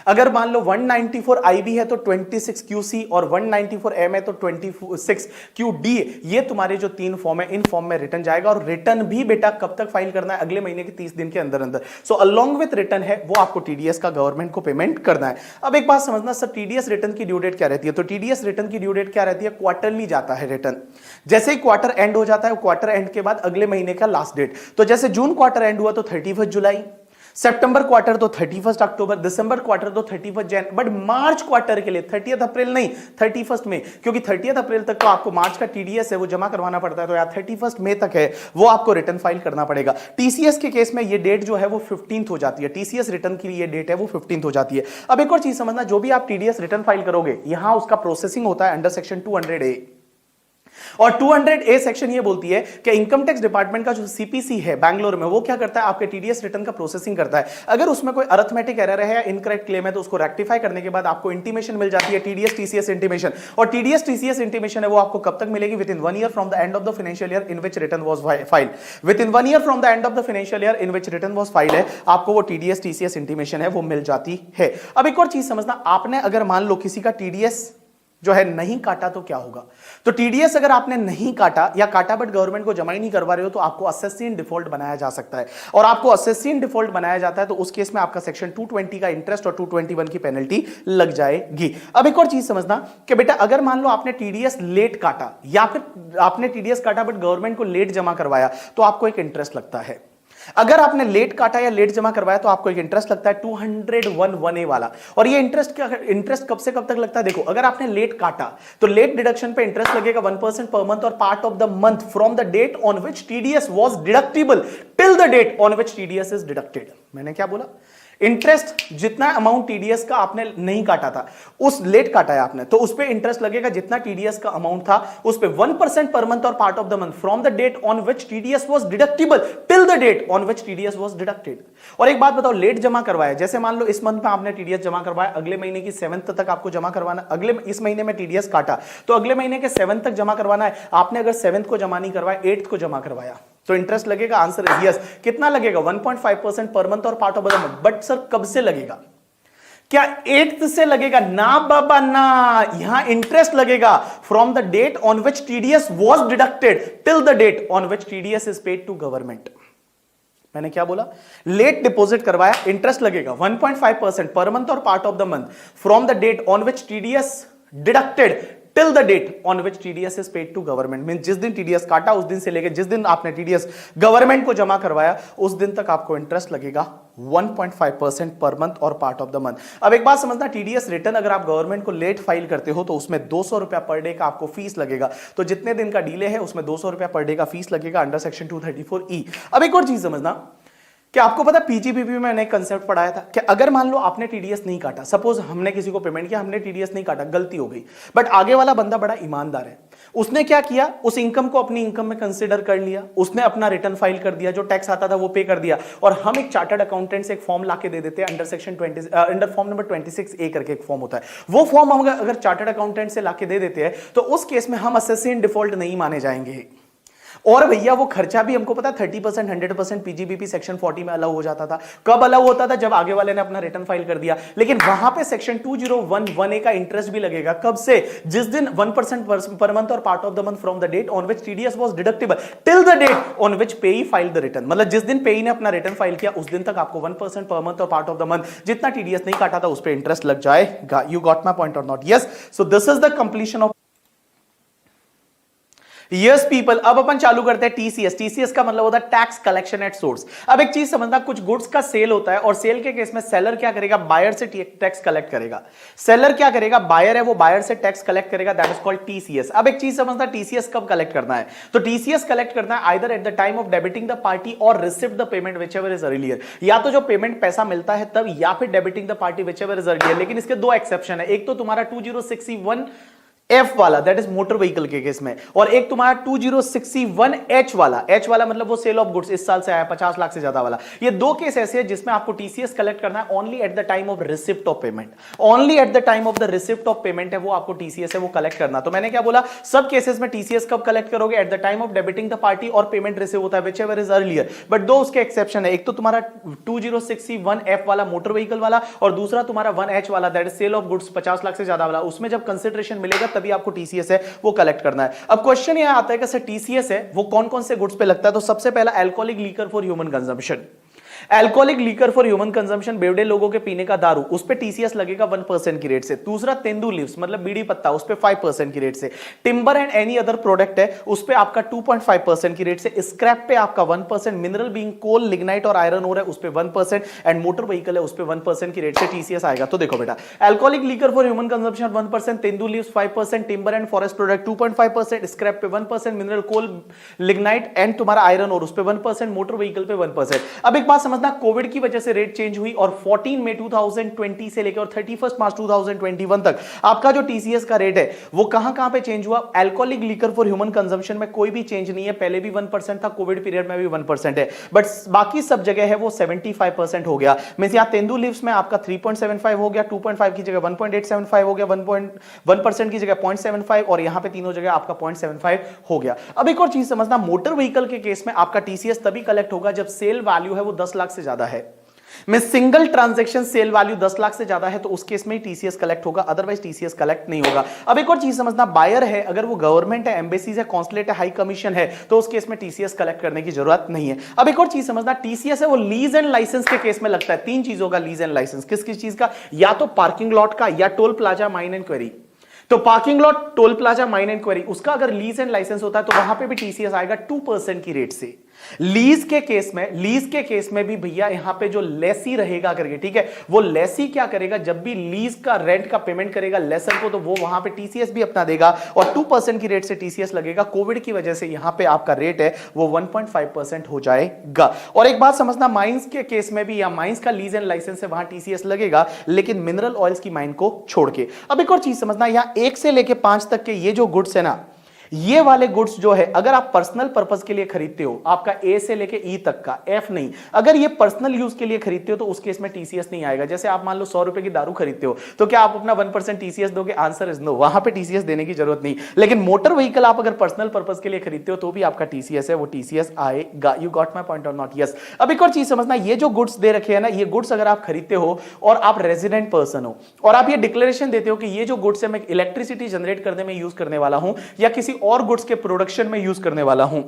अगर मान लो 194IB है तो 26 QC और 194M है तो 26 QD। ये तुम्हारे जो 3 फॉर्म है, इन फॉर्म में रिटर्न जाएगा। और रिटर्न भी बेटा कब तक फाइल करना है, अगले महीने के 30 दिन के अंदर अंदर। सो अलोंग विथ रिटर्न है वो आपको टीडीएस का गवर्नमेंट को पेमेंट करना है। अब एक बात समझना सर, टीडीएस रिटर्न की ड्यू डेट क्या रहती है, तो टीडीएस रिटर्न की ड्यू डेट क्या रहती है, क्वार्टरली जाता है रिटर्न। जैसे ही क्वार्टर एंड हो जाता है, क्वार्टर एंड के बाद अगले महीने का लास्ट डेट, तो जैसे जून क्वार्टर एंड हुआ तो 31 जुलाई, सितंबर क्वार्टर तो 31 अक्टूबर, दिसंबर क्वार्टर तो 31 जैन, बट मार्च क्वार्टर के लिए 30 अप्रैल नहीं, 31 मई, क्योंकि 30 अप्रैल तक तो आपको मार्च का टीडीएस है वो जमा करवाना पड़ता है, तो यार 31 मई तक है वो आपको रिटर्न फाइल करना पड़ेगा। टीसीएस के केस में ये डेट जो है वो 15th हो जाती है, टीसीएस रिटर्न की ये डेट है वो 15th हो जाती है। अब एक और चीज समझना, जो भी आप टीडीएस रिटर्न फाइल करोगे यहां उसका प्रोसेसिंग होता है अंडर सेक्शन 200A। और 200A सेक्शन ये बोलती है कि इनकम टैक्स डिपार्टमेंट का जो सीपीसी है बैंगलोर में, वो क्या करता है, आपके टीडीएस रिटर्न का प्रोसेसिंग करता है। अगर उसमें कोई अरिथमेटिक एरर है या इनकरेक्ट क्लेम है तो उसको रेक्टिफाई करने के बाद आपको इंटीमेशन मिल जाती है, टीडीएस टीसीएस इंटीमेशन। और टीडीएस टीसीएस इंटीमेशन है वो आपको कब तक मिलेगी, with in 1 year from the end of the financial year in which return was filed. With in 1 year from the end of the financial year in which return was filed है, आपको वो TDS TCS intimation है वो मिल जाती है। अब एक और चीज समझना, आपने अगर मान लो किसी का टीडीएस जो है नहीं काटा तो क्या होगा, तो टीडीएस अगर आपने नहीं काटा या काटा बट गवर्नमेंट को जमा ही नहीं करवा रहे हो तो आपको असेसी इन डिफॉल्ट बनाया जा सकता है। और आपको असेसी इन डिफॉल्ट बनाया जाता है तो उस केस में आपका सेक्शन 220 का इंटरेस्ट और 221 की पेनल्टी लग जाएगी। अब एक और चीज समझना कि बेटा अगर मान लो आपने टीडीएस लेट काटा या फिर आपने टीडीएस काटा बट गवर्नमेंट को लेट जमा करवाया तो आपको एक इंटरेस्ट लगता है। अगर आपने लेट काटा या लेट जमा करवाया तो आपको एक इंटरेस्ट लगता है 201(1)(a) वाला। और ये इंटरेस्ट कब से कब तक लगता है? देखो, अगर आपने लेट काटा तो लेट डिडक्शन पे इंटरेस्ट लगेगा 1% पर मंथ और part of the month from the date on which TDS was deductible till the date on which TDS is deducted. मैंने क्या बोला? इंटरेस्ट जितना अमाउंट टीडीएस का आपने नहीं काटा था, उस लेट काटा है आपने, तो उस पे इंटरेस्ट लगेगा जितना टीडीएस का अमाउंट था उस पे 1% पर मंथ और part of the month from the date on which TDS was deductible till the date on which TDS was deducted. और एक बात बताओ, लेट जमा करवाया, जैसे मान लो इस मंथ में आपने टीडीएस जमा करवाया, अगले महीने की 7th तक आपको जमा करवाना, इस महीने में टीडीएस काटा तो अगले महीने के 7th तक जमा करवाना है। आपने अगर 7th को जमा नहीं करवाया, 8th को जमा करवाया तो इंटरेस्ट लगेगा। Answer is yes. कितना लगेगा? 1.5% पर मंथ और part of the month. But sir कब से लगेगा? क्या 8th से लगेगा? ना बाबा ना, यहां इंटरेस्ट लगेगा from the date on which TDS was deducted till the date on which TDS is paid to government. मैंने क्या बोला? लेट डिपॉजिट करवाया, इंटरेस्ट लगेगा 1.5% पर मंथ और part of the month from the date on which TDS deducted till the date on which TDS is paid to government. Mean जिस दिन TDS काटा उस दिन से लेकर जिस दिन आपने टीडीएस गवर्नमेंट को जमा करवाया उस दिन तक आपको इंटरेस्ट लगेगा 1.5% पर मंथ और पार्ट ऑफ द मंथ। अब एक बात समझना, टीडीएस रिटर्न अगर आप गवर्नमेंट को लेट फाइल करते हो तो उसमें 200 रुपया पर डे का आपको फीस लगेगा। तो जितने दिन का डिले है उसमें 200 रुपया पर डे का फीस लगेगा अंडर सेक्शन 234E। अब एक और चीज समझना, क्या आपको पता पीजीबीपी में मैंने एक कंसेप्ट पढ़ाया था कि अगर मान लो आपने टीडीएस नहीं काटा, सपोज हमने किसी को पेमेंट किया, हमने टीडीएस नहीं काटा, गलती हो गई, बट आगे वाला बंदा बड़ा ईमानदार है, उसने क्या किया, उस इनकम को अपनी इनकम में कंसीडर कर लिया, उसने अपना रिटर्न फाइल कर दिया, जो टैक्स आता था वो पे कर दिया, और हम एक चार्टर्ड अकाउंटेंट से एक फॉर्म लाके दे देते हैं under section 20 under form number 26A करके एक फॉर्म होता है। वो फॉर्म हम अगर चार्टर्ड अकाउंटेंट से लाके दे देते हैं तो उस केस में हम असेसी इन डिफॉल्ट नहीं माने जाएंगे। और भैया वो खर्चा भी हमको पता 30% 100% पीजीबीपी सेक्शन 40 में अलाउ हो जाता था। कब अलाउ होता था? जब आगे वाले ने अपना रिटर्न फाइल कर दिया। लेकिन वहां पे सेक्शन 2011A का इंटरेस्ट भी लगेगा। कब से? जिस दिन 1% पर मंथ और part of the month from the date on which TDS was deductible till the date on which pay file the return. मतलब जिस दिन पेई ने अपना रिटर्न फाइल किया उस दिन तक आपको 1% पर मंथ और पार्ट ऑफ द मंथ जितना टीडीएस नहीं काटा था उस पर इंटरेस्ट लग जाएगा। You got my point or not? Yes. So this is the completion of yes people. अब अपन चालू करते हैं टीसीएस। टीसीएस का मतलब होता है टैक्स कलेक्शन एट सोर्स। अब एक चीज समझना, कुछ गुड्स का सेल होता है और सेल के केस में सेलर क्या करेगा? बायर से टैक्स कलेक्ट करेगा। सेलर क्या करेगा? बायर है, वो बायर से टैक्स कलेक्ट करेगा, दैट इज कॉल्ड टीसीएस। अब एक चीज समझना, टीसीएस कब कलेक्ट करना है? तो टीसीएस कलेक्ट करना है either at the time of debiting the party और receive the payment whichever is earlier. या तो जो पेमेंट पैसा मिलता है तब, या फिर debiting the party whichever is earlier. लेकिन इसके दो एक्सेप्शन है, एक तो तुम्हारा 2061F वाला, दैट इज मोटर व्हीकल के केस में, और एक तुम्हारा 2061H वाला। H वाला मतलब वो सेल ऑफ गुड्स इस साल से आया 50 लाख से ज्यादा वाला। ये दो केस ऐसे हैं जिसमें आपको टीसीएस कलेक्ट करना है only at the time of receipt of payment. Only at the time of the receipt of payment है वो आपको टीसीएस है वो कलेक्ट करना। तो मैंने क्या बोला, सब केसेस में टीसीएस कब कलेक्ट करोगे? Eight the time of debiting the party or payment receive होता है व्हिचएवर इज अर्लियर। बट दो उसके एक्सेप्शन है, एक तो तुम्हारा 2061F वाला मोटर व्हीकल वाला, और दूसरा तुम्हारा 1H वाला, that is sale of goods 50 lakh से ज्यादा वाला। उसमें जब कंसिडरेशन मिलेगा तभी आपको टीसीएस वो कलेक्ट करना है। अब क्वेश्चन यह आता है कि सर टीसीएस है वो कौन कौन से गुड्स पे लगता है? तो सबसे पहला alcoholic liquor for human consumption. Alcoholic liquor for human consumption, बेवड़े लोगों के पीने का दारू, उस पे टीसीएस लगेगा 1% की रेट से। दूसरा तेंदू लीव्स मतलब बीड़ी पत्ता, उस पे 5% की रेट से। Timber and any other product है उस पे आपका 2.5% की रेट से। स्क्रैप पे आपका 1%, मिनरल बीइंग कोल, लिग्नाइट और आयरन ओर है उस पे 1%, एंड मोटर व्हीकल है उस पे 1% की रेट से टीसीएस आएगा। तो देखो बेटा, alcoholic liquor for human consumption 1%, tendu leaves 5%, timber and forest product 2.5%, scrap पे 1%, मिनरल कोल, लिग्नाइट एंड तुम्हारा आयरन ओर उस पे 1%, मोटर व्हीकल पे 1%। अब एक बात समझना, कोविड की वजह से रेट चेंज हुई और 14 मई 2020 से लेकर और 31 मार्च 2021 तक आपका जो टीसीएस का रेट है वो कहां पे चेंज हुआ? Alcoholic liquor for human consumption में कोई भी चेंज नहीं है। पहले भी 1% था, कोविड पीरियड में भी 1% है, बट बाकी सब जगह है वो 75% हो गया। मींस यहां तेंदू लीव्स में आपका 3.75 हो गया, 2.5 की जगह 1.875 हो गया, 1% की जगह 0.75, और यहां पे तीनों जगह आपका 0.75 हो गया। अब एक और चीज समझना, मोटर व्हीकल के केस में आपका टीसीएस तभी कलेक्ट होगा जब सेल वैल्यू है वो 10 लाख से ज्यादा है। में single transaction sale value 10 lakh से ज्यादा है तो उस केस में टीसीएस कलेक्ट होगा, अदरवाइज टीसीएस कलेक्ट नहीं होगा। अब एक और चीज समझना, बायर है अगर वो गवर्नमेंट है, एम्बेसीज है, कॉन्सुलेट है, हाई कमीशन है, तो उस केस में टीसीएस कलेक्ट करने की जरूरत नहीं है। अब एक और चीज समझना, टीसीएस है वो लीज एंड लाइसेंस के केस में लगता है। तीन चीजों का लीज एंड लाइसेंस, किस किस चीज का? या तो पार्किंग लॉट का, या toll plaza, mine and quarry. तो parking lot, toll plaza, mine and quarry, उसका अगर लीज एंड लाइसेंस होता है तो वहां पे भी टीसीएस आएगा 2% की रेट से। लीज के केस में भी भैया यहां पे जो लेसी रहेगा करके, ठीक है, वो लेसी क्या करेगा, जब भी लीज का रेंट का पेमेंट करेगा लेसर को, तो वो वहां पे टीसीएस भी अपना देगा और 2% की रेट से टीसीएस लगेगा। कोविड की वजह से यहां पे आपका रेट है वो 1.5% हो जाएगा। और एक बात समझना, माइंस के केस में भी, या माइंस का लीज एंड लाइसेंस है, वहां टीसीएस लगेगा, लेकिन मिनरल ऑयल्स की माइन को छोड़ के। अब एक और चीज समझना, यहां 1 से लेके 5 तक के ये जो गुड्स है ना, ये वाले गुड्स जो है अगर आप पर्सनल पर्पस के लिए खरीदते हो, आपका ए से लेके ई तक का, एफ नहीं, अगर ये पर्सनल यूज के लिए खरीदते हो तो उस केस में टीसीएस नहीं आएगा। जैसे आप मान लो 100 रुपए की दारू खरीदते हो, तो क्या आप अपना 1% टीसीएस दोगे? आंसर इज नो, वहां पे टीसीएस देने की जरूरत नहीं। लेकिन मोटर व्हीकल आप अगर पर्सनल पर्पस के लिए खरीदते हो तो भी आपका टीसीएस है, वो टीसीएस आएगा। You got my point or not? Yes. अब एक और चीज समझना, ये जो गुड्स दे रखे हैं ना, ये गुड्स अगर आप खरीदते हो और आप रेजिडेंट पर्सन हो और आप ये डिक्लेरेशन देते हो कि ये जो गुड्स है मैं इलेक्ट्रिसिटी जनरेट करने में यूज करने वाला हूं या किसी और गुड्स के प्रोडक्शन में यूज करने वाला हूं,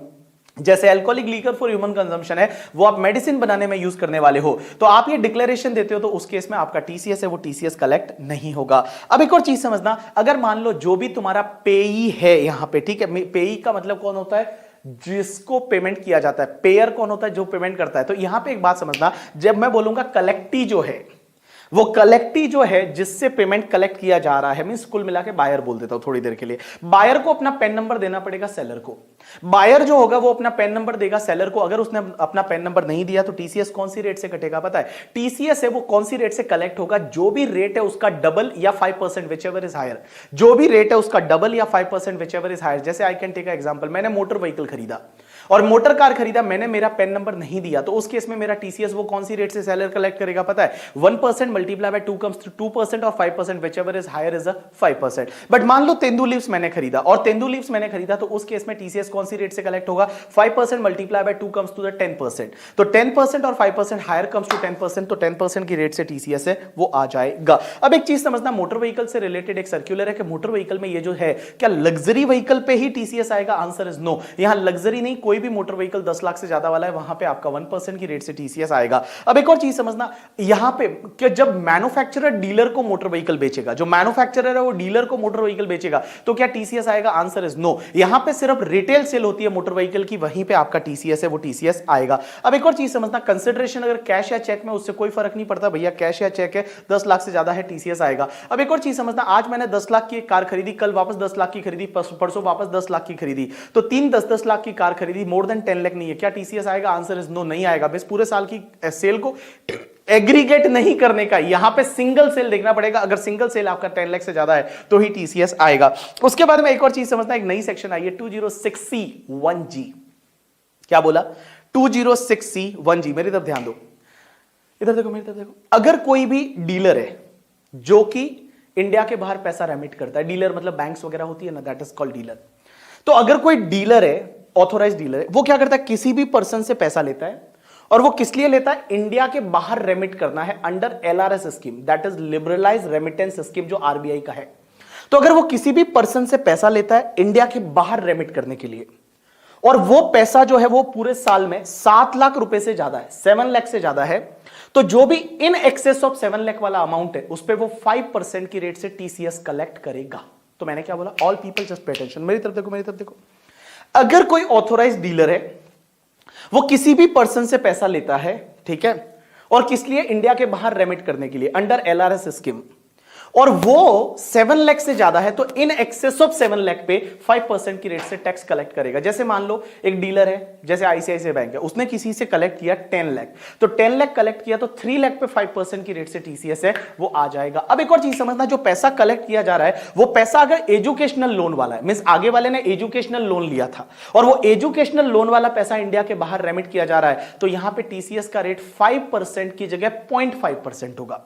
जैसे alcoholic liquor for human consumption है, वो आप मेडिसिन बनाने में यूज करने वाले हो, तो आप ये डिक्लेरेशन देते हो, तो उस केस में आपका टीसीएस है वो टीसीएस कलेक्ट नहीं होगा। अब एक और चीज समझना, अगर मान लो जो भी तुम्हारा पेई है यहां पे, ठीक है, पेई का मतलब कौन होता है? जिसको पेमेंट किया जाता है। पेयर कौन होता है? जो पेमेंट करता है। तो यहां पे एक बात समझना, जब मैं बोलूंगा कलेक्टी जो है, वो कलेक्टी जो है जिससे पेमेंट कलेक्ट किया जा रहा है, मींस कुल मिला के बायर बोल देता हूं थोड़ी देर के लिए, बायर को अपना पेन नंबर देना पड़ेगा सेलर को। बायर जो होगा वो अपना पेन नंबर देगा सेलर को। अगर उसने अपना पेन नंबर नहीं दिया तो टीसीएस कौन सी रेट से कटेगा पता है? टीसीएस है वो कौन सी रेट से कलेक्ट होगा? जो भी रेट है उसका डबल या 5%, विचएवर इज हायर। जो भी रेट है उसका डबल या 5%, विचएवर इज हायर। जैसे आई कैन टेक एग्जांपल, मैंने मोटर व्हीकल खरीदा और मोटर कार खरीदा, मैंने मेरा पेन नंबर नहीं दिया, तो उस केस में मेरा टीसीएस वो कौन सी रेट से सेलर कलेक्ट करेगा पता है? 1% मल्टीप्लाई बाय 2 कम्स टू 2% और 5%, whichever is higher is 5%। But मान लो तेंदू लीव्स मैंने खरीदा, और तेंदू लीव्स मैंने खरीदा, तो उस केस में टीसीएस कौन सी रेट से कलेक्ट होगा? 5% multiply by 2 comes to the 10%। तो 10% और 5% हायर कम्स टू 10%, तो 10% की रेट से टीसीएस है वो आ जाएगा। अब एक चीज समझना, मोटर व्हीकल से रिलेटेड एक सर्कुलर है कि मोटर व्हीकल में ये जो है, क्या लग्जरी व्हीकल पे ही टीसीएस आएगा? Answer is no. यहां लग्जरी नहीं, कोई भी मोटर व्हीकल 10 लाख से ज्यादा वाला है, वहां पे आपका 1% की रेट से टीसीएस आएगा। अब एक और चीज समझना, यहां पे कि जब मैन्युफैक्चरर डीलर को मोटर व्हीकल बेचेगा, जो मैन्युफैक्चरर है वो डीलर को मोटर व्हीकल बेचेगा, तो क्या टीसीएस आएगा? Answer is no. यहां पे सिर्फ रिटेल सेल होती है मोटर व्हीकल की, वहीं पे आपका टीसीएस है वो टीसीएस आएगा। अब एक और चीज समझना, कंसिडरेशन अगर कैश या चेक में, उससे कोई फर्क नहीं पड़ता भैया, कैश या चेक है, 10 लाख से ज्यादा है टीसीएस आएगा। अब एक और चीज समझना, आज मैंने 10 लाख की एक कार खरीदी, कल वापस 10 लाख की खरीदी, परसों वापस 10 लाख की खरीदी, तो 3-10-10 लाख की कार खरीदी, मोर देन 10 लाख नहीं है, क्या टीसीएस आएगा? आंसर इज नो, नहीं आएगा। बस पूरे साल की सेल को एग्रीगेट नहीं करने का, यहां पे सिंगल सेल देखना पड़ेगा। अगर सिंगल सेल आपका 10 लाख से ज्यादा है तो ही टीसीएस आएगा। उसके बाद में एक और चीज समझना, एक नई सेक्शन आई है 206C1G। क्या बोला? 206C1G। मेरी तरफ ध्यान दो, इधर देखो, मेरी तरफ देखो। अगर कोई भी डीलर है जो कि इंडिया के बाहर पैसा रेमिट करता है, डीलर मतलब बैंक्स वगैरह होती है ना, दैट इज कॉल्ड डीलर। तो अगर कोई डीलर है, ऑथोराइज डीलर है, वो क्या करता है? किसी भी पर्सन से पैसा लेता है, और वो किस लिए लेता है? इंडिया के बाहर रेमिट करना है under LRS scheme, that is liberalise remittance scheme, जो आरबीआई का है। तो अगर वो किसी भी पर्सन से पैसा लेता है इंडिया के बाहर रेमिट करने के लिए, और वो पैसा जो है वो पूरे साल में 7 लाख रुपए से ज्यादा है, 7 लाख से ज्यादा है, तो जो भी इन एक्सेस ऑफ 7 लाख वाला अमाउंट है, उस पर वो 5% की रेट से टीसीएस कलेक्ट करेगा। तो मैंने क्या बोला? All people just pay attention, मेरी तरफ देखो, मेरी तरफ देखो। अगर कोई ऑथोराइज डीलर है, वो किसी भी पर्सन से पैसा लेता है, ठीक है, और किस लिए? इंडिया के बाहर रेमिट करने के लिए अंडर एलआरएस स्कीम, और वो 7 लाख से ज्यादा है, तो इन एक्सेस ऑफ 7 लाख पे 5% की रेट से टैक्स कलेक्ट करेगा। जैसे मान लो एक डीलर है, जैसे आईसीआईसीआई बैंक है, उसने किसी से कलेक्ट किया 10 लाख, तो 10 लाख कलेक्ट किया, तो 3 लाख पे 5% की रेट से टीसीएस है वो आ जाएगा। अब एक और चीज समझना, जो पैसा कलेक्ट किया जा रहा है, वो पैसा अगर एजुकेशनल लोन वाला है, मींस आगे वाले ने एजुकेशनल लोन लिया था, और वो एजुकेशनल लोन वाला पैसा इंडिया के बाहर रेमिट किया जा रहा है, तो यहां पे टीसीएस का रेट 5% की जगह 0.5% होगा।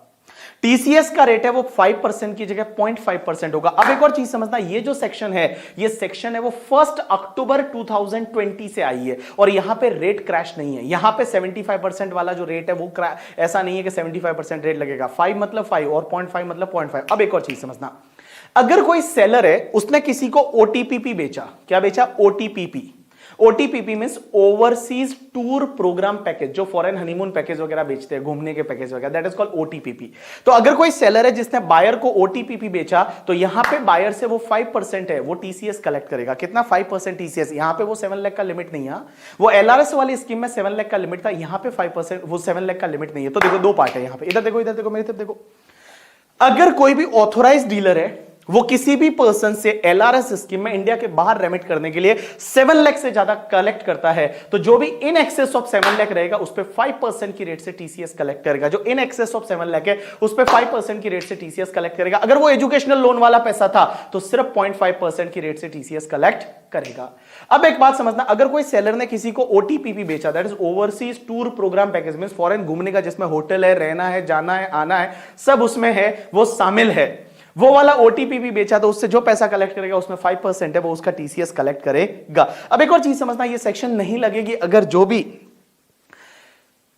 टीसीएस का रेट है वो 5% की जगह 0.5% होगा। अब एक और चीज समझना, ये जो सेक्शन है, ये सेक्शन है वो 1 अक्टूबर 2020 से आई है, और यहां पे रेट क्रैश नहीं है। यहां पे 75% वाला जो रेट है वो ऐसा नहीं है कि 75% रेट लगेगा, 5 मतलब 5 और 0.5 मतलब 0.5। अब एक और चीज समझना, अगर कोई सेलर है, उसने किसी को ओटीपीपी बेचा, क्या बेचा? OTPP. OTPP means overseas tour programme package, जो फॉरेन हनीमून पैकेज वगैरह बेचते हैं, घूमने के पैकेज वगैरह, दैट इज कॉल्ड ओटीपीपी। तो अगर कोई सेलर है जिसने बायर को ओटीपीपी बेचा, तो यहां पे बायर से वो 5% है वो टीसीएस कलेक्ट करेगा। कितना? 5% टीसीएस। यहां पे वो 7 लाख का लिमिट नहीं है, वो एलआरएस वाली स्कीम में 7 लाख का लिमिट था, यहां पे 5% वो 7 लाख का लिमिट नहीं है। तो देखो दो पार्ट है यहां पे, इधर देखो मेरी तरफ देखो। अगर कोई भी ऑथोराइज्ड डीलर है वो किसी भी पर्सन से एलआरएस स्कीम में इंडिया के बाहर रेमिट करने के लिए 7 लाख से ज्यादा कलेक्ट करता है, तो जो भी इन एक्सेस ऑफ 7 लाख रहेगा उस पे 5% की रेट से टीसीएस कलेक्ट करेगा। जो इन एक्सेस ऑफ 7 लाख है उस पे 5% की रेट से टीसीएस कलेक्ट करेगा। अगर वो एजुकेशनल लोन वाला पैसा था तो सिर्फ 0.5% की रेट से टीसीएस कलेक्ट करेगा। अब एक बात समझना, अगर कोई सेलर ने किसी को ओटीपीपी बेचा, that is overseas tour programme package, means foreign घूमने का, जिसमें होटल है, रहना है, जाना है, आना है, सब उसमें है, वो शामिल है, वो वाला ओटीपीपी बेचा, तो उससे जो पैसा कलेक्ट करेगा उसमें 5% है वो उसका टीसीएस कलेक्ट करेगा। अब एक और चीज समझना, ये सेक्शन नहीं लगेगी अगर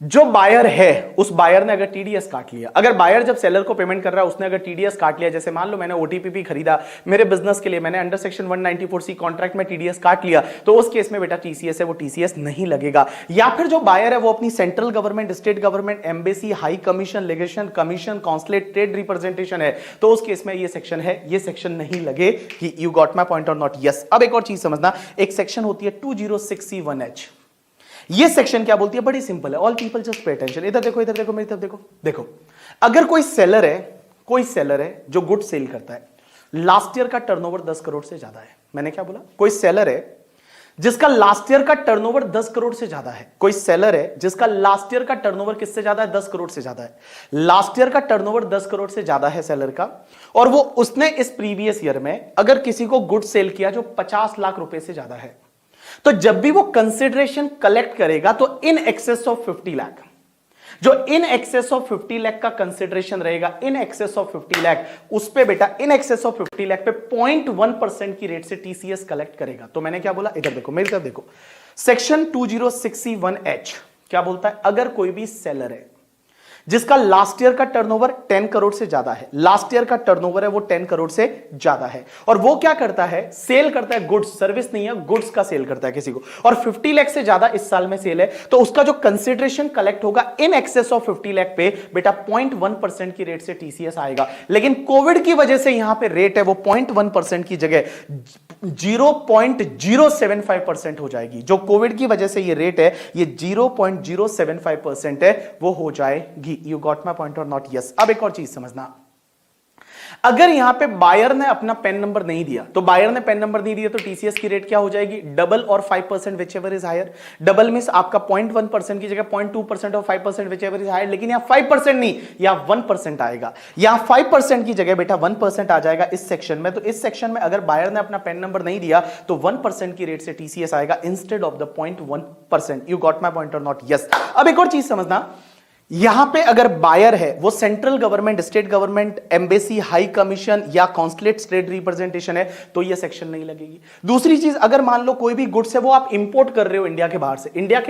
जो बायर है उस बायर ने अगर टीडीएस काट लिया। अगर बायर जब सेलर को पेमेंट कर रहा है उसने अगर टीडीएस काट लिया, जैसे मान लो मैंने ओटीपीपी खरीदा मेरे बिजनेस के लिए, मैंने अंडर सेक्शन 194C कॉन्ट्रैक्ट में टीडीएस काट लिया, तो उस केस में बेटा टीसीएस है वो टीसीएस नहीं लगेगा। या फिर जो बायर है वो अपनी central government, state government, embassy, high commission, legation, commission, consulate, trade representation है, तो उस केस में ये सेक्शन है, ये सेक्शन नहीं लगे। कि you got my point or not? Yes. अब एक और चीज समझना, एक सेक्शन होती है 206C1H। ये सेक्शन क्या बोलती है? बड़ी सिंपल है, all people just pay attention. इधर देखो मेरी तरफ देखो। अगर कोई सेलर है जो गुड सेल करता है, लास्ट ईयर का टर्नओवर 10 करोड़ से ज्यादा है। मैंने क्या बोला? कोई सेलर है जिसका लास्ट ईयर का टर्नओवर 10 करोड़ से ज्यादा है। कोई सेलर है जिसका लास्ट ईयर का टर्नओवर किससे ज्यादा है? 10 करोड़ से ज्यादा है। लास्ट ईयर का टर्नओवर 10 करोड़ से ज्यादा है सेलर का, और वो उसने इस प्रीवियस ईयर में अगर किसी को गुड सेल किया जो 50 लाख रुपए से ज्यादा है, तो जब भी वो कंसिडरेशन कलेक्ट करेगा तो इन एक्सेस ऑफ 50 लाख, जो इन एक्सेस ऑफ 50 लाख का कंसिडरेशन रहेगा, इन एक्सेस ऑफ 50 लाख, उस पे बेटा इन एक्सेस ऑफ 50 लाख पे 0.1% की रेट से टीसीएस कलेक्ट करेगा। तो मैंने क्या बोला? इधर देखो मेरी तरफ देखो, सेक्शन 206C1H क्या बोलता है? अगर कोई भी सेलर है जिसका लास्ट ईयर का टर्नओवर 10 करोड़ से ज्यादा है, लास्ट ईयर का टर्नओवर है वो 10 करोड़ से ज्यादा है, और वो क्या करता है? सेल करता है गुड्स, सर्विस नहीं है, गुड्स का सेल करता है किसी को, और 50 लाख से ज्यादा इस साल में सेल है, तो उसका जो कंसिडरेशन कलेक्ट होगा इन एक्सेस ऑफ 50 लाख पे बेटा 0.1% की रेट से टीसीएस आएगा। लेकिन कोविड की वजह से यहां पे रेट है वो 0.1% की जगह 0.075% हो जाएगी। जो कोविड की वजह से ये रेट है ये 0.075% है वो हो जाएगी। You got my point or not? Yes। अब एक और चीज समझना, अगर यहां पे बायर ने अपना पेन नंबर नहीं दिया, तो बायर ने पेन नंबर नहीं दिया तो टीसीएस की रेट क्या हो जाएगी? डबल और 5% whichever is higher. Double means आपका 0.1% की जगह 0.2% और 5% विच एवर इज हायर, लेकिन यहां 5% नहीं, यहां 1% आएगा। यहां 5% की जगह बेटा 1% आ जाएगा इस सेक्शन में। तो इस सेक्शन में अगर बायर ने अपना पेन नंबर नहीं दिया तो 1% की रेट से टीसीएस आएगा instead of the 0.1%। You got my point or not? Yes. अब एक और चीज समझना, यहां पे अगर बायर है वो central government, state government, embassy, high commission या कॉन्सुलेट, स्टेट रिप्रेजेंटेशन है, तो ये सेक्शन नहीं लगेगी। दूसरी चीज, अगर मान लो कोई भी गुड्स है वो आप इंपोर्ट कर रहे हो इंडिया के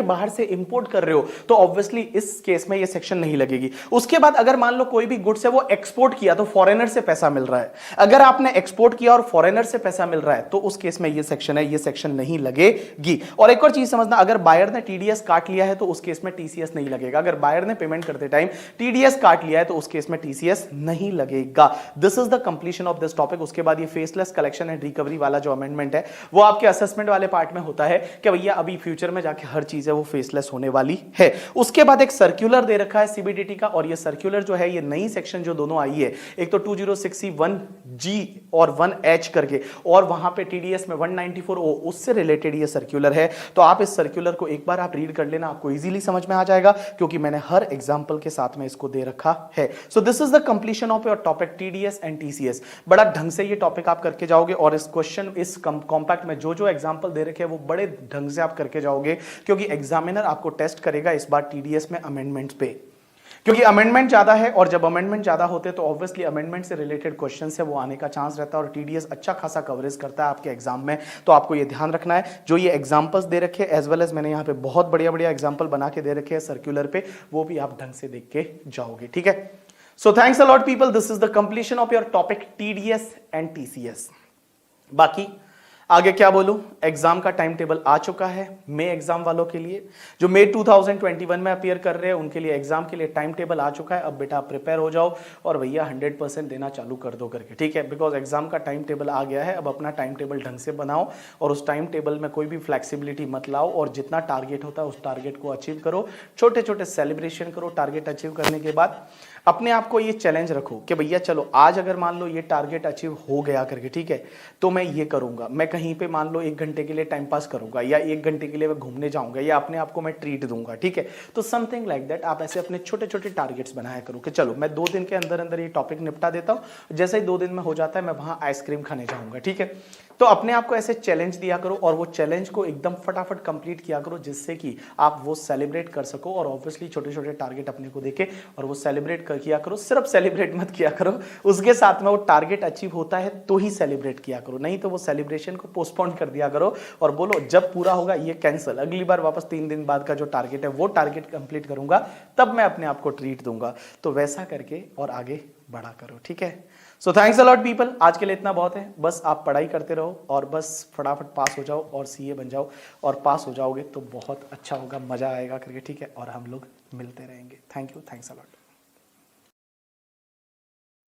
बाहर से इंपोर्ट कर रहे हो, तो ऑब्वियसली इस केस में ये सेक्शन नहीं लगेगी। उसके बाद अगर मान लो कोई भी गुड्स है वो एक्सपोर्ट किया, तो फॉरेनर से पैसा मिल रहा है, अगर आपने एक्सपोर्ट किया और फॉरेनर से पैसा मिल रहा है तो उस केस में ये सेक्शन है, ये सेक्शन नहीं लगेगी। और एक और चीज समझना, अगर बायर ने टीडीएस काट लिया है तो उस केस में टीसीएस नहीं लगेगा। अगर बायर ने पेमेंट करते टाइम टीडीएस काट लिया है तो उस केस में टीसीएस नहीं लगेगा। This is the completion of this topic. उसके बाद ये फेसलेस कलेक्शन एंड रिकवरी वाला जो अमेंडमेंट है वो आपके असेसमेंट वाले पार्ट में होता है कि भैया अभी फ्यूचर में जाके हर चीज है वो फेसलेस होने वाली है। उसके बाद एक सर्कुलर दे रखा है सीबीडीटी का, और ये सर्कुलर जो है ये नई सेक्शन जो दोनों आई है, एक तो 206C1G और 1H करके, और वहां पे टीडीएस में 194O, उससे रिलेटेड ये सर्कुलर है। तो आप इस सर्कुलर को एक बार आप रीड कर लेना, आपको इजीली समझ में आ जाएगा, क्योंकि मैंने हर एग्जांपल के साथ में इसको दे रखा है। So this is the completion of your topic TDS and TCS. बड़ा ढंग से ये टॉपिक आप करके जाओगे, और इस क्वेश्चन, इस कॉम्पैक्ट में जो जो एग्जांपल दे रखे हैं वो बड़े ढंग से आप करके जाओगे, क्योंकि एग्जामिनर आपको टेस्ट करेगा इस बार टीडीएस में अमेंडमेंट्स पे, क्योंकि अमेंडमेंट ज्यादा है, और जब अमेंडमेंट ज्यादा होते हैं तो ऑब्वियसली अमेंडमेंट से रिलेटेड क्वेश्चन है वो आने का चांस रहता है, और टीडीएस अच्छा खासा कवरेज करता है आपके एग्जाम में। तो आपको ये ध्यान रखना है, जो ये एग्जांपल्स दे रखे एज वेल एज मैंने यहाँ पे बहुत बढ़िया बढ़िया एग्जांपल बना के दे रखे हैं सर्कुलर पे, वो भी आप ढंग से देख के जाओगे। ठीक है, so thanks a lot people, this is the completion of your topic TDS and TCS. बाकी आगे क्या बोलूं, एग्जाम का टाइम टेबल आ चुका है मई एग्जाम वालों के लिए, जो मई 2021 में अपीयर कर रहे हैं उनके लिए एग्जाम के लिए टाइम टेबल आ चुका है। अब बेटा आप प्रिपेयर हो जाओ और भैया 100% देना चालू कर दो करके, ठीक है, बिकॉज एग्जाम का टाइम टेबल आ गया है। अब अपना टाइम टेबल ढंग से बनाओ और उस टाइम टेबल में कोई भी फ्लेक्सिबिलिटी मत लाओ और जितना टारगेट होता है उस टारगेट को अचीव करो, छोटे छोटे सेलिब्रेशन करो। टारगेट अचीव करने के बाद अपने आप को ये चैलेंज रखो कि भैया चलो आज अगर मान लो ये टारगेट अचीव हो गया करके, ठीक है, तो मैं ये करूंगा, मैं कहीं पे मान लो 1 घंटे के लिए टाइम पास करूंगा या 1 घंटे के लिए मैं घूमने जाऊंगा या अपने आप को मैं ट्रीट दूंगा, ठीक है। तो समथिंग लाइक दैट आप ऐसे अपने छोटे छोटे टारगेट्स बनाया करो कि चलो मैं 2 दिन के अंदर अंदर ये टॉपिक निपटा देता हूं, जैसे ही 2 दिन में हो जाता है मैं वहां आइसक्रीम खाने जाऊंगा, ठीक है। तो अपने आप को ऐसे चैलेंज दिया करो और वो चैलेंज को एकदम फटाफट कंप्लीट किया करो, जिससे कि आप वो सेलिब्रेट कर सको। और ऑब्वियसली छोटे छोटे टारगेट अपने को देके और वो सेलिब्रेट कर किया करो, सिर्फ सेलिब्रेट मत किया करो, उसके साथ में वो टारगेट अचीव होता है तो ही सेलिब्रेट किया करो, नहीं तो वो सेलिब्रेशन को पोस्टपोन कर दिया करो और बोलो जब पूरा होगा ये कैंसिल, अगली बार वापस 3 दिन बाद का जो टारगेट है वो टारगेट कंप्लीट करूंगा, तब मैं अपने आप को ट्रीट दूंगा। तो वैसा करके और आगे बढ़ा करो, ठीक है। So thanks a lot people, आज के लिए इतना बहुत है। बस आप पढ़ाई करते रहो और बस फटाफट पास हो जाओ और सीए बन जाओ, और पास हो जाओगे तो बहुत अच्छा होगा, मजा आएगा करके, ठीक है। और हम लोग मिलते रहेंगे। Thank you, thanks a lot.